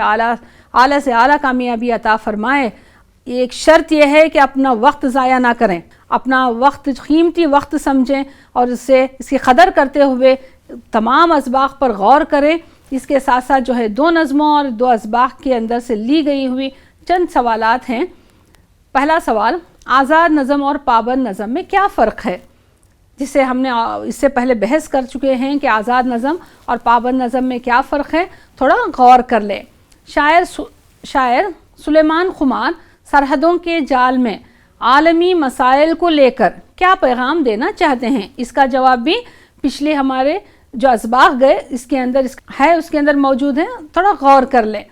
आला से आला कामयाबी अता फ़रमाए। एक शर्त यह है कि अपना वक्त ज़ाया ना करें, अपना वक्त कीमती वक्त समझें और इसकी कदर करते हुए तमाम असबाक़ पर गौर करें। इसके साथ साथ जो है 2 नज़मों और 2 असबाक़ के अंदर से ली गई हुई चंद सवालात हैं। पहला सवाल, आज़ाद नज़म और पाबंद नज़म में क्या फ़र्क है, जिसे हमने इससे पहले बहस कर चुके हैं कि आज़ाद नज़म और पाबंद नज़म में क्या फ़र्क है, थोड़ा गौर कर लें। शायर सुलेमान खुमार सरहदों के जाल में आलमी मसाइल को लेकर क्या पैगाम देना चाहते हैं? इसका जवाब भी पिछले हमारे जो असबाक़ गए इसके अंदर है, उसके अंदर मौजूद है, थोड़ा गौर कर लें।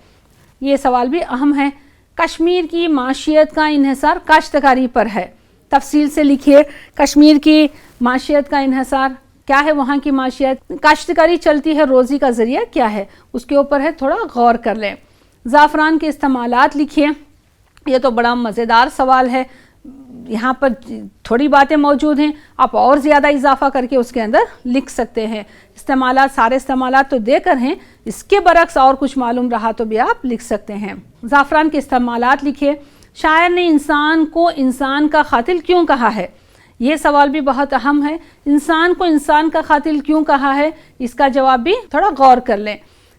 ये सवाल भी अहम है। कश्मीर की माशियत का इन्हिसार काश्तकारी पर है, तफसील से लिखिए। कश्मीर की माशियत का इन्हिसार क्या है वहाँ की माशियत, काश्तकारी चलती है, रोज़ी का ज़रिया क्या है, उसके ऊपर है थोड़ा गौर कर लें। ज़ाफ़रान के इस्तेमालात लिखिए। ये तो बड़ा मज़ेदार सवाल है, यहाँ पर थोड़ी बातें मौजूद हैं, आप और ज़्यादा इजाफा करके उसके अंदर लिख सकते हैं। इस्तेमालात, सारे इस्तेमालात तो देकर हैं, इसके बरक्स और कुछ मालूम रहा तो भी आप लिख सकते हैं। ज़ाफ़रान के इस्तेमालात लिखिए। शायर ने इंसान को इंसान का क़ातिल क्यों कहा है, ये सवाल भी बहुत अहम है। इंसान को इंसान का क़ातिल क्यों कहा है, इसका जवाब भी थोड़ा गौर कर लें।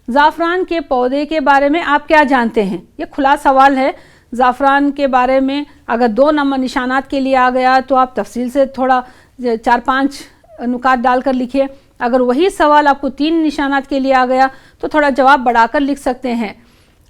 ज़ाफ़रान के पौधे के बारे में आप क्या जानते हैं, ये खुला सवाल है। ज़ाफ़रान के बारे में अगर 2 नंबर निशानात के लिए आ गया तो आप तफसील से थोड़ा 4-5 नुकात डालकर लिखिए। अगर वही सवाल आपको 3 निशानात के लिए आ गया तो थोड़ा जवाब बढ़ाकर लिख सकते हैं।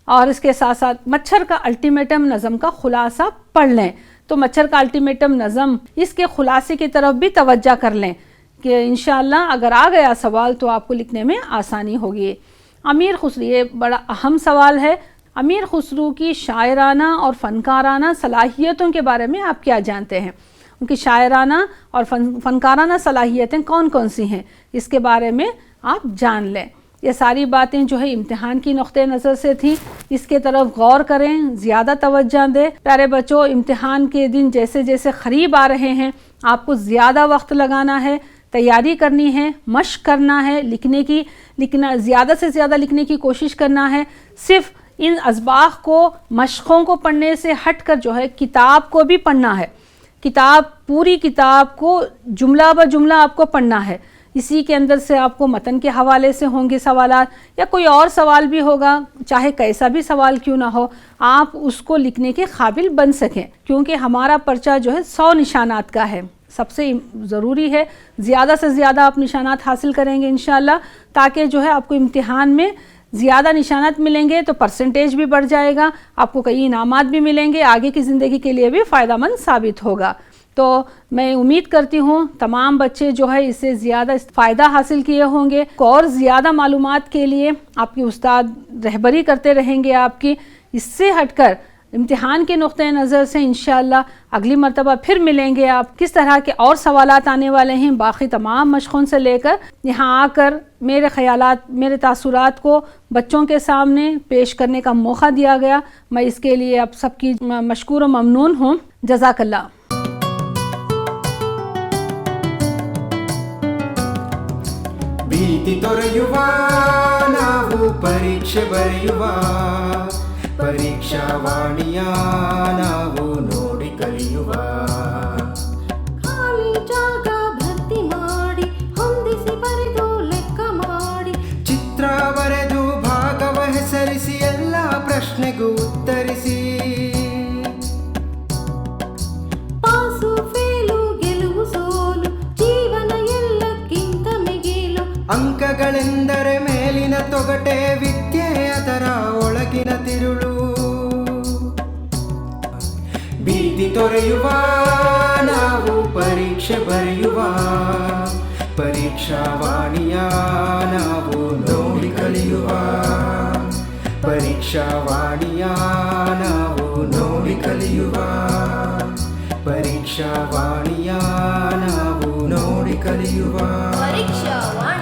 और इसके साथ साथ मच्छर का अल्टीमेटम नज़म का खुलासा पढ़ लें। तो मच्छर का अल्टीमेटम नज़म, इसके खुलासे की तरफ भी तवज्जो कर लें कि इंशाअल्लाह अगर आ गया सवाल तो आपको लिखने में आसानी होगी। अमीर खुसरो, ये बड़ा अहम सवाल है। अमीर खुसरो की शायराना और फ़नकाराना सलाहियतों के बारे में आप क्या जानते हैं, उनकी शायराना और फ़नकाराना सलाहियतें कौन कौन सी हैं, इसके बारे में आप जान लें। ये सारी बातें जो है इम्तिहान की नुक्ते नज़र से थी, इसके तरफ गौर करें, ज़्यादा तवज्जो दें। प्यारे बच्चों, इम्तिहान के दिन जैसे जैसे क़रीब आ रहे हैं आपको ज़्यादा वक्त लगाना है, तैयारी करनी है, मश्क करना है, लिखना ज़्यादा से ज़्यादा लिखने की कोशिश करना है। सिर्फ़ इन असबाक़ को, मशक़ों को पढ़ने से हट कर जो है किताब को भी पढ़ना है। किताब, पूरी किताब को जुमला ब जुमला आपको पढ़ना है। इसी के अंदर से आपको मतन के हवाले से होंगे सवालात, या कोई और सवाल भी होगा, चाहे कैसा भी सवाल क्यों ना हो, आप उसको लिखने के काबिल बन सकें। क्योंकि हमारा पर्चा जो है 100 निशानात का है। सबसे ज़रूरी है ज़्यादा से ज़्यादा आप निशानात हासिल करेंगे इंशाअल्लाह, ताकि जो है आपको इम्तिहान में ज़्यादा निशानात मिलेंगे तो परसेंटेज भी बढ़ जाएगा, आपको कई इनामात भी मिलेंगे, आगे की ज़िंदगी के लिए भी फ़ायदेमंद साबित होगा। तो मैं उम्मीद करती हूँ तमाम बच्चे जो है इससे ज़्यादा फ़ायदा हासिल किए होंगे। और ज़्यादा मालूमात के लिए आपके उस्ताद रहबरी करते रहेंगे आपकी। इससे हटकर इम्तिहान के नुक्ते नज़र से इंशाअल्लाह अगली मरतबा फिर मिलेंगे। आप किस तरह के और सवालात आने वाले हैं, बाकी तमाम मशक़ों से लेकर यहाँ आकर मेरे ख़यालात, मेरे तासुरात को बच्चों के सामने पेश करने का मौका दिया गया। मैं इसके लिए आप सबकी मशकूर व ममनून हूँ। जज़ाकल्लाह। ಭೀತಿ ತೊರೆಯುವ ನಾವು ಪರೀಕ್ಷೆ ಬರೆಯುವ ಪರೀಕ್ಷಾವಾಣಿಯ ನಾವು ನೋಡಿ ಕಲಿಯುವ ಖಾಲಿ ಜಾಗ ಭರ್ತಿ ಮಾಡಿ ಹೊಂದಿಸಿ ಬರೆದು ಲೆಕ್ಕ ಮಾಡಿ ಚಿತ್ರ ಬರೆದು ಭಾಗವ ಹೆಸರಿಸಿ ಎಲ್ಲ ಪ್ರಶ್ನೆಗೂ ಉತ್ತರಿಸಿ ಪಾಸು ಫೇಲು ಗೆಲುವು ಸೋಲು ಜೀವನ ಎಲ್ಲಕ್ಕಿಂತ ಮಿಗಿಲು ಅಂಕಗಳೆಂದರೆ ಮೇಲಿನ ತೊಗಟೆ ವಿದ್ಯೆ ಅದರ ಒಳಗಿನ ತಿರುಳು ಭೀತಿ ತೊರೆಯುವ ನಾವು ಪರೀಕ್ಷೆ ಬರೆಯುವ ಪರೀಕ್ಷಾವಾಣಿಯ ನಾವು ನೋಡಿ ಕಲಿಯುವ ಪರೀಕ್ಷಾವಾಣಿಯ ನಾವು ನೋಡಿ ಕಲಿಯುವ ಪರೀಕ್ಷಾವಾಣಿಯ ನಾವು ನೋಡಿ ಕಲಿಯುವ ಪರೀಕ್ಷಾವಾಣಿ